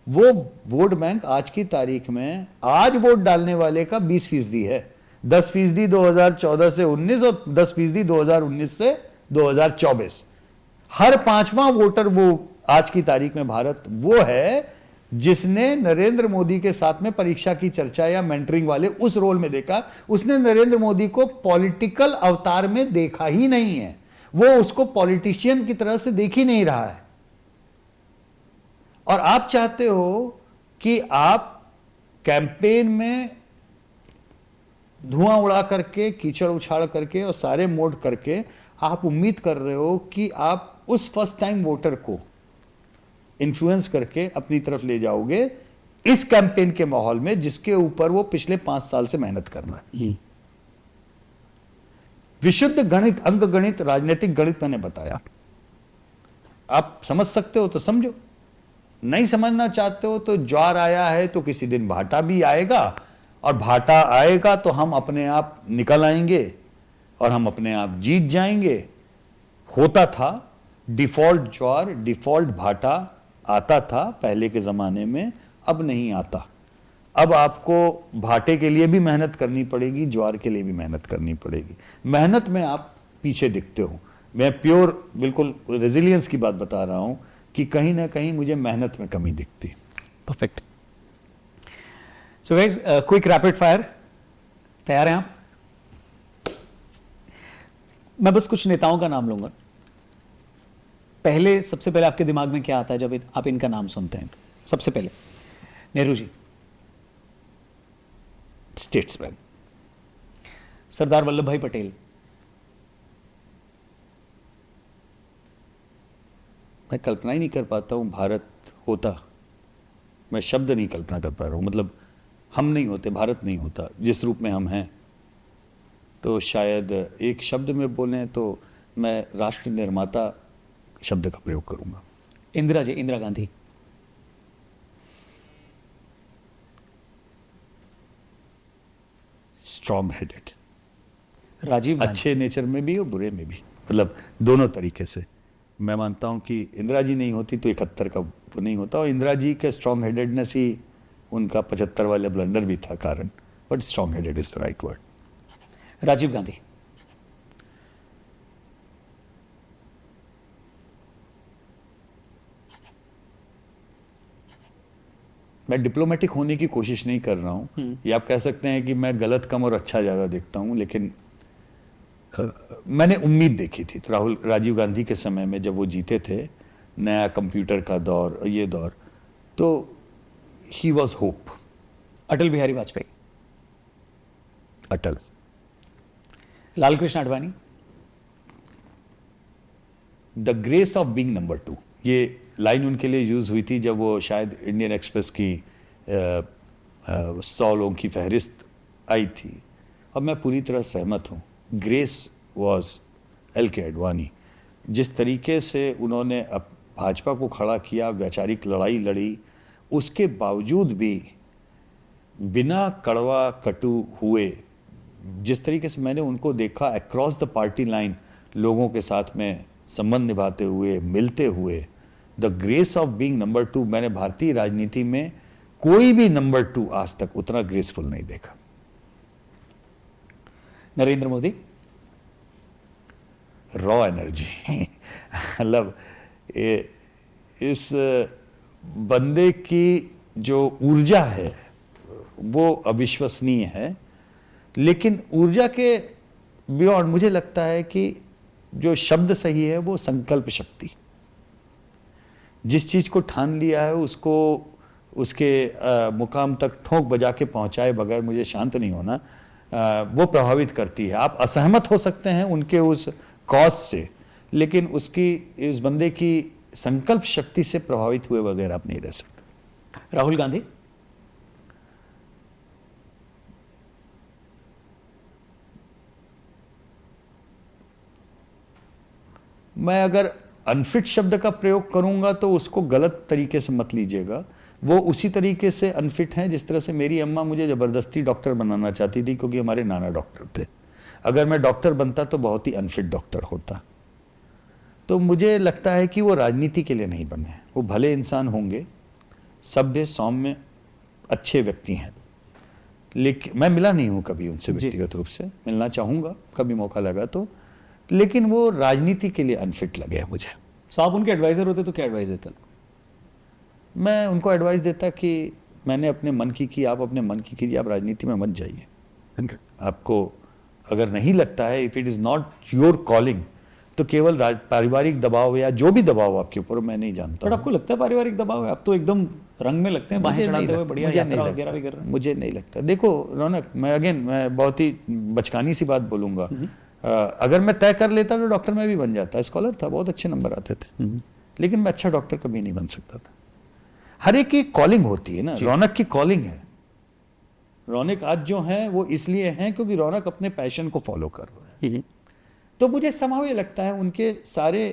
वो वोट बैंक आज की तारीख में आज वोट डालने वाले का 20% है। 10% 2014 से 19 और 10% 2019 से 2024। हर 5वां वोटर वो आज की तारीख में भारत वो है जिसने नरेंद्र मोदी के साथ में परीक्षा की चर्चा या मेंटरिंग वाले उस रोल में देखा। उसने नरेंद्र मोदी को पॉलिटिकल अवतार में देखा ही नहीं है, वो उसको पॉलिटिशियन की तरह से देख ही नहीं रहा है। और आप चाहते हो कि आप कैंपेन में धुआं उड़ा करके, कीचड़ उछाड़ करके और सारे मोड करके आप उम्मीद कर रहे हो कि आप उस फर्स्ट टाइम वोटर को इन्फ्लुएंस करके अपनी तरफ ले जाओगे इस कैंपेन के माहौल में, जिसके ऊपर वो पिछले 5 साल से मेहनत कर रहा है। विशुद्ध गणित, अंक गणित, राजनीतिक गणित मैंने बताया। आप समझ सकते हो तो समझो, नहीं समझना चाहते हो तो ज्वार आया है तो किसी दिन भाटा भी आएगा, और भाटा आएगा तो हम अपने आप निकल आएंगे और हम अपने आप जीत जाएंगे। होता था डिफॉल्ट ज्वार, डिफॉल्ट भाटा आता था पहले के ज़माने में, अब नहीं आता। अब आपको भाटे के लिए भी मेहनत करनी पड़ेगी, ज्वार के लिए भी मेहनत करनी पड़ेगी। मेहनत में आप पीछे दिखते हो। मैं प्योर बिल्कुल रेजिलियंस की बात बता रहा हूं कि कहीं ना कहीं मुझे मेहनत में कमी दिखती है। Perfect. So guys, quick rapid fire, तैयार हैं आप? मैं बस कुछ नेताओं का नाम लूंगा। पहले, सबसे पहले आपके दिमाग में क्या आता है जब आप इनका नाम सुनते हैं? सबसे पहले नेहरू जी, स्टेट्समैन। सरदार वल्लभ भाई पटेल, मैं कल्पना ही नहीं कर पाता हूं भारत होता, मैं शब्द नहीं कल्पना कर पा रहा हूं, मतलब हम नहीं होते, भारत नहीं होता जिस रूप में हम हैं, तो शायद एक शब्द में बोलें तो मैं राष्ट्र निर्माता शब्द का प्रयोग करूंगा। इंदिरा जी, इंदिरा गांधी, स्ट्रॉन्ग हेडेड, राजीव गांधी, अच्छे नेचर में भी और बुरे में भी, मतलब दोनों तरीके से। मैं मानता हूं कि इंदिरा जी नहीं होती तो 71 का वो नहीं होता, और इंदिरा जी के स्ट्रॉन्ग हेडेडनेस ही उनका 75 वाले ब्लंडर भी था कारण, but strong headed is the right word. Rajiv Gandhi, मैं डिप्लोमेटिक होने की कोशिश नहीं कर रहा हूं, या आप कह सकते हैं कि मैं गलत कम और अच्छा ज़्यादा देखता हूं, लेकिन मैंने उम्मीद देखी थी। तो राजीव गांधी के समय में जब वो जीते थे, नया कंप्यूटर का दौर, ये दौर, तो he was hope. Atal Bihari Vajpayee, Atal, Lal Krishna Advani, the grace of being number 2, ये लाइन उनके लिए यूज हुई थी जब वो शायद इंडियन एक्सप्रेस की 100 लोगों की फहरिस्त आई थी, और मैं पूरी तरह सहमत हूँ। ग्रेस वॉज एल के आडवाणी। जिस तरीके से उन्होंने अब भाजपा को खड़ा किया, वैचारिक लड़ाई लड़ी, उसके बावजूद भी बिना कड़वा कटु हुए, जिस तरीके से मैंने उनको देखा अक्रॉस द पार्टी लाइन, लोगों के साथ में संबंध निभाते हुए, मिलते हुए, the grace of being number 2, मैंने भारतीय राजनीति में कोई भी नंबर 2 आज तक उतना ग्रेसफुल नहीं देखा। नरेंद्र मोदी, रॉ एनर्जी, मतलब इस बंदे की जो ऊर्जा है वो अविश्वसनीय है, लेकिन ऊर्जा के बियॉन्ड मुझे लगता है कि जो शब्द सही है वो संकल्प शक्ति। जिस चीज को ठान लिया है उसको उसके मुकाम तक ठोंक बजा के पहुंचाए बगैर मुझे शांत नहीं होना, वो प्रभावित करती है। आप असहमत हो सकते हैं उनके उस कॉज से, लेकिन उसकी, इस बंदे की संकल्प शक्ति से प्रभावित हुए बगैर आप नहीं रह सकते। राहुल गांधी, मैं अगर अनफिट शब्द का प्रयोग करूंगा तो उसको गलत तरीके से मत लीजिएगा। वो उसी तरीके से अनफिट हैं जिस तरह से मेरी अम्मा मुझे ज़बरदस्ती डॉक्टर बनाना चाहती थी, क्योंकि हमारे नाना डॉक्टर थे। अगर मैं डॉक्टर बनता तो बहुत ही अनफिट डॉक्टर होता। तो मुझे लगता है कि वो राजनीति के लिए नहीं बने। वो भले इंसान होंगे, सभ्य, सौम्य, अच्छे व्यक्ति हैं, लेकिन मैं मिला नहीं हूं कभी उनसे व्यक्तिगत रूप से, मिलना चाहूंगा कभी मौका लगा तो, लेकिन वो राजनीति के लिए अनफिट लगे हैं मुझे। सो आप उनके एडवाइजर होते तो क्या एडवाइस देते? मैं उनको एडवाइस देता कि मैंने अपने मन की, आप अपने मन की कीजिए, आप राजनीति में मत जाइए। आपको अगर नहीं लगता है, if it is not your calling, तो केवल पारिवारिक दबाव या जो भी दबाव आपके ऊपर, मैं नहीं जानता। बट आपको लगता है पारिवारिक दबाव है? आप तो एकदम रंग में लगते हैं, बाहें चढ़ाते हुए बढ़िया यात्रा वगैरह भी कर रहे हैं। मुझे नहीं लगता। देखो रौनक, मैं बहुत ही बचकानी सी बात बोलूंगा, अगर मैं तय कर लेता तो डॉक्टर मैं भी बन जाता। स्कॉलर था, बहुत अच्छे नंबर आते थे, लेकिन मैं अच्छा डॉक्टर कभी नहीं बन सकता था। हर एक की कॉलिंग होती है ना। रौनक की कॉलिंग है। रौनक आज जो है वो इसलिए है क्योंकि रौनक अपने पैशन को फॉलो कर रहा है। तो मुझे समाव ये लगता है उनके सारे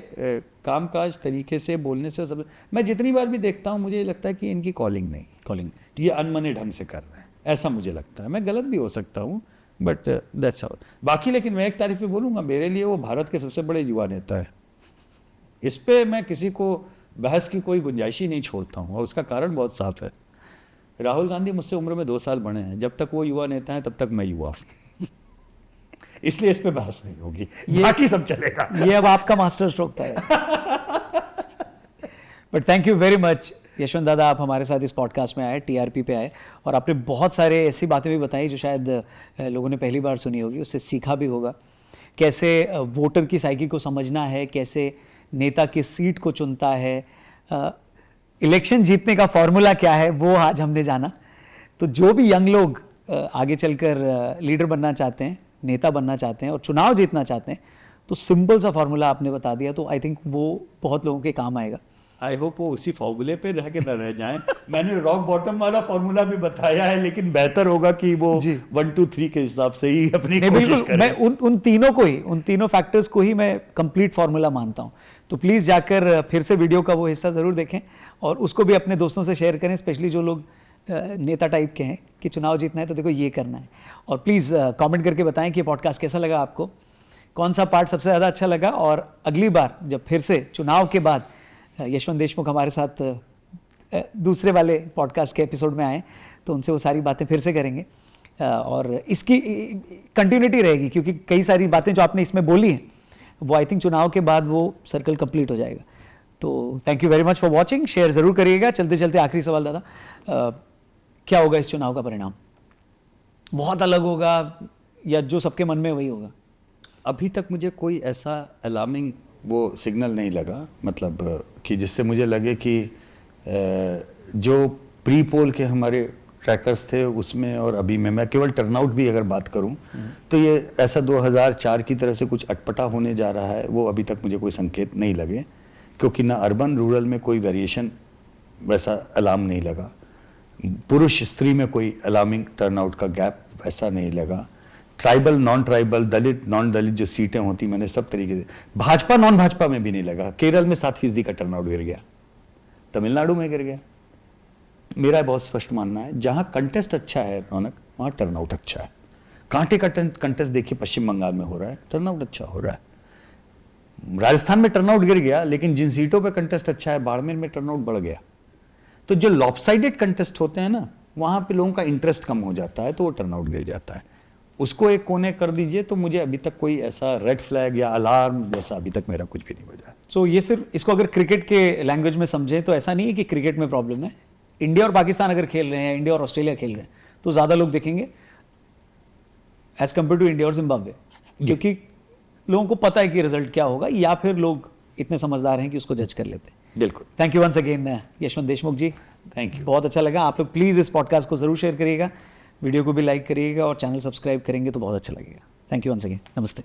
कामकाज तरीके से, बोलने से, सब, मैं जितनी बार भी देखता हूं मुझे ये लगता है कि इनकी कॉलिंग नहीं, ये अनमने ढंग से कर रहे हैं, ऐसा मुझे लगता है। मैं गलत भी हो सकता हूं, बट दैट्स ऑल। बाकी लेकिन मैं एक तारीफ पे बोलूंगा, मेरे लिए वो भारत के सबसे बड़े युवा नेता है। इस पे मैं किसी को बहस की कोई गुंजाइश ही नहीं छोड़ता हूँ, और उसका कारण बहुत साफ है। राहुल गांधी मुझसे उम्र में 2 साल बड़े हैं, जब तक वो युवा नेता हैं तब तक मैं युवा हूँ। इसलिए इस पे बहस नहीं होगी, बाकी सब चलेगा। ये अब आपका मास्टर स्ट्रोक था। But thank you very much Yashwant दादा, आप हमारे साथ इस पॉडकास्ट में आए, टीआरपी पे आए, और आपने बहुत सारे ऐसी बातें भी बताई जो शायद लोगों ने पहली बार सुनी होगी, उससे सीखा भी होगा। कैसे वोटर की साइकी को समझना है, कैसे नेता किस सीट को चुनता है, इलेक्शन जीतने का फॉर्मूला क्या है, वो आज हमने जाना। तो जो भी यंग लोग आगे चलकर लीडर बनना चाहते हैं, नेता बनना चाहते हैं और चुनाव जीतना चाहते हैं, तो सिंपल सा फॉर्मूला आपने बता दिया, तो आई थिंक वो बहुत लोगों के काम आएगा। आई होप वो उसी फॉर्मूले पे रह के न रह जाएं। मैंने रॉक बॉटम वाला फॉर्मूला भी बताया है, लेकिन बेहतर होगा कि वो 1 2 3 के हिसाब से ही अपनी कोशिश करें। मैं उन तीनों को ही, उन तीनों फैक्टर्स को ही मैं कंप्लीट फॉर्मूला मानता हूं। तो प्लीज़ जाकर फिर से वीडियो का वो हिस्सा ज़रूर देखें और उसको भी अपने दोस्तों से शेयर करें, स्पेशली जो लोग नेता टाइप के हैं कि चुनाव जीतना है तो देखो ये करना है। और प्लीज़ कमेंट करके बताएं कि पॉडकास्ट कैसा लगा आपको, कौन सा पार्ट सबसे ज़्यादा अच्छा लगा। और अगली बार जब फिर से चुनाव के बाद यशवंत देशमुख हमारे साथ दूसरे वाले पॉडकास्ट के एपिसोड में आए तो उनसे वो सारी बातें फिर से करेंगे, और इसकी कंटिन्यूटी रहेगी, क्योंकि कई सारी बातें जो आपने इसमें बोली हैं वो आई थिंक चुनाव के बाद वो सर्कल कंप्लीट हो जाएगा। तो thank you very much for watching, share ज़रूर करिएगा। चलते चलते आखिरी सवाल दादा, क्या होगा इस चुनाव का परिणाम? बहुत अलग होगा या जो सबके मन में वही होगा? अभी तक मुझे कोई ऐसा अलार्मिंग वो सिग्नल नहीं लगा, मतलब कि जिससे मुझे लगे कि जो प्री पोल के हमारे ट्रैकर्स थे उसमें और अभी में, मैं केवल टर्नआउट भी अगर बात करूं तो ये ऐसा 2004 की तरह से कुछ अटपटा होने जा रहा है, वो अभी तक मुझे कोई संकेत नहीं लगे, क्योंकि ना अर्बन रूरल में कोई वेरिएशन वैसा अलार्म नहीं लगा, पुरुष स्त्री में कोई अलार्मिंग टर्नआउट का गैप वैसा नहीं लगा, ट्राइबल नॉन ट्राइबल दलित नॉन दलित जो सीटें होती मैंने सब तरीके से, भाजपा नॉन भाजपा में भी नहीं लगा। केरल में 7% का टर्नआउट गिर गया, तमिलनाडु में गिर गया। मेरा बहुत स्पष्ट मानना है जहां कंटेस्ट अच्छा है रौनक, वहां टर्नआउट अच्छा है। कांटे का कंटेस्ट देखिए पश्चिम बंगाल में हो रहा है, टर्नआउट अच्छा हो रहा है। राजस्थान में टर्नआउट गिर गया, लेकिन जिन सीटों पे कंटेस्ट अच्छा है, बाड़मेर में टर्नआउट बढ़ गया। तो जो लॉपसाइडेड कंटेस्ट होते हैं ना, वहां पे लोगों का इंटरेस्ट कम हो जाता है, तो वो टर्नआउट गिर जाता है। उसको एक कोने कर दीजिए, तो मुझे अभी तक कोई ऐसा रेड फ्लैग या अलार्म जैसा अभी तक मेरा कुछ भी नहीं बजा। सो ये सिर्फ इसको अगर क्रिकेट के लैंग्वेज में समझें तो ऐसा नहीं है कि क्रिकेट में प्रॉब्लम है। इंडिया और पाकिस्तान अगर खेल रहे हैं, इंडिया और ऑस्ट्रेलिया खेल रहे हैं, तो ज़्यादा लोग देखेंगे एज कम्पेयर टू इंडिया और जिम्बाब्वे, क्योंकि लोगों को पता है कि रिजल्ट क्या होगा, या फिर लोग इतने समझदार हैं कि उसको जज कर लेते हैं। बिल्कुल। Thank you once again Yashwant Deshmukh ji, thank you, बहुत अच्छा लगा। आप लोग प्लीज़ इस पॉडकास्ट को ज़रूर शेयर करिएगा, वीडियो को भी लाइक करिएगा और चैनल सब्सक्राइब करेंगे तो बहुत अच्छा लगेगा। थैंक यू वंस अगेन, नमस्ते।